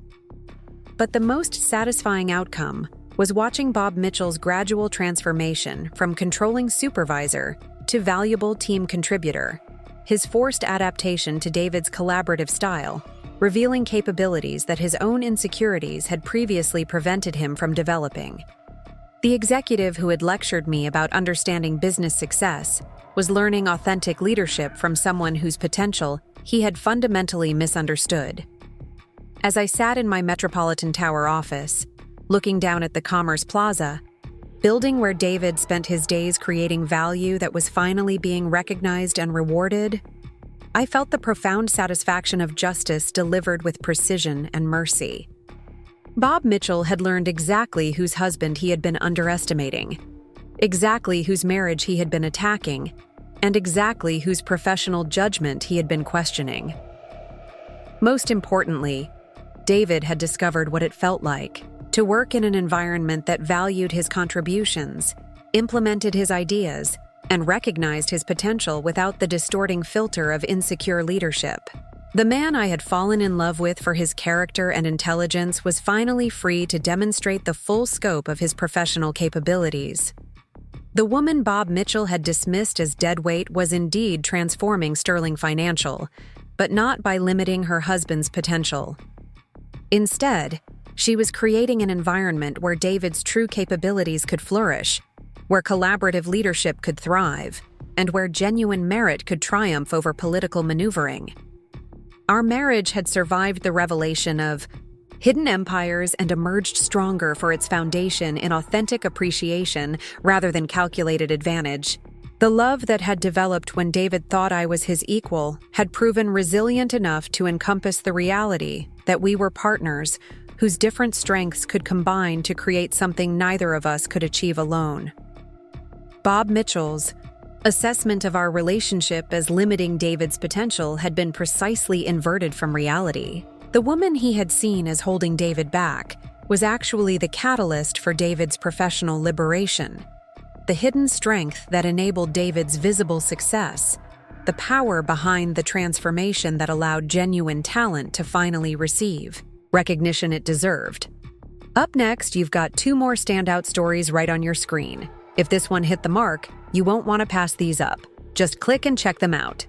But the most satisfying outcome was watching Bob Mitchell's gradual transformation from controlling supervisor to valuable team contributor, his forced adaptation to David's collaborative style, revealing capabilities that his own insecurities had previously prevented him from developing. The executive who had lectured me about understanding business success was learning authentic leadership from someone whose potential he had fundamentally misunderstood. As I sat in my Metropolitan Tower office, looking down at the Commerce Plaza, building where David spent his days creating value that was finally being recognized and rewarded, I felt the profound satisfaction of justice delivered with precision and mercy. Bob Mitchell had learned exactly whose husband he had been underestimating, exactly whose marriage he had been attacking, and exactly whose professional judgment he had been questioning. Most importantly, David had discovered what it felt like to work in an environment that valued his contributions, implemented his ideas, and recognized his potential without the distorting filter of insecure leadership. The man I had fallen in love with for his character and intelligence was finally free to demonstrate the full scope of his professional capabilities. The woman Bob Mitchell had dismissed as deadweight was indeed transforming Sterling Financial, but not by limiting her husband's potential. Instead, she was creating an environment where David's true capabilities could flourish, where collaborative leadership could thrive, and where genuine merit could triumph over political maneuvering. Our marriage had survived the revelation of hidden empires and emerged stronger for its foundation in authentic appreciation rather than calculated advantage. The love that had developed when David thought I was his equal had proven resilient enough to encompass the reality that we were partners whose different strengths could combine to create something neither of us could achieve alone. Bob Mitchell's assessment of our relationship as limiting David's potential had been precisely inverted from reality. The woman he had seen as holding David back was actually the catalyst for David's professional liberation, the hidden strength that enabled David's visible success, the power behind the transformation that allowed genuine talent to finally receive recognition it deserved. Up next, you've got 2 more standout stories right on your screen. If this one hit the mark, you won't want to pass these up. Just click and check them out.